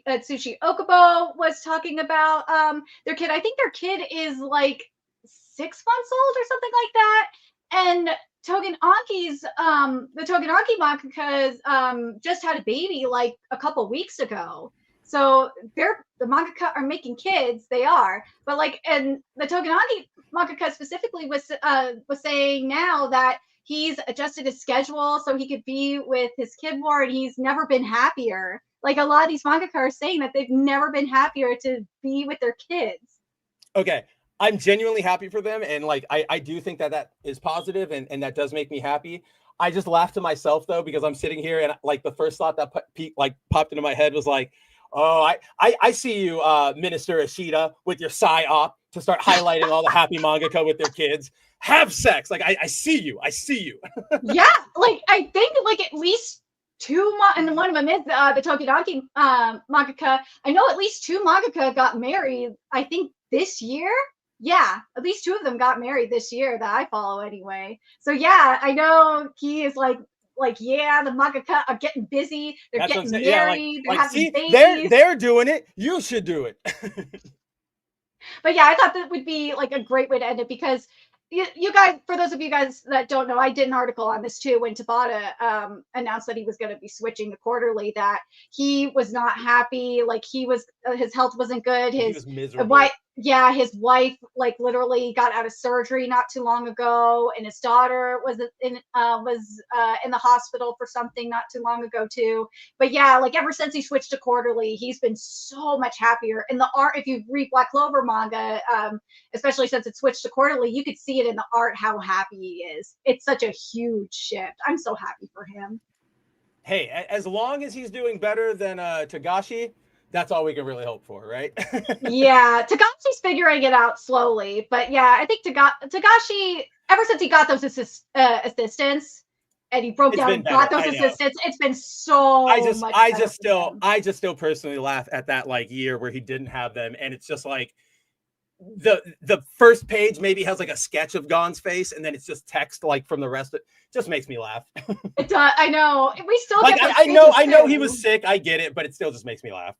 Atsushi Okubo was talking about their kid. I think their kid is like 6 months old or something like that. And Togen Anki's the Togen Anki mangakas just had a baby like a couple weeks ago. So the mangaka are making kids, they are. But like, and the Togen Anki mangaka specifically was saying now that he's adjusted his schedule so he could be with his kid more, and he's never been happier. Like a lot of these mangaka are saying that they've never been happier to be with their kids. Okay. I'm genuinely happy for them. And like, I do think that is positive and that does make me happy. I just laughed to myself though, because I'm sitting here and like the first thought that popped into my head was like, oh, I see you, Minister Ishida, with your psyop to start highlighting all the happy mangaka with their kids. Have sex. Like, I see you. Yeah, like I think like at least two, and one of them is the Togen Anki mangaka. I know at least two mangaka got married, I think this year. Yeah, at least two of them got married this year that I follow anyway. So yeah, I know he is like yeah, the mangaka are getting busy. They're getting married. They're having babies. They're doing it. You should do it. But yeah, I thought that would be like a great way to end it, because you guys, for those of you guys that don't know, I did an article on this too when Tabata announced that he was going to be switching to quarterly, that he was not happy. Like his health wasn't good. He was miserable. His wife like literally got out of surgery not too long ago, and his daughter was in the hospital for something not too long ago too. But yeah, like ever since he switched to quarterly, he's been so much happier. In the art, if you read Black Clover manga, especially since it switched to quarterly, you could see it in the art how happy he is. It's such a huge shift. I'm so happy for him. Hey, as long as he's doing better than Togashi, that's all we can really hope for, right? Yeah, Tagashi's figuring it out slowly, but yeah, I think Togashi, ever since he got those assistants and he broke It's down been and got better, those I know. assistants, it's been so much better for him. I just still personally laugh at that like year where he didn't have them, and it's just like the first page maybe has like a sketch of Gon's face, and then it's just text like from the rest of it. Just makes me laugh. It does. I know. We still Like get I know he was sick. I get it, but it still just makes me laugh.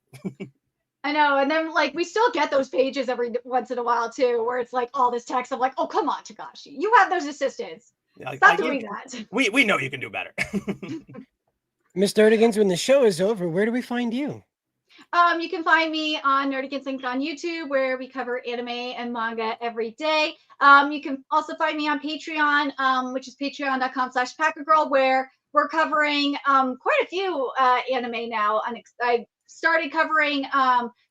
I know, and then like we still get those pages every once in a while too, where it's like all this text. I'm like, oh come on, Takashi, you have those assistants. Stop doing that. We know you can do better. Miss Nerdigans, when the show is over, where do we find you? You can find me on Nerdigans Inc. on YouTube, where we cover anime and manga every day. You can also find me on Patreon, which is patreon.com/PackerGirl, where we're covering quite a few anime now. I started covering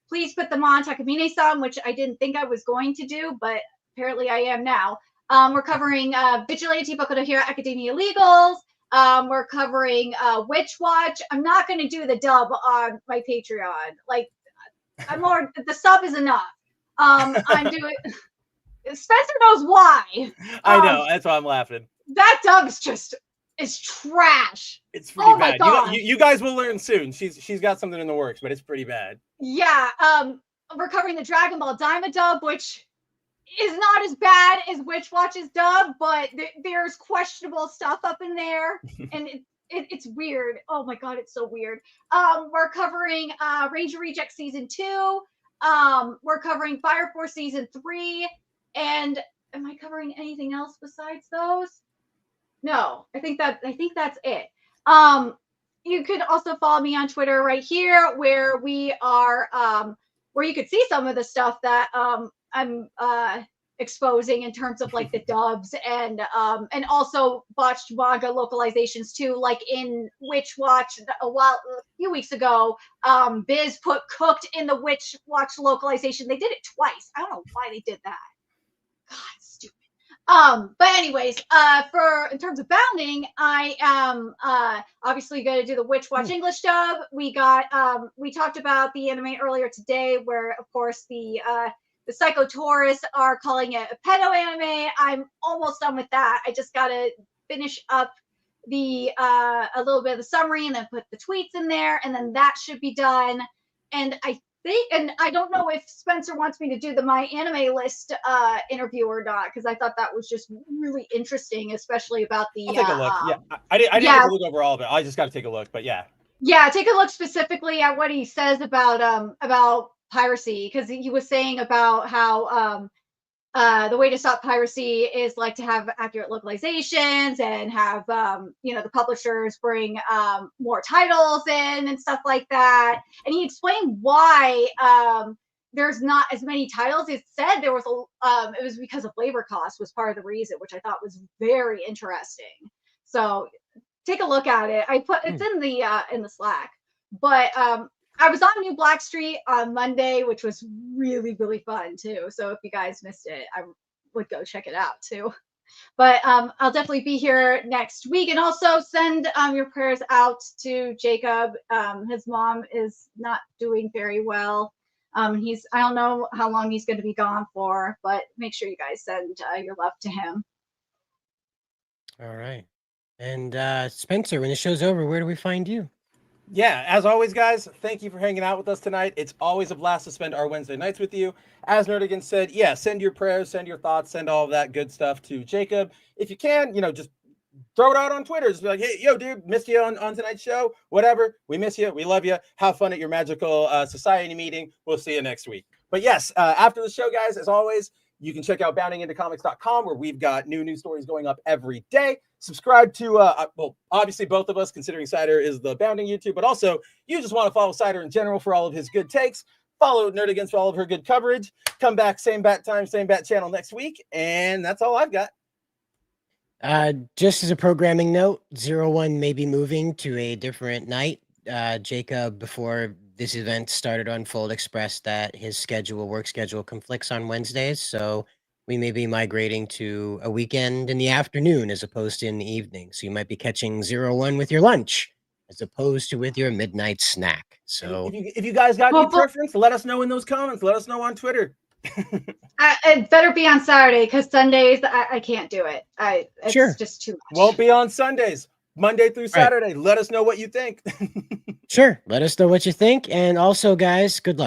Please Put Them On Takamine-san, which I didn't think I was going to do, but apparently I am now. We're covering Vigilante Boku no Hero Academia Legals. We're covering Witch Watch. I'm not going to do the dub on my Patreon. Like, the sub is enough. I'm doing. Spencer knows why. I know. That's why I'm laughing. That dub's just is trash. It's pretty bad. God. You guys will learn soon. She's got something in the works, but it's pretty bad. Yeah. We're covering the Dragon Ball Daima dub, which is not as bad as Witch Watch's dub, but there's questionable stuff up in there, and it's weird. Oh my god, it's so weird. We're covering Ranger Reject Season 2. We're covering Fire Force Season 3, and am I covering anything else besides those? No, I think that's it. You could also follow me on Twitter right here, where we are, where you could see some of the stuff that I'm exposing in terms of like the dubs and also botched manga localizations too. Like in Witch Watch a few weeks ago, Biz put Cooked in the Witch Watch localization. They did it twice. I don't know why they did that. God, stupid. But anyways, in terms of bounding, I am obviously going to do the Witch Watch English dub. We talked about the anime earlier today, where of course the Psycho Taurus are calling it a pedo anime. I'm almost done with that. I just got to finish up a little bit of the summary and then put the tweets in there, and then that should be done. And I don't know if Spencer wants me to do the My Anime List interview or not, because I thought that was just really interesting, especially about the. I'll take a look. Yeah, I didn't have to look over all of it. I just got to take a look, but yeah. Yeah, take a look specifically at what he says about piracy, because he was saying about how the way to stop piracy is like to have accurate localizations and have the publishers bring more titles in and stuff like that. And he explained why there's not as many titles. It said there was it was because of labor costs was part of the reason, which I thought was very interesting. So take a look at it. It's in the Slack. But I was on New Blackstreet on Monday, which was really, really fun too. So if you guys missed it, I would go check it out too. But I'll definitely be here next week. And also send your prayers out to Jacob. His mom is not doing very well. I don't know how long he's going to be gone for, but make sure you guys send your love to him. All right. And Spencer, when the show's over, where do we find you? Yeah, as always, guys, thank you for hanging out with us tonight. It's always a blast to spend our Wednesday nights with you. As Nerdigan said, yeah, send your prayers, send your thoughts, send all of that good stuff to Jacob. If you can, just throw it out on Twitter. Just be like, hey, yo, dude, missed you on tonight's show. Whatever. We miss you. We love you. Have fun at your magical society meeting. We'll see you next week. But yes, after the show, guys, as always, you can check out boundingintocomics.com, where we've got new news stories going up every day. Subscribe to, obviously both of us, considering Cider is the Bounding YouTube, but also you just want to follow Cider in general for all of his good takes. Follow Nerdigans for all of her good coverage. Come back, same bat time, same bat channel next week. And that's all I've got. Just as a programming note, 01 may be moving to a different night. Jacob, before this event started on Fold, expressed that his work schedule conflicts on Wednesdays, so we may be migrating to a weekend in the afternoon as opposed to in the evening. So you might be catching 01 with your lunch as opposed to with your midnight snack. So if you guys got any preference, let us know in those comments. Let us know on Twitter. It better be on Saturday because Sundays I can't do it. It's Sure. just too much. Won't be on Sundays. Monday through Saturday. Let us know what you think. Sure. Let us know what you think. And also, guys, good luck.